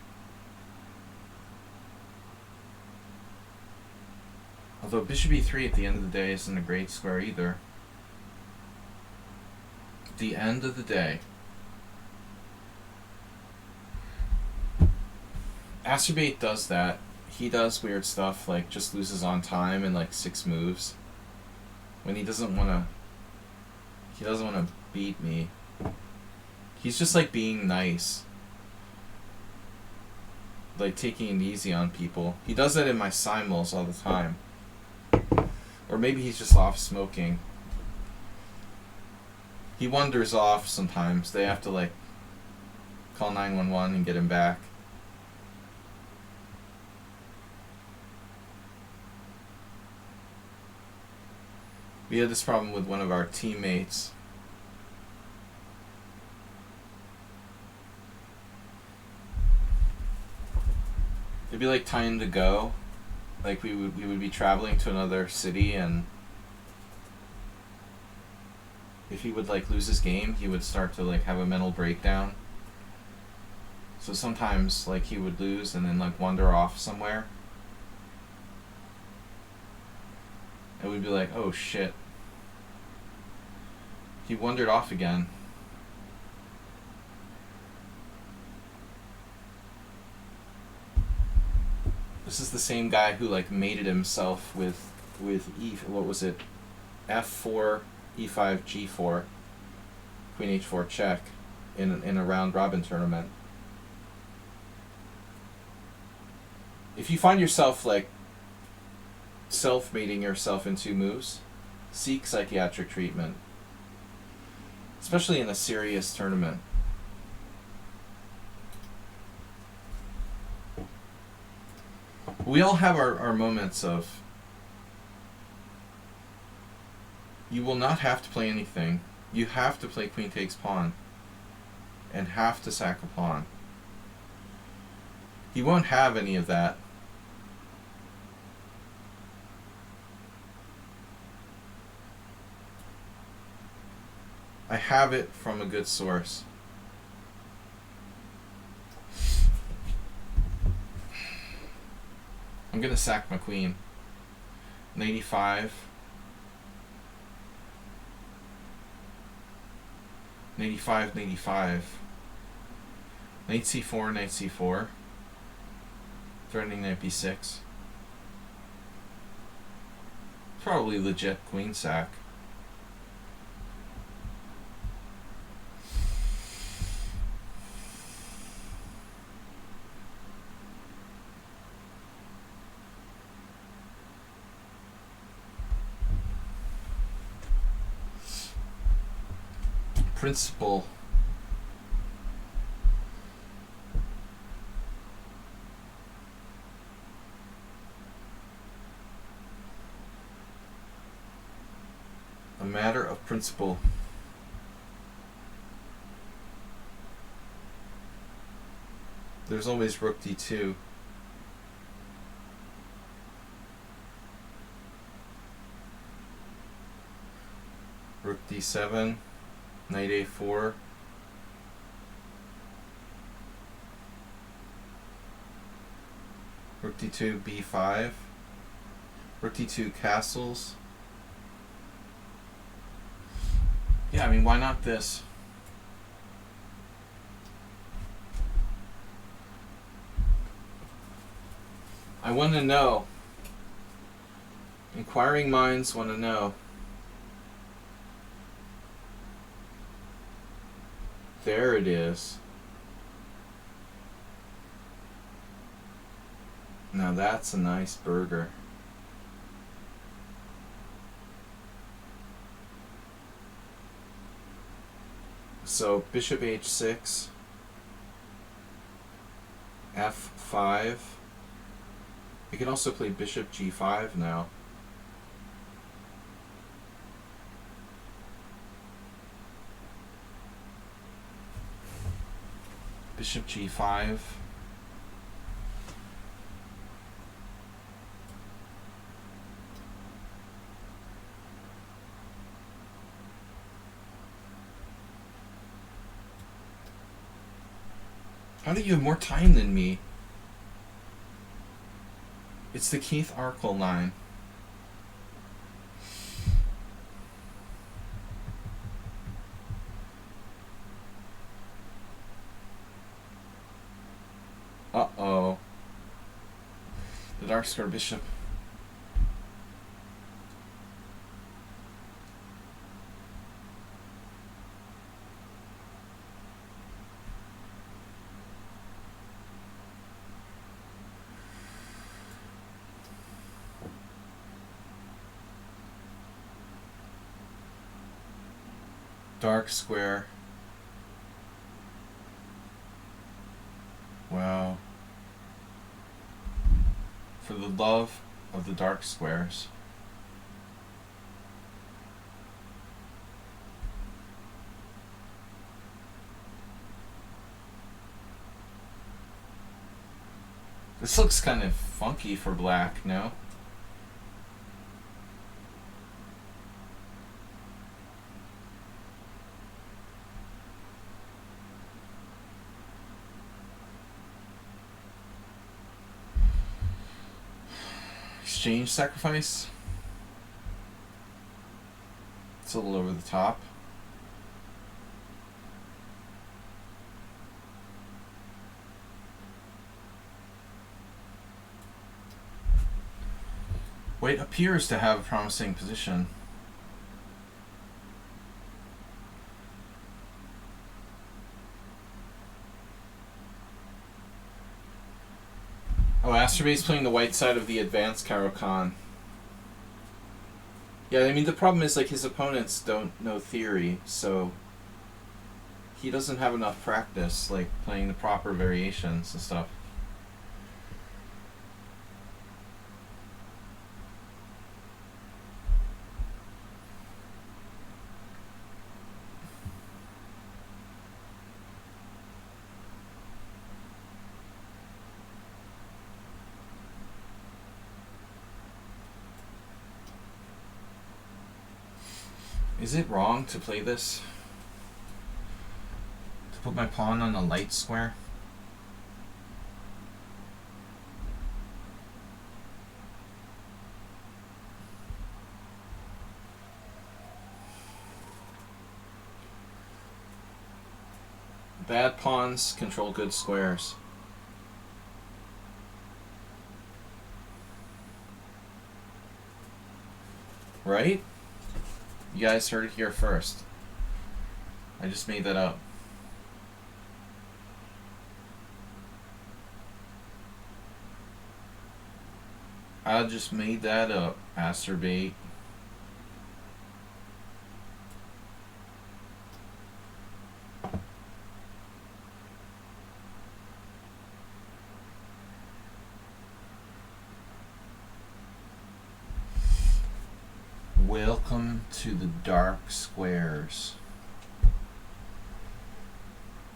Although bishop e3 at the end of the day isn't a great square either. At the end of the day. Acerbate does that. He does weird stuff like just loses on time in like 6 moves. When he doesn't wanna beat me. He's just like being nice. Like taking it easy on people. He does that in my simuls all the time. Or maybe he's just off smoking. He wanders off sometimes. They have to like call 911 and get him back. We had this problem with one of our teammates. It'd be like time to go. Like we would be traveling to another city, and if he would like lose his game, he would start to like have a mental breakdown. So sometimes like he would lose and then like wander off somewhere. And we'd be like, oh shit. He wandered off again. This is the same guy who like mated himself with what was it? F4, E5, G4, Queen H4 check in a round robin tournament. If you find yourself like self-mating yourself in 2 moves, seek psychiatric treatment. Especially in a serious tournament. We all have our moments of, you will not have to play anything. You have to play queen takes pawn and have to sack a pawn. He won't have any of that. I have it from a good source. I'm gonna sack my queen. Knight e5. Knight e5, knight e5. Knight c4, knight c4. Threatening knight b6. Probably legit queen sack. Principle. A matter of principle. There's always rook d2. Rook d7. Knight a4. Rook d2, b5. Rook d2 castles. Yeah, I mean, why not this? I want to know. Inquiring minds want to know. There it is. Now that's a nice burger. So bishop h6, f5. I can also play bishop g5 now. Bishop g5. How do you have more time than me? It's the Keith Arkell line. Uh-oh. The dark square bishop. Dark square. Wow. For the love of the dark squares. This looks kind of funky for black, no? Exchange sacrifice. It's a little over the top. White appears to have a promising position. Oh, Astorbay's playing the white side of the advanced Caro-Kann. Yeah, I mean, the problem is, like, his opponents don't know theory, so he doesn't have enough practice, like, playing the proper variations and stuff. Is it wrong to play this? To put my pawn on a light square? Bad pawns control good squares. Right? You guys heard it here first. I just made that up. I just made that up, Asterbait. Welcome to the dark squares.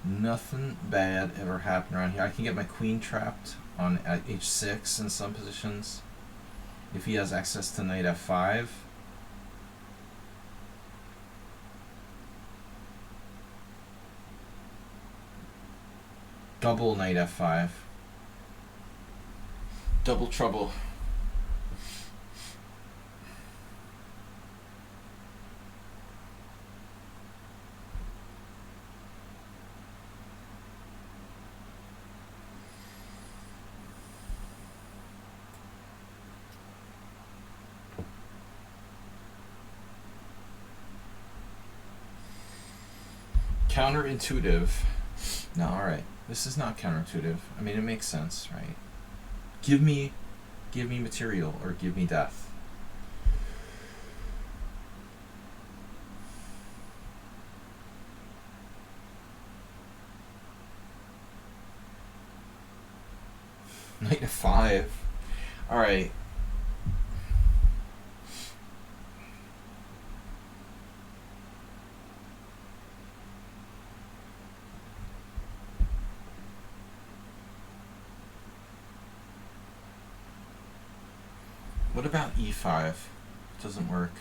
Nothing bad ever happened around here. I can get my queen trapped on at h6 in some positions. If he has access to knight f5. Double knight f5. Double trouble. Counterintuitive. No, alright. This is not counterintuitive. I mean, it makes sense, right? Give me material or give me death. Knight f5. Alright. What about e5? Doesn't work.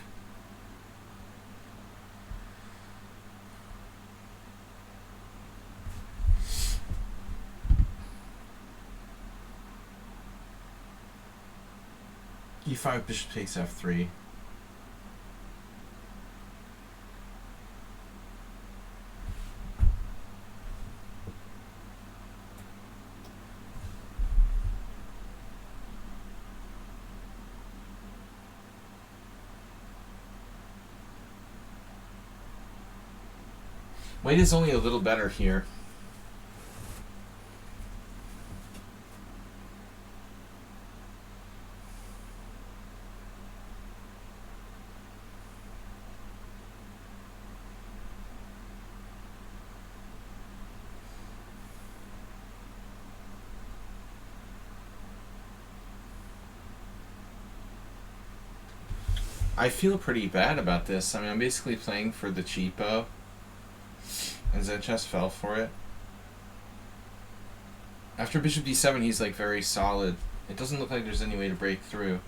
e5, bishop takes f3. White is only a little better here. I feel pretty bad about this. I mean, I'm basically playing for the cheapo, and Zenchess fell for it. After bishop d7, he's like very solid. It doesn't look like there's any way to break through.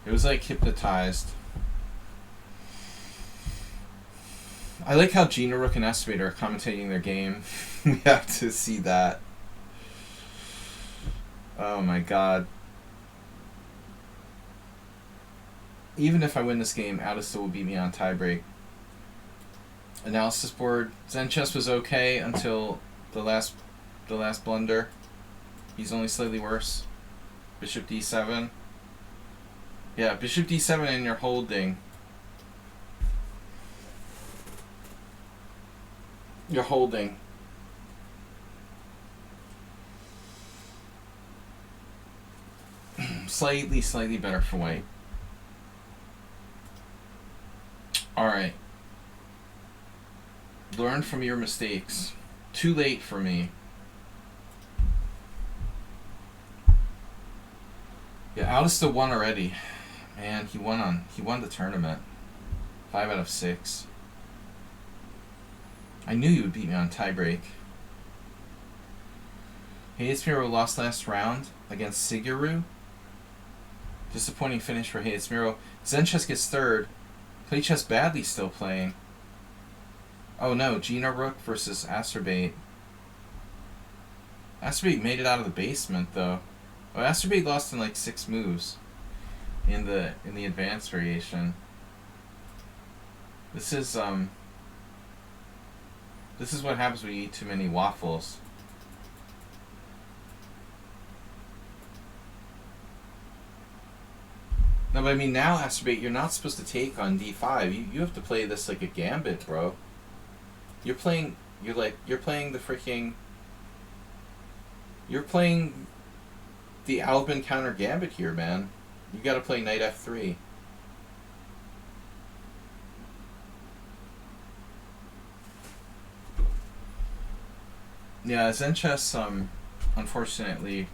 It was like hypnotized. I like how Gina, Rook, and Estimator are commentating their game. We have to see that. Oh my god. Even if I win this game, Addison will beat me on tiebreak. Analysis board. Zenchess was okay until the last blunder. He's only slightly worse. Bishop d7. Yeah, bishop d7 and you're holding. You're holding. Slightly better for white. Alright. Learn from your mistakes. Too late for me. Yeah, Addison won already. Man, he won the tournament. 5 out of 6. I knew you would beat me on tiebreak. Hayes-Miro lost last round against Siguru. Disappointing finish for Hayes-Miro. Zenchess gets third. Play chess badly still playing. Oh no, Gina Rook versus Asterbait. Asterbait made it out of the basement though. Oh, Asterbait lost in like 6 moves in the advanced variation. This is what happens when you eat too many waffles. No, but I mean now, Asterbait, you're not supposed to take on d5. You have to play this like a gambit, bro. You're playing the freaking. You're playing the Albin counter gambit here, man. You got to play knight f3. Yeah, Zenchess unfortunately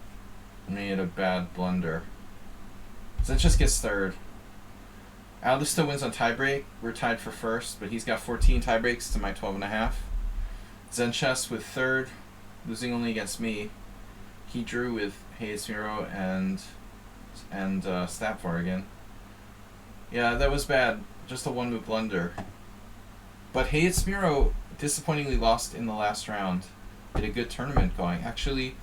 made a bad blunder. Zenchess gets third. Aldo still wins on tiebreak. We're tied for first, but he's got 14 tiebreaks to my 12.5. Zenchess with third, losing only against me. He drew with Hayes-Miro and Stapvargan. Yeah, that was bad. Just a 1-move blunder. But Hayes-Miro disappointingly lost in the last round. Had a good tournament going. Actually,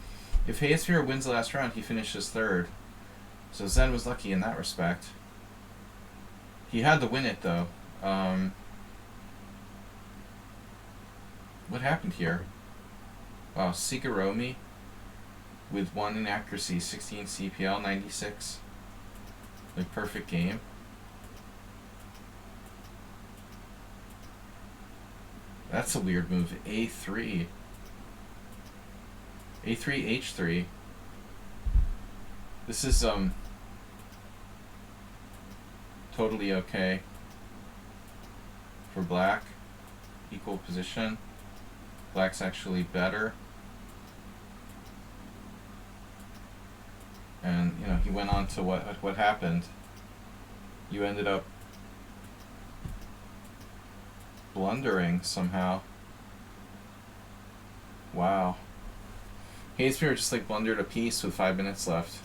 if Hayes-Miro wins the last round, he finishes third. So Zen was lucky in that respect. He had to win it though. What happened here? Wow, Siguromi with 1 inaccuracy, 16 CPL, 96. Like perfect game. That's a weird move. A3. A3, H3. This is, totally okay for black. Equal position. Black's actually better. And, you know, he went on to what happened. You ended up blundering somehow. Wow. Hayespear just like blundered a piece with 5 minutes left.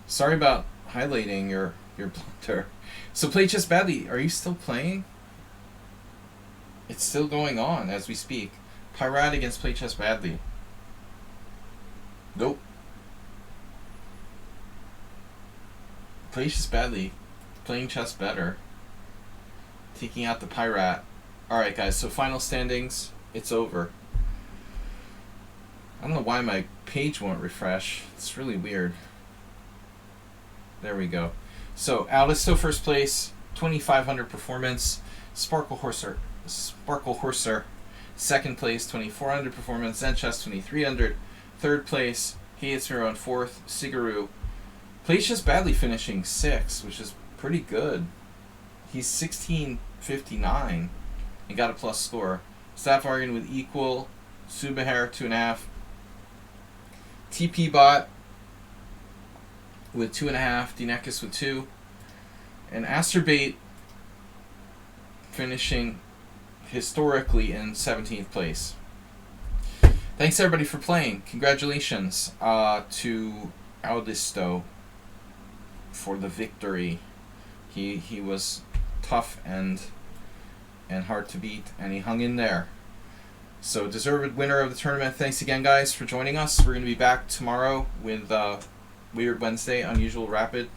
Sorry about highlighting your blunder. So Play Chess Badly, are you still playing? It's still going on as we speak. Pirate against Play Chess Badly. Nope. Play Chess Badly. Playing chess better. Taking out the Pirate. Alright guys, so final standings. It's over. I don't know why my page won't refresh. It's really weird. There we go. So Alice still first place, 2,500 performance. Sparkle Horser second place, 2,400 performance. Zen Chess 2,300. Third place, Hayesmiro on fourth. Sigaru plays just badly, finishing 6th, which is pretty good. He's 1659 and got a plus score. Staff Argan with equal. Subahar 2.5. TP Bot with 2.5, Dinekis with 2, and Asterbait finishing historically in 17th place. Thanks everybody for playing. Congratulations to Audisto for the victory. He was tough and hard to beat, and he hung in there. So deserved winner of the tournament. Thanks again, guys, for joining us. We're going to be back tomorrow with Weird Wednesday, Unusual Rapid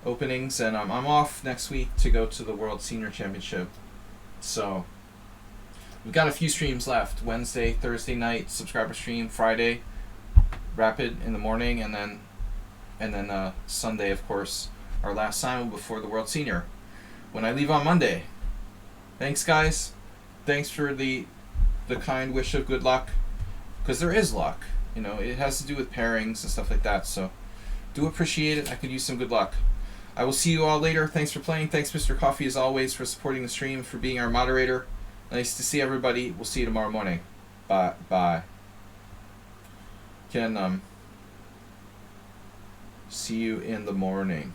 openings, and I'm off next week to go to the World Senior Championship. So we've got a few streams left. Wednesday, Thursday night, subscriber stream. Friday, Rapid in the morning, and then Sunday, of course, our last simul before the World Senior, when I leave on Monday. Thanks, guys. Thanks for the kind wish of good luck, because there is luck. You know, it has to do with pairings and stuff like that, so do appreciate it. I could use some good luck. I will see you all later. Thanks for playing. Thanks, Mr. Coffee, as always, for supporting the stream, for being our moderator. Nice to see everybody. We'll see you tomorrow morning. Bye. Can see you in the morning.